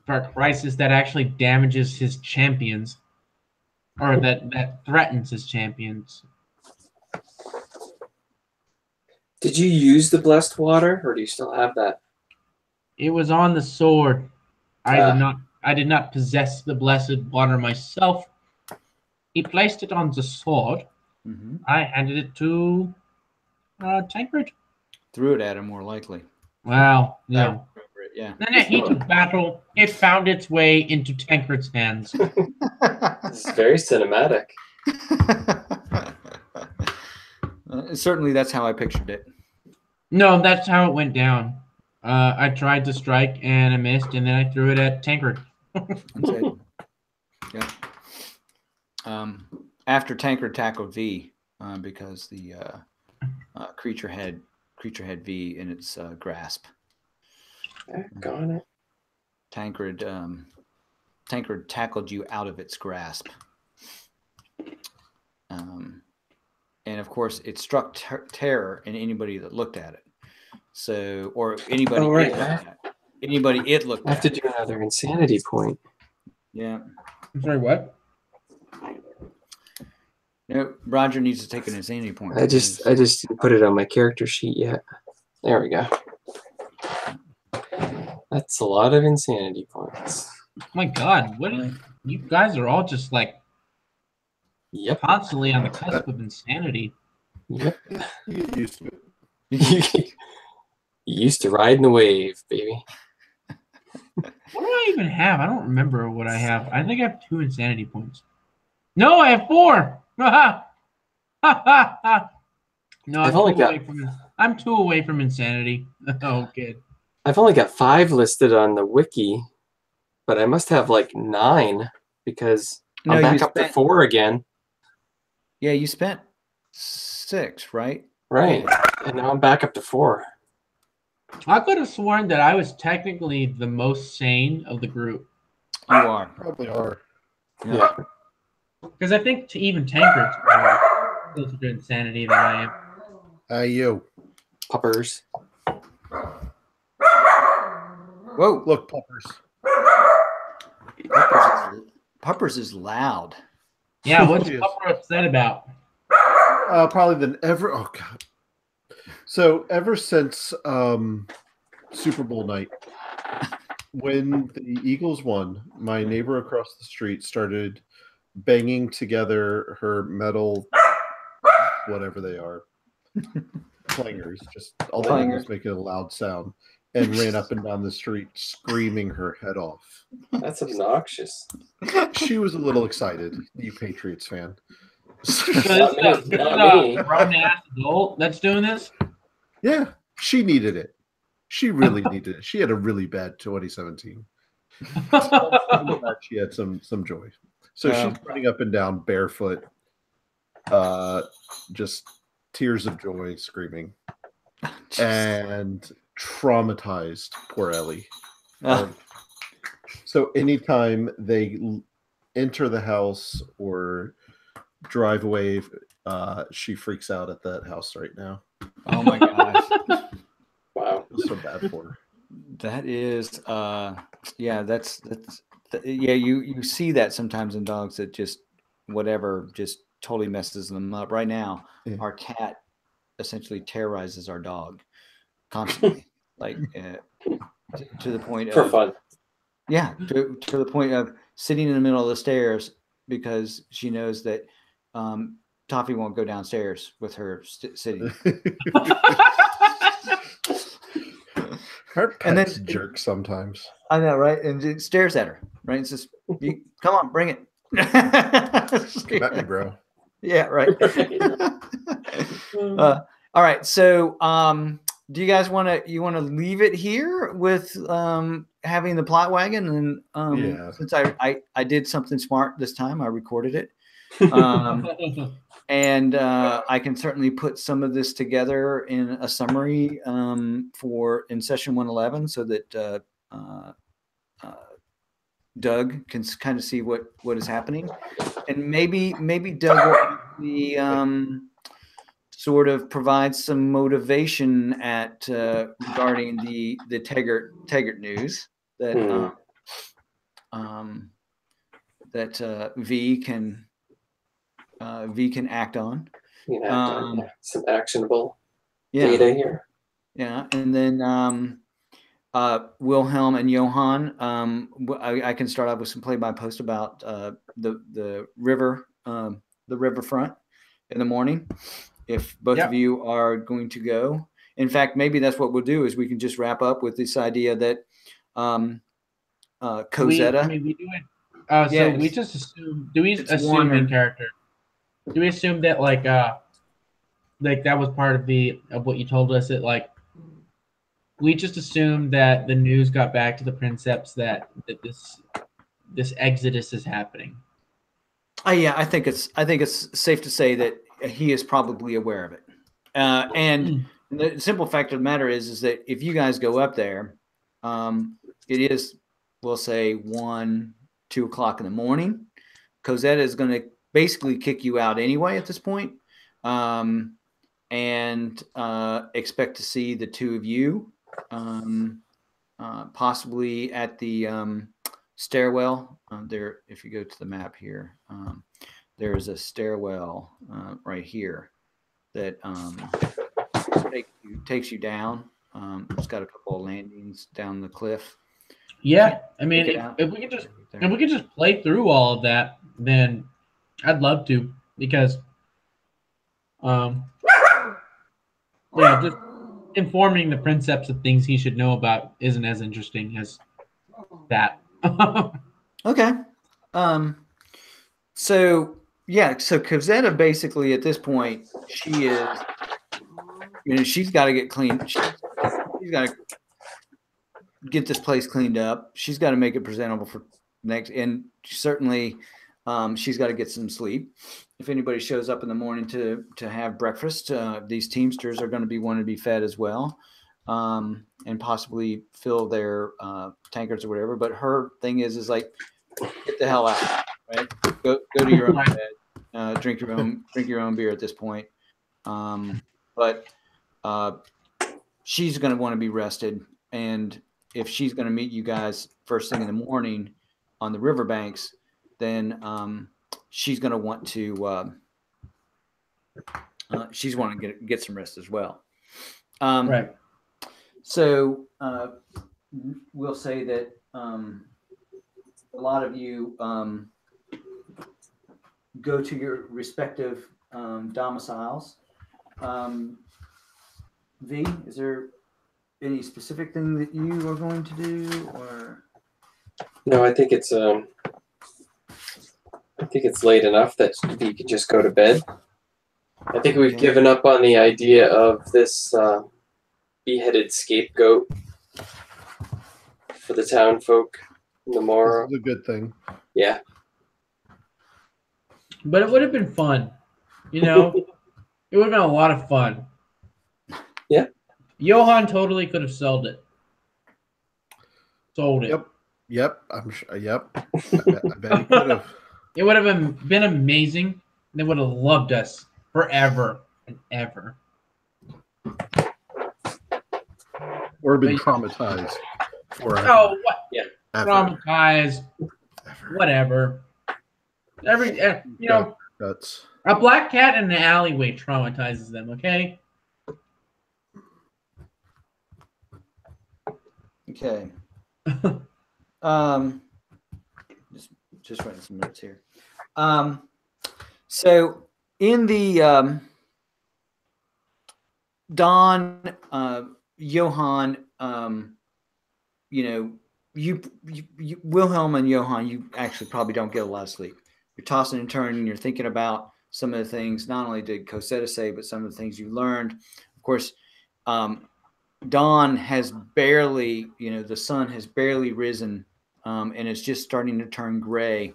a crisis that actually damages his champions, or that threatens his champions. Did you use the blessed water, or do you still have that? It was on the sword. I did not possess the blessed water myself. He placed it on the sword. Mm-hmm. I handed it to Tancred. Threw it at him, more likely. Well, yeah. Yeah. In a heat of battle, it found its way into Tancred's hands. This is very cinematic. Certainly, that's how I pictured it. No, that's how it went down. I tried to strike and I missed, and then I threw it at Tancred. Yeah. After Tancred tackled V, because the creature had V in its grasp. Got it. Tancred tackled you out of its grasp. And of course, it struck terror in anybody that looked at it. So, or anybody it looked at. I have to do another insanity point. Yeah. I'm sorry, what? No, Roger needs to take an insanity point. I just didn't put it on my character sheet yet. There we go. That's a lot of insanity points. My God, what you guys are all just like constantly on the cusp of insanity. Yep. You used to it. You used to ride the wave, baby. What do I even have? I don't remember what I have. I think I have 2 insanity points. No, I have 4. Ha ha ha. No, I'm 2 away from insanity. Oh, good. I've only got 5 listed on the wiki, but I must have like 9 because I'm back up to 4 again. Yeah, you spent 6, right? Right. Yeah. And now I'm back up to 4. I could have sworn that I was technically the most sane of the group. You are. Probably are. Yeah. Because I think to even Tankard's closer to insanity than I am. You. Puppers. Whoa, look, Puppers. Puppers is loud. Yeah, what's Pupper upset about? Probably than ever. Oh, God. So ever since Super Bowl night, when the Eagles won, my neighbor across the street started banging together her metal, whatever they are, clangers, just all they do is make a loud sound, and ran up and down the street screaming her head off. That's obnoxious. She was a little excited, you Patriots fan. Not me. Grown-ass adult that's doing this? Yeah, she needed it. She really needed it. She had a really bad 2017. She had some joy. So she's running up and down barefoot, just tears of joy, screaming, and traumatized poor Ellie. So anytime they enter the house or drive away, she freaks out at that house right now. Oh my gosh. Wow. It's so bad for her. That is you see that sometimes in dogs that just totally messes them up. Right now, our cat essentially terrorizes our dog constantly. Like to the point for fun. Yeah, to the point of sitting in the middle of the stairs because she knows that Toffee won't go downstairs with her sitting. Her pet's jerk sometimes. I know, right? And it stares at her, right? It's just, come on, bring it. Come at me, bro. Yeah, right. All right. So, do you guys want to leave it here with having the plot wagon? And since I did something smart this time, I recorded it. And I can certainly put some of this together in a summary in session 111 so that Doug can kind of see what is happening. And maybe Doug will actually sort of provide some motivation regarding the Taggart news that V can act on. Some actionable data here. Yeah, and then Wilhelm and Johann. I can start off with some play-by-post about the riverfront in the morning. If both of you are going to go, in fact, maybe that's what we'll do. Is we can just wrap up with this idea that Cosetta. We do it. So we just assume. Do we assume in character? Do we assume that like that was part of what you told us? That like we just assumed that the news got back to the Princeps that this exodus is happening. Yeah, I think it's safe to say that he is probably aware of it. And the simple fact of the matter is that if you guys go up there, it is, we'll say 1, 2 o'clock in the morning. Cosetta is going to basically kick you out anyway at this point, and expect to see the two of you possibly at the stairwell there. If you go to the map here, there is a stairwell right here that takes you down. It's got a couple of landings down the cliff. Yeah, I mean, if we could just play through all of that, then I'd love to, because just informing the Princeps of things he should know about isn't as interesting as that. Okay. So yeah, so Cosetta basically at this point, she is, she's got to get clean. She's got to get this place cleaned up. She's got to make it presentable for next, and certainly she's got to get some sleep. If anybody shows up in the morning to have breakfast, these Teamsters are going to be wanting to be fed as well, and possibly fill their tankards or whatever. But her thing is like, get the hell out, right? Go to your own bed, drink your own beer at this point. But she's going to want to be rested, and if she's going to meet you guys first thing in the morning on the riverbanks, then she's going to want to she's want to get some rest as well. Right. So we'll say that a lot of you go to your respective domiciles. V, is there any specific thing that you are going to do, or? No, I think it's late enough that you can just go to bed. I think we've given up on the idea of this beheaded scapegoat for the town folk in the morrow. This is a good thing. Yeah. But it would have been fun, It would have been a lot of fun. Yeah. Johan totally could have sold it. Sold it. Yep. I'm sure. Yep. I bet he could have. It would have been amazing. They would have loved us forever and ever. Or been traumatized forever. Oh, what? Yeah. Traumatized. Ever. Whatever. Guts. A black cat in the alleyway traumatizes them, okay? Okay. Just writing some notes here. So in the Don, Johan, you Wilhelm and Johan, you actually probably don't get a lot of sleep. You're tossing and turning. You're thinking about some of the things. Not only did Cosetta say, but some of the things you learned. Of course, dawn has barely, the sun has barely risen, and it's just starting to turn gray.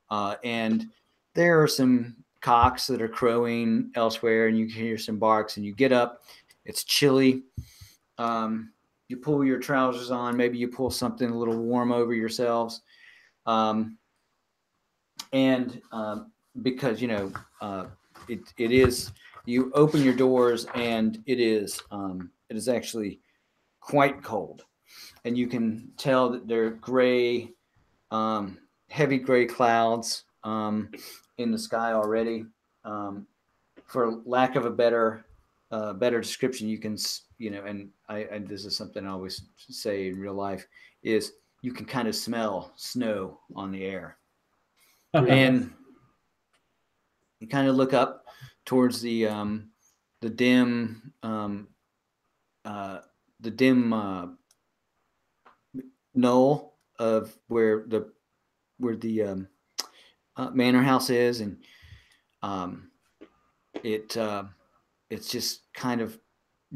And there are some cocks that are crowing elsewhere, and you can hear some barks, and you get up. It's chilly. You pull your trousers on. Maybe you pull something a little warm over yourselves. And because, it is, you open your doors, and it is actually quite cold, and you can tell that there are gray, heavy gray clouds in the sky already. For lack of a better description, you can, and I this is something I always say in real life, is you can kind of smell snow on the air. And you kind of look up towards the dim knoll of where the manor house is, and it's just kind of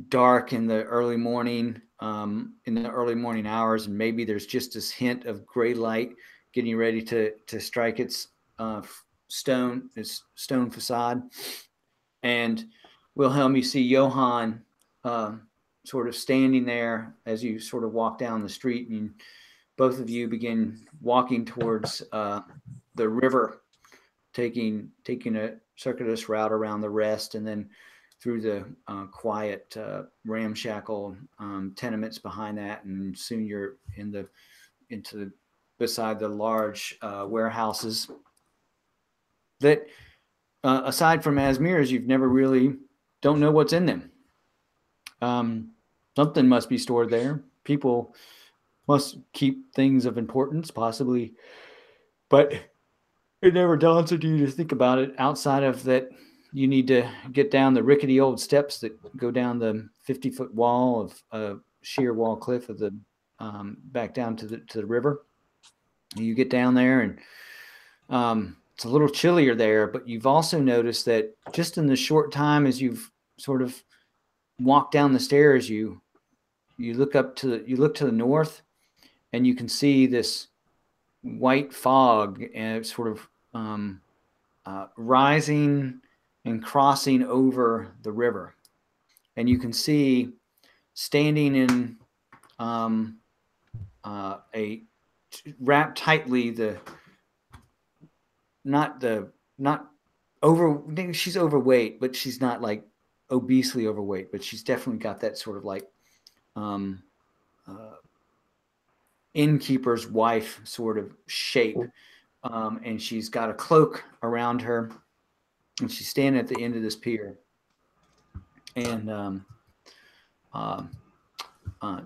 dark in the early morning hours, and maybe there's just this hint of gray light getting ready to strike its stone facade. And Wilhelm, you see Johann sort of standing there as you sort of walk down the street, and both of you begin walking towards the river, taking a circuitous route around the rest, and then through the quiet ramshackle tenements behind that, and soon you're beside the large warehouses that, aside from Asmir's, you've never really don't know what's in them. Something must be stored there. People must keep things of importance, possibly, but it never dawns on you to think about it outside of that. You need to get down the rickety old steps that go down the 50-foot wall of sheer wall cliff of the back down to the river. You get down there, and it's a little chillier there, but you've also noticed that just in the short time as you've sort of walked down the stairs, you look to the north, and you can see this white fog and sort of rising and crossing over the river, and you can see standing in a wrapped tightly not over. She's overweight, but she's not like obesely overweight, but she's definitely got that sort of like innkeeper's wife sort of shape, and she's got a cloak around her, and she's standing at the end of this pier, and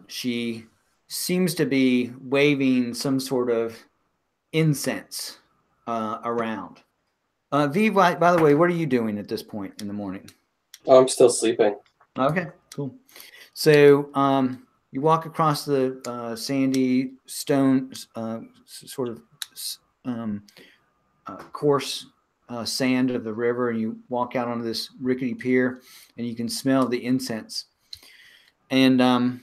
she seems to be waving some sort of incense around. V, by the way, what are you doing at this point in the morning? Oh, I'm still sleeping. Okay, cool. So you walk across the sandy stone sort of coarse sand of the river, and you walk out onto this rickety pier, and you can smell the incense. And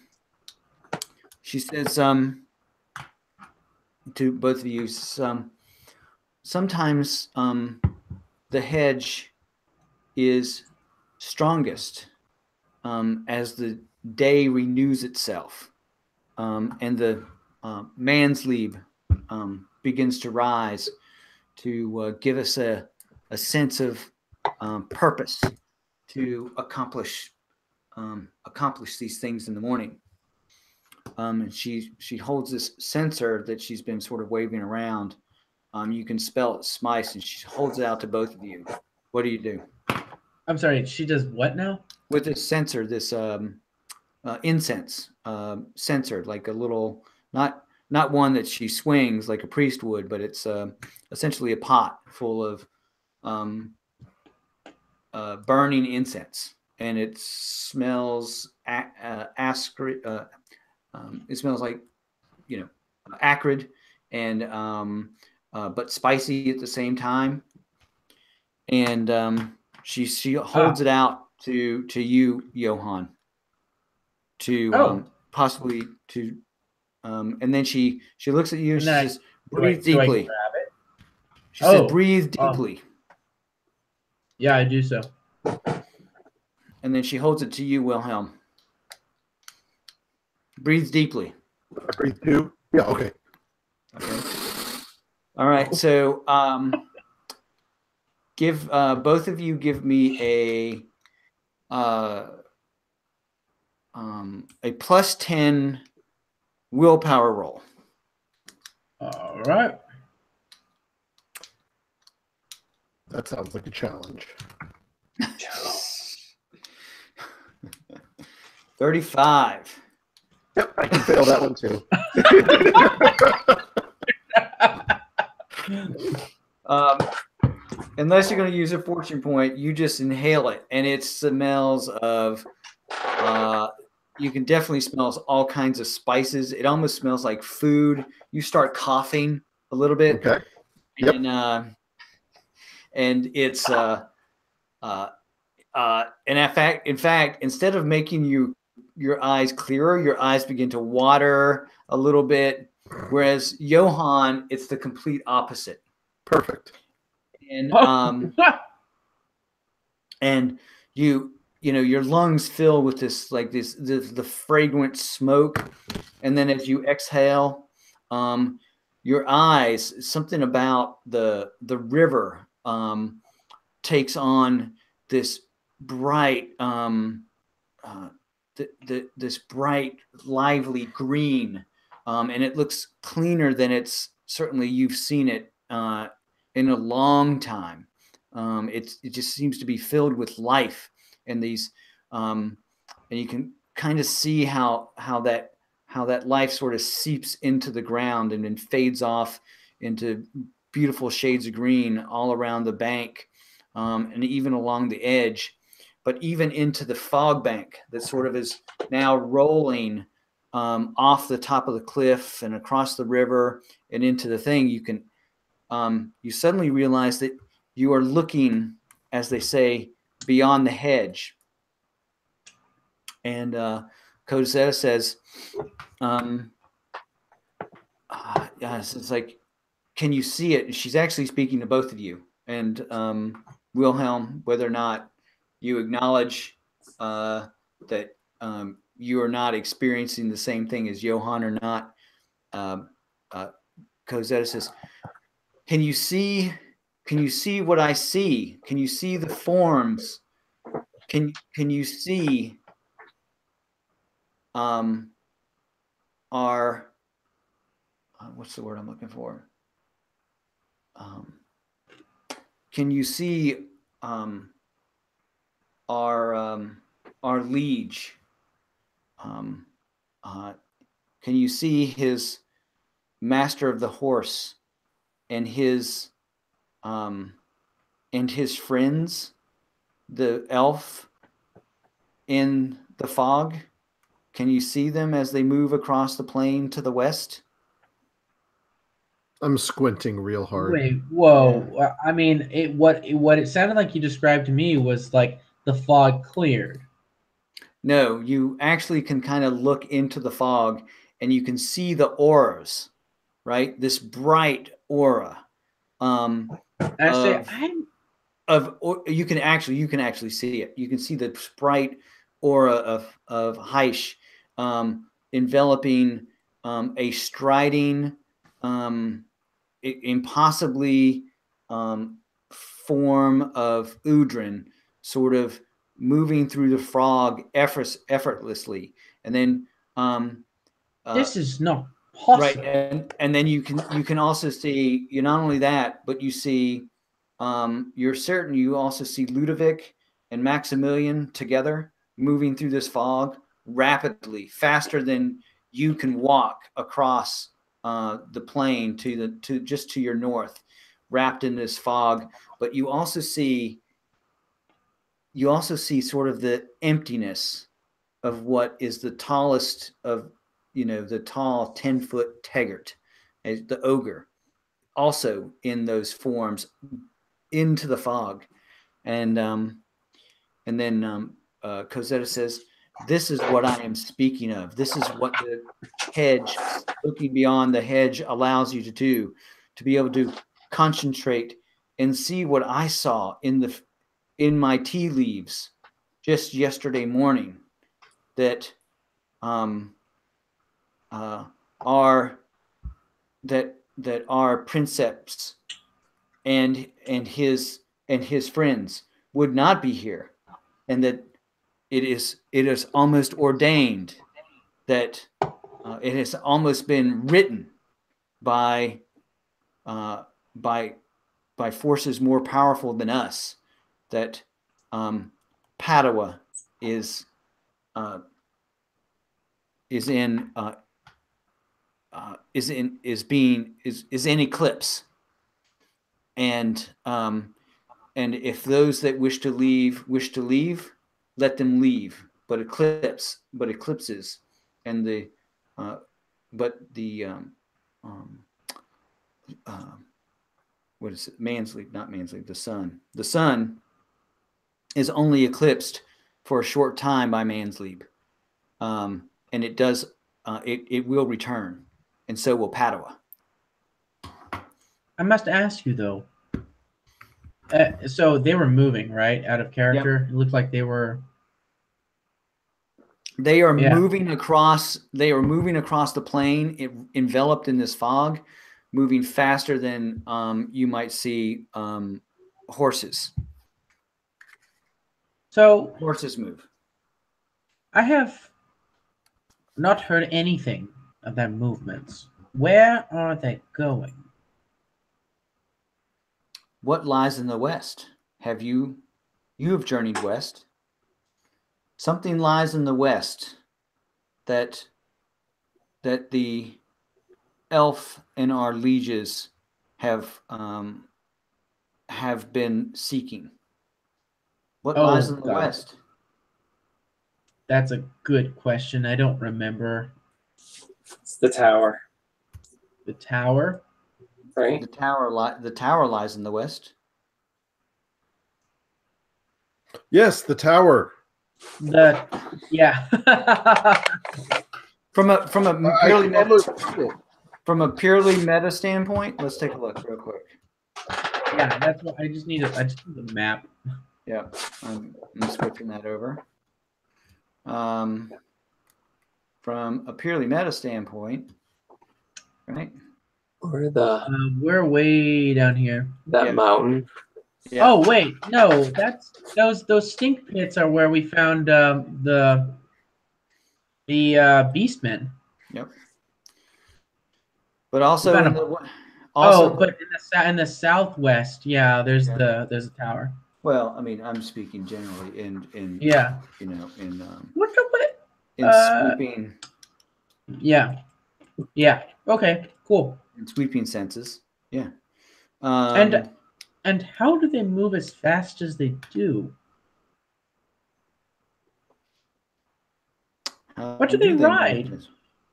she says to both of you, sometimes the hedge is strongest as the day renews itself, and the man's-leib begins to rise to give us a sense of purpose to accomplish these things in the morning. And she holds this censer that she's been sort of waving around. You can spell it smice, and she holds it out to both of you. What do you do? I'm sorry, she does what now? With this censer, this incense censer, like a little, not one that she swings like a priest would, but it's essentially a pot full of burning incense, and it smells acrid. It smells like, acrid and but spicy at the same time. And she holds it out to you, Johann, to possibly to and then she looks at you and she says, breathe deeply. She says, breathe deeply. Yeah, I do so. And then she holds it to you, Wilhelm. Breathe deeply. I breathe too? Yeah, okay. All right, so give both of you give me a +10 willpower roll. All right. That sounds like a challenge. 35. Yep, I can fail that one too. Unless you're going to use a fortune point, you just inhale it, and it smells of. You can definitely smell all kinds of spices. It almost smells like food. You start coughing a little bit. Okay. Yep. And it's and in fact, instead of making your eyes clearer, your eyes begin to water a little bit. Whereas Johann, it's the complete opposite. Perfect. And and your lungs fill with the fragrant smoke, and then as you exhale, your eyes, something about the river takes on this bright this bright, lively green, and it looks cleaner than it's certainly you've seen it in a long time. It just seems to be filled with life, and these and you can kind of see how that life sort of seeps into the ground and then fades off into beautiful shades of green all around the bank, and even along the edge, but even into the fog bank that sort of is now rolling off the top of the cliff and across the river and into the thing. You suddenly realize that you are looking, as they say, beyond the hedge. And Cosetta says, yes, it's like, can you see it? And she's actually speaking to both of you. And Wilhelm, whether or not you acknowledge that you are not experiencing the same thing as Johann or not, Cosetta says, can you see what I see? Can you see the forms? Can you see our what's the word I'm looking for? Can you see our liege? Can you see his master of the horse and his friends, the elf in the fog? Can you see them as they move across the plain to the west? I'm squinting real hard. Wait, whoa. Yeah. I mean, what it sounded like you described to me was like the fog cleared. No, you actually can kind of look into the fog and you can see the auras, right? This bright aura. You can actually see it. You can see the bright aura of Heish enveloping a striding, impossibly form of Udrin, sort of moving through the fog effortlessly. And then this is not possible. Right, and then you can also see, not only that, but you see you're certain you also see Ludovic and Maximilian together moving through this fog rapidly, faster than you can walk across the plain to just to your north, wrapped in this fog. But you also see sort of the emptiness of what is the tallest of, the tall 10-foot Taggart, the ogre, also in those forms into the fog. And then Cosetta says, this is what I am speaking of. This is what the hedge, looking beyond the hedge, allows you to do, to be able to concentrate and see what I saw in my tea leaves just yesterday morning, that are Princeps and his friends would not be here, and that it is almost ordained, that it has almost been written by forces more powerful than us, that Padua is in eclipse, and if those that wish to leave, let them leave. But eclipses, and the what is it? Not Mansleep. The sun is only eclipsed for a short time by Mansleep, and it does. It will return, and so will Padua. I must ask you though. So they were moving, right, out of character. Yep. It looked like they were. They are moving across. They are moving across the plain, enveloped in this fog, moving faster than you might see horses. So horses move. I have not heard anything of their movements. Where are they going? What lies in the west? You have journeyed west. Something lies in the west that the elf and our lieges have been seeking? What lies in the God. west? That's a good question. I don't remember. It's the tower. The tower? Right? The tower lies in the west. Yes, the tower. Yeah. From a purely meta standpoint, let's take a look real quick. Yeah, that's what I just need. I just need a map. Yeah, I'm switching that over. From a purely meta standpoint, right? We're way down here. That mountain. Yeah. Oh wait, no, that's those stink pits are where we found the beastmen. Yep. But also but in the southwest, yeah, there's a tower. Well, I mean, I'm speaking generally in Yeah. In sweeping. Yeah. Yeah. Okay. Cool. In sweeping senses. Yeah. And how do they move as fast as they do? What do they ride?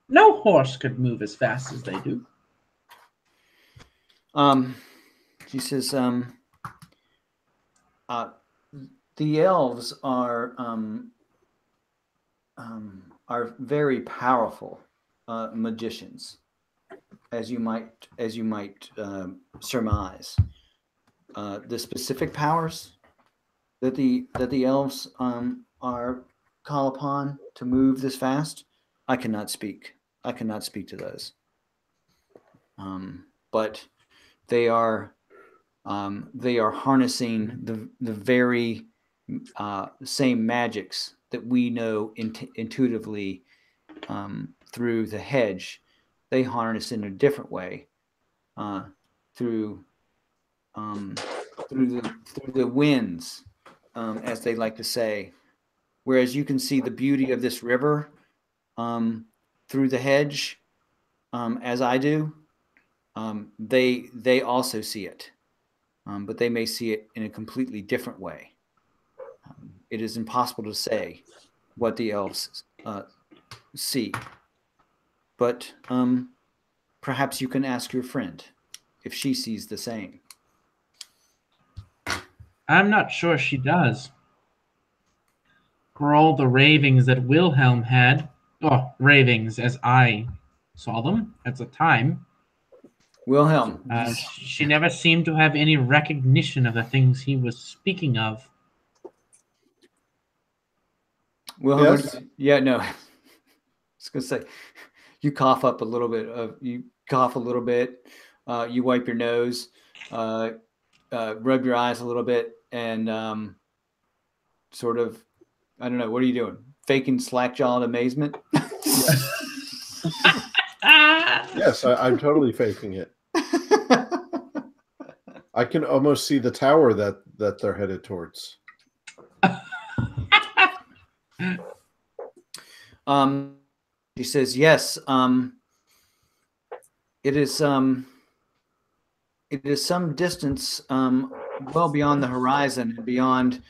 No horse could move as fast as they do. She says, the elves are very powerful magicians, as you might surmise. The specific powers that the elves are called upon to move this fast, I cannot speak. I cannot speak to those. But they are harnessing the very same magics that we know intuitively through the hedge. They harness in a different way through the winds, as they like to say. Whereas you can see the beauty of this river through the hedge, as I do. They also see it, but they may see it in a completely different way. It is impossible to say what the elves see, but perhaps you can ask your friend if she sees the same. I'm not sure she does. For all the ravings that Wilhelm had, ravings as I saw them at the time, Wilhelm, she never seemed to have any recognition of the things he was speaking of. Wilhelm, yes? No. I was going to say, you cough up a little bit. You cough a little bit. You wipe your nose, rub your eyes a little bit, and sort of, I don't know, what are you doing? Faking slack-jawed amazement? Yes, I'm totally faking it. I can almost see the tower that they're headed towards. She says, yes, it is some distance well beyond the horizon and beyond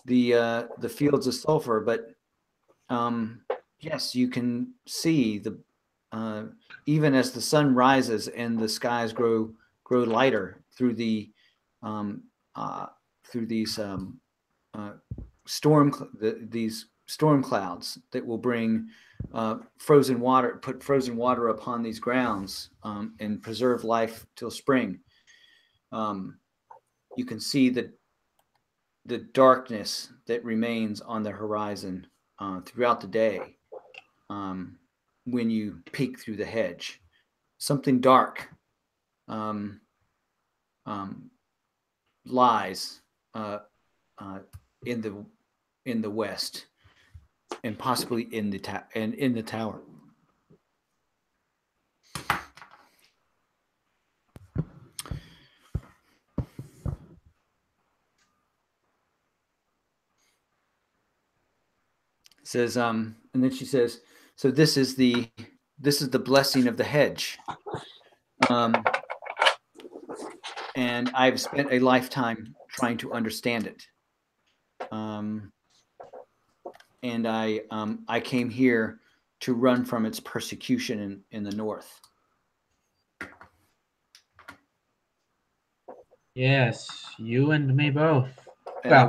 the fields of sulfur, but yes, you can see the even as the sun rises and the skies grow lighter through these storm clouds that will bring frozen water upon these grounds and preserve life till spring. You can see the darkness that remains on the horizon throughout the day when you peek through the hedge. Something dark lies in the west, and possibly in the tower. Says and then she says, so this is the this is the blessing of the hedge. And I've spent a lifetime trying to understand it. And I came here to run from its persecution in the north. Yes, you and me both. And well,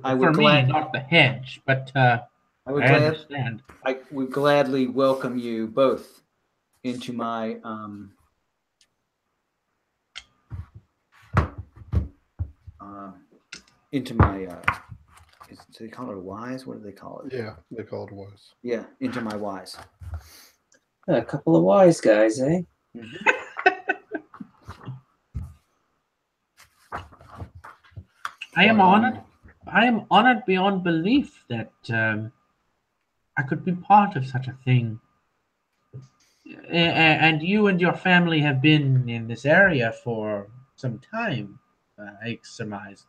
I would for me, not the hedge, but I understand. I would gladly welcome you both into my do they call it a wise? What do they call it? Yeah, they call it a wise. Yeah, into my wise. A couple of wise guys, eh? Mm-hmm. I am honored. I am honored beyond belief that I could be part of such a thing. And you and your family have been in this area for some time, I surmise.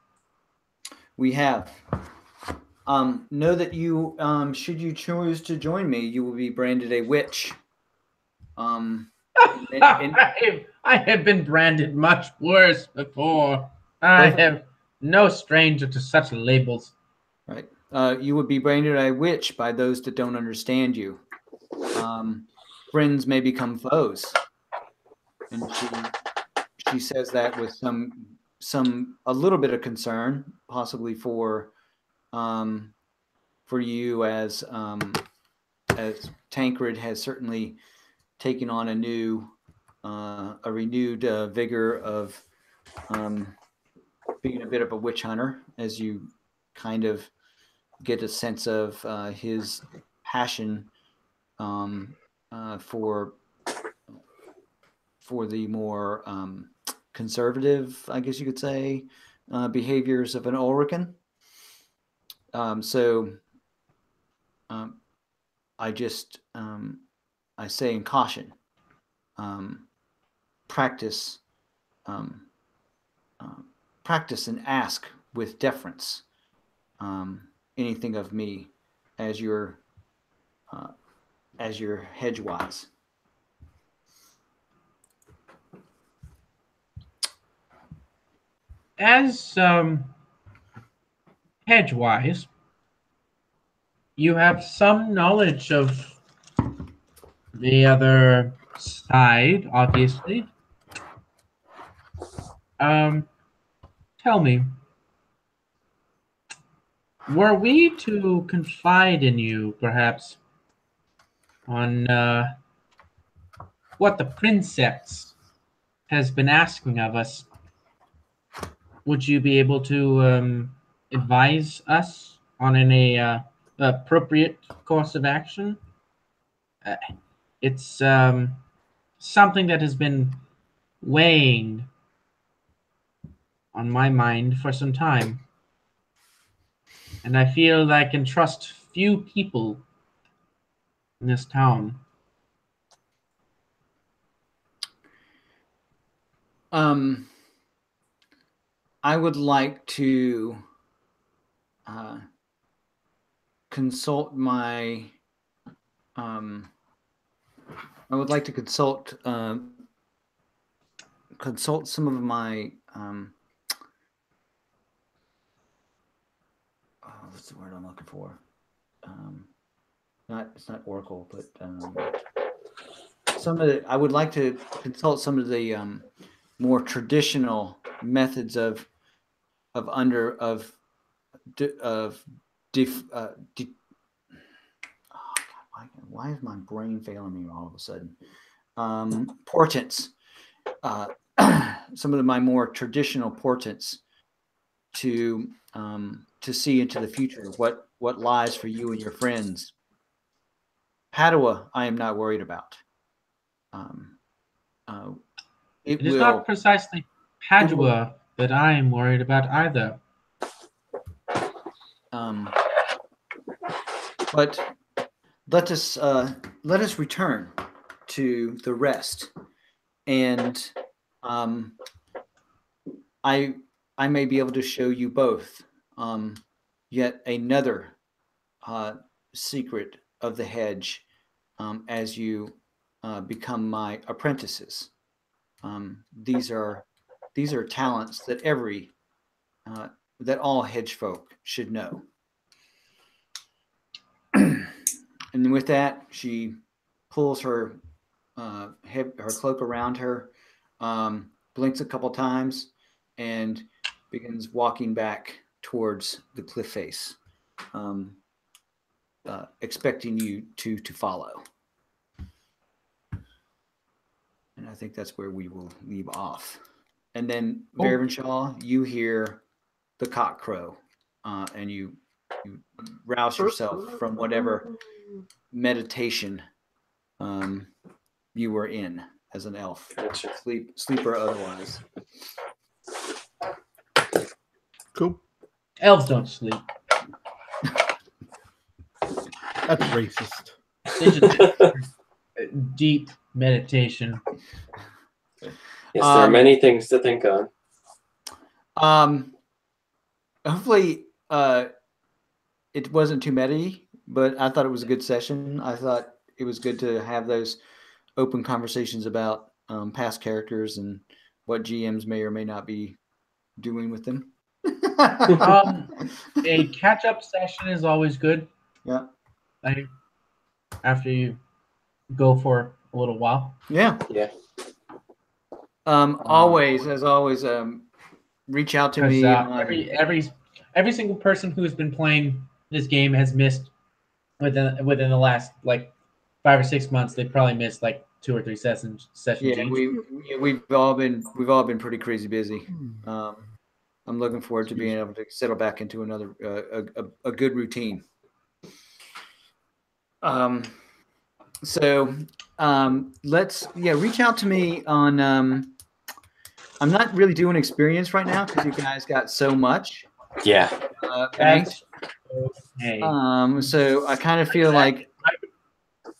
We have. Know that you, should you choose to join me, you will be branded a witch. I have been branded much worse before. I am no stranger to such labels. Right. You would be branded a witch by those that don't understand you. Friends may become foes. And she says that with a little bit of concern, possibly for you as Tancred has certainly taken on a renewed vigor of being a bit of a witch hunter, as you kind of get a sense of his passion for the more conservative, I guess you could say, behaviors of an Ulrican. I say in caution, practice and ask with deference anything of me as your hedgewise. As hedgewise, you have some knowledge of the other side, obviously. Tell me, were we to confide in you, perhaps, on what the Princeps has been asking of us, would you be able to advise us on an appropriate course of action? It's something that has been weighing on my mind for some time. And I feel I can trust few people in this town. I would like to consult my. I would like to consult some of my. What's the word I'm looking for? It's not Oracle, but I would like to consult some of the more traditional methods of why is my brain failing me all of a sudden? Portents. Some of my more traditional portents to see into the future, what lies for you and your friends. Padua, I am not worried about. It is not precisely Padua that I am worried about either. But let us return to the rest, and I may be able to show you both yet another secret of the hedge as you become my apprentices. These are talents that that all hedge folk should know. And with that, she pulls her cloak around her, blinks a couple times, and begins walking back towards the cliff face, expecting you to follow. And I think that's where we will leave off. And then, Vervenshaw, you hear the cock crow, and you rouse yourself from whatever meditation you were in as an elf, sleep or otherwise. Cool. Elves don't sleep. That's racist. They just deep meditation. Yes, there are many things to think on. Hopefully, it wasn't too many, but I thought it was a good session. I thought it was good to have those open conversations about past characters and what GMs may or may not be doing with them. A catch-up session is always good. Yeah. After you go for a little while. Yeah. Yeah. Always, as always, reach out to me. Every single person who has been playing this game has missed within the last like 5 or 6 months. They've probably missed like 2 or 3 sessions. Yeah, we've all been pretty crazy busy. I'm looking forward to being able to settle back into another a good routine. So let's reach out to me on. I'm not really doing experience right now because you guys got so much. Yeah. That's okay. So I kind of feel like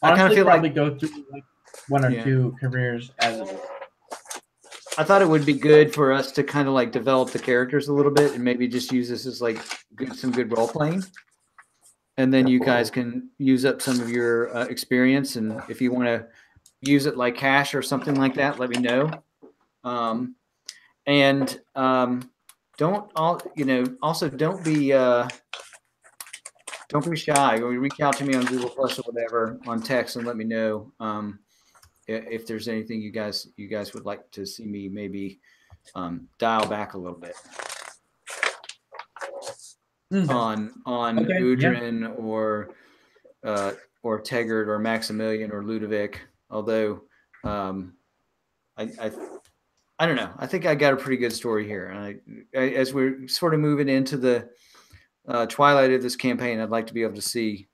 probably go through like 1 or 2 careers as a. I thought it would be good for us to kind of like develop the characters a little bit and maybe just use this as like some good role playing. And then you guys can use up some of your experience. And if you want to use it like cash or something like that, let me know. Also don't be shy. Or reach out to me on Google Plus or whatever on text and let me know if there's anything you guys would like to see me maybe dial back a little bit on Udrin or Tegert or Maximilian or Ludovic. Although I don't know. I think I got a pretty good story here. And as we're sort of moving into the twilight of this campaign, I'd like to be able to see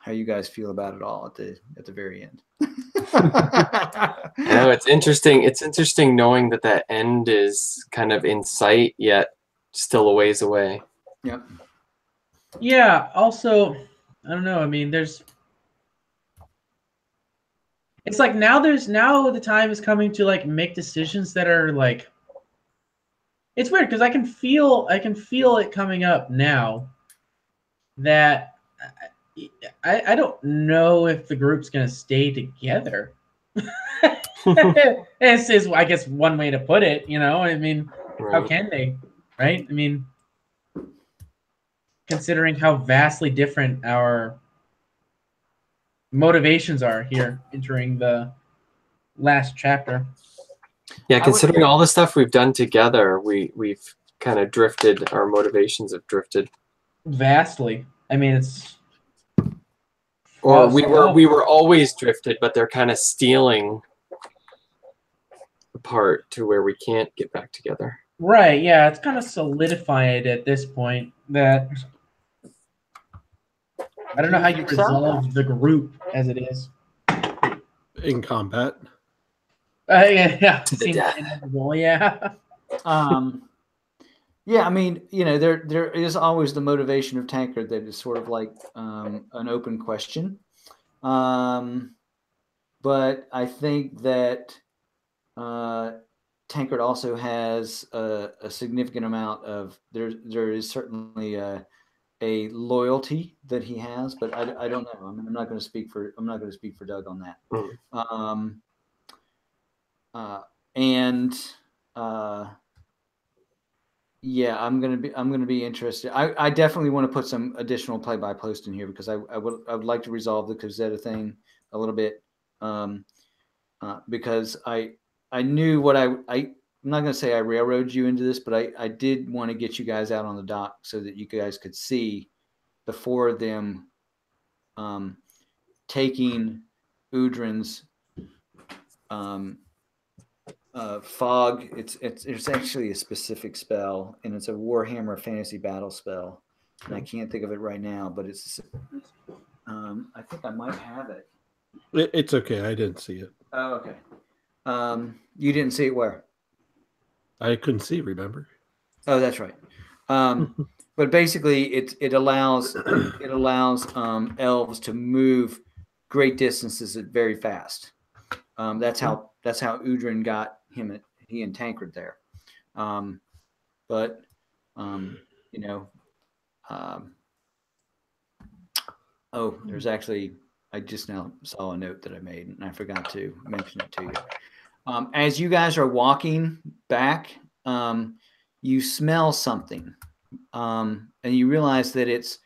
how you guys feel about it all at the very end. It's interesting. It's interesting knowing that end is kind of in sight, yet still a ways away. Yep. Yeah. Also, I don't know. I mean, it's like now the time is coming to like make decisions that are like. It's weird because I can feel it coming up now. That I don't know if the group's gonna stay together. This is, I guess, one way to put it. I mean, How can they? Right? I mean, considering how vastly different our motivations are here entering the last chapter. Yeah, considering all the stuff we've done together, we've kind of drifted. Our motivations have drifted vastly. I mean, it's we were always drifted, but they're kind of stealing apart to where we can't get back together. Right, yeah, it's kind of solidified at this point that I don't know how you resolve the group as it is. In combat. Yeah. Seems inevitable, yeah. Yeah, I mean, there is always the motivation of Tankard that is sort of like an open question. But I think that Tankard also has a significant amount of there is certainly a loyalty that he has, but I don't know. I mean, I'm not going to speak for Doug on that. And yeah, I'm gonna be interested. I definitely want to put some additional play-by-post in here because I would like to resolve the Cosetta thing a little bit, because I knew what I'm not gonna say I railroaded you into this, but I did want to get you guys out on the dock so that you guys could see the four of them taking Udrin's fog. It's actually a specific spell, and it's a Warhammer Fantasy Battle spell, and I can't think of it right now, but it's I think I might have it. It's okay. I didn't see it. Oh, okay. You didn't see it where? I couldn't see. Remember? Oh, that's right. But basically, it allows elves to move great distances very fast. That's how Udrin got he and Tancred there. But you know, there's actually, I just now saw a note that I made and I forgot to mention it to you. As you guys are walking back, you smell something, and you realize that it's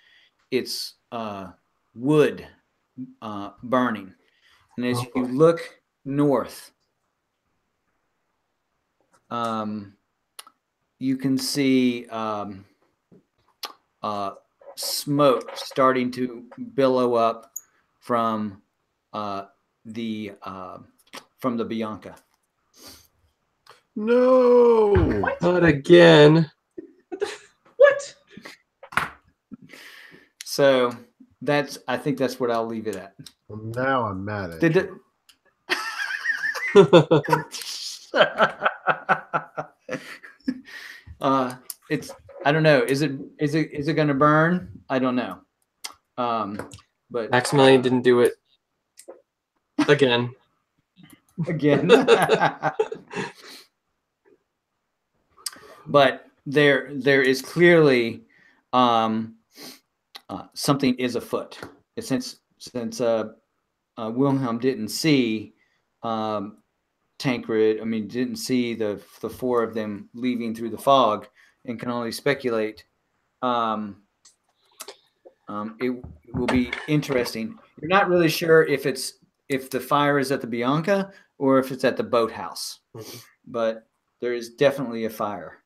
wood burning. And as you look north, you can see smoke starting to billow up from the Bianca. No. Not again. What? So I think that's what I'll leave it at. Well, now I'm mad at Did you. It's, I don't know. Is it going to burn? I don't know. But Maximilian didn't do it again. But there is clearly something is afoot. Since Wilhelm didn't see Tancred, I mean, didn't see the four of them leaving through the fog, and can only speculate. It will be interesting. You're not really sure if the fire is at the Bianca or if it's at the boathouse, but there is definitely a fire.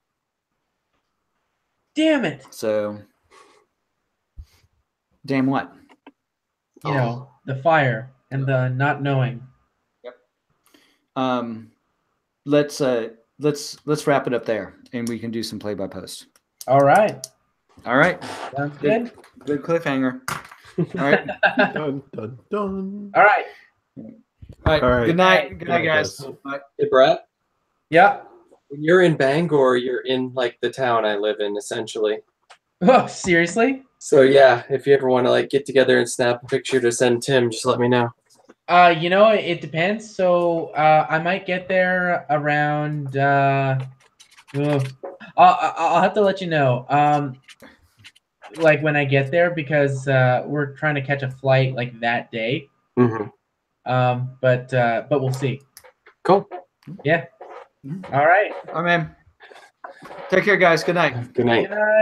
Damn it! So, damn what? You know, the fire and the not knowing. Yep. Let's wrap it up there, and we can do some play-by-post. All right. Sounds good. Good cliffhanger. All right. Dun, dun, dun. All right. All right. Good night. Good night, guys. Bye. Hey, Brett. Yeah. When you're in Bangor, you're in like the town I live in, essentially. Oh, seriously? So yeah, if you ever want to like get together and snap a picture to send Tim, just let me know. You know, it depends. So I might get there around. I'll have to let you know. Like when I get there, because we're trying to catch a flight like that day. Mm-hmm. But we'll see. Cool. Yeah. All right. All right, man. Take care, guys. Good night. Good night. Good night.